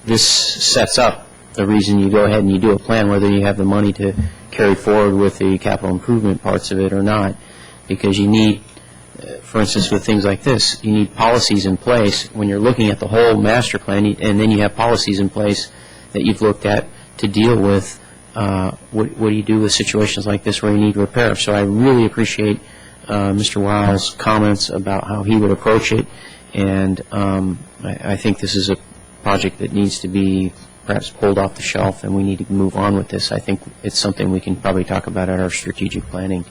sets up the reason you go ahead and you do a plan, whether you have the money to carry forward with the capital improvement parts of it or not, because you need, for instance, with things like this, you need policies in place when you're looking at the whole master plan, and then you have policies in place that you've looked at to deal with what do you do with situations like this where you need repair. So I really appreciate Mr. Wiles' comments about how he would approach it, and I think this is a project that needs to be perhaps pulled off the shelf, and we need to move on with this. I think it's something we can probably talk about at our strategic planning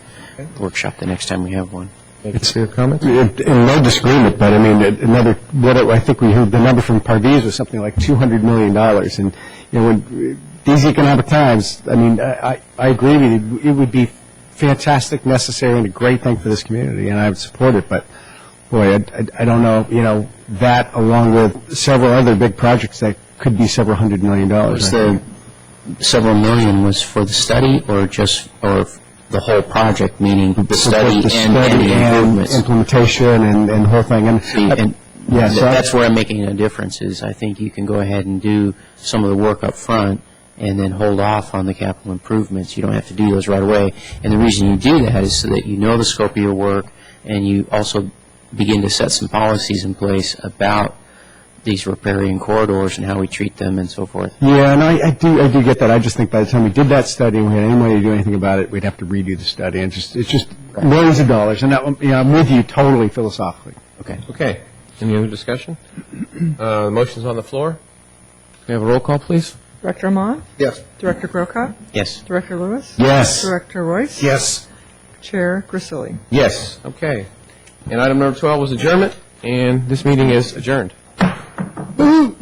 workshop the next time we have one. Thanks for your comments. In no disagreement, but I mean, I think we heard the number from Pardees was something like $200 million. And, when these economic times, I mean, I agree with you. It would be fantastic, necessary, and a great thing for this community, and I would support it. But, boy, I don't know, that along with several other big projects that could be several $100 million. Was the several million was for the study or the whole project, meaning the study and the improvements? Implementation and the whole thing. And that's where I'm making a difference is I think you can go ahead and do some of the work up front and then hold off on the capital improvements. You don't have to do those right away. And the reason you do that is so that you know the scope of your work and you also begin to set some policies in place about these riparian corridors and how we treat them and so forth. Yeah, and I do get that. I just think by the time we did that study and we had any money to do anything about it, we'd have to redo the study. And it's just millions of dollars. And that, I'm with you totally philosophically. Okay. Any other discussion? Motion's on the floor. Can we have a roll call, please? Director Ahmad? Yes. Director Grocott? Yes. Director Lewis? Yes. Director Royce? Yes. Chair Grisilli? Yes. Okay. And item number 12 was adjournment, and this meeting is adjourned. Woo-hoo.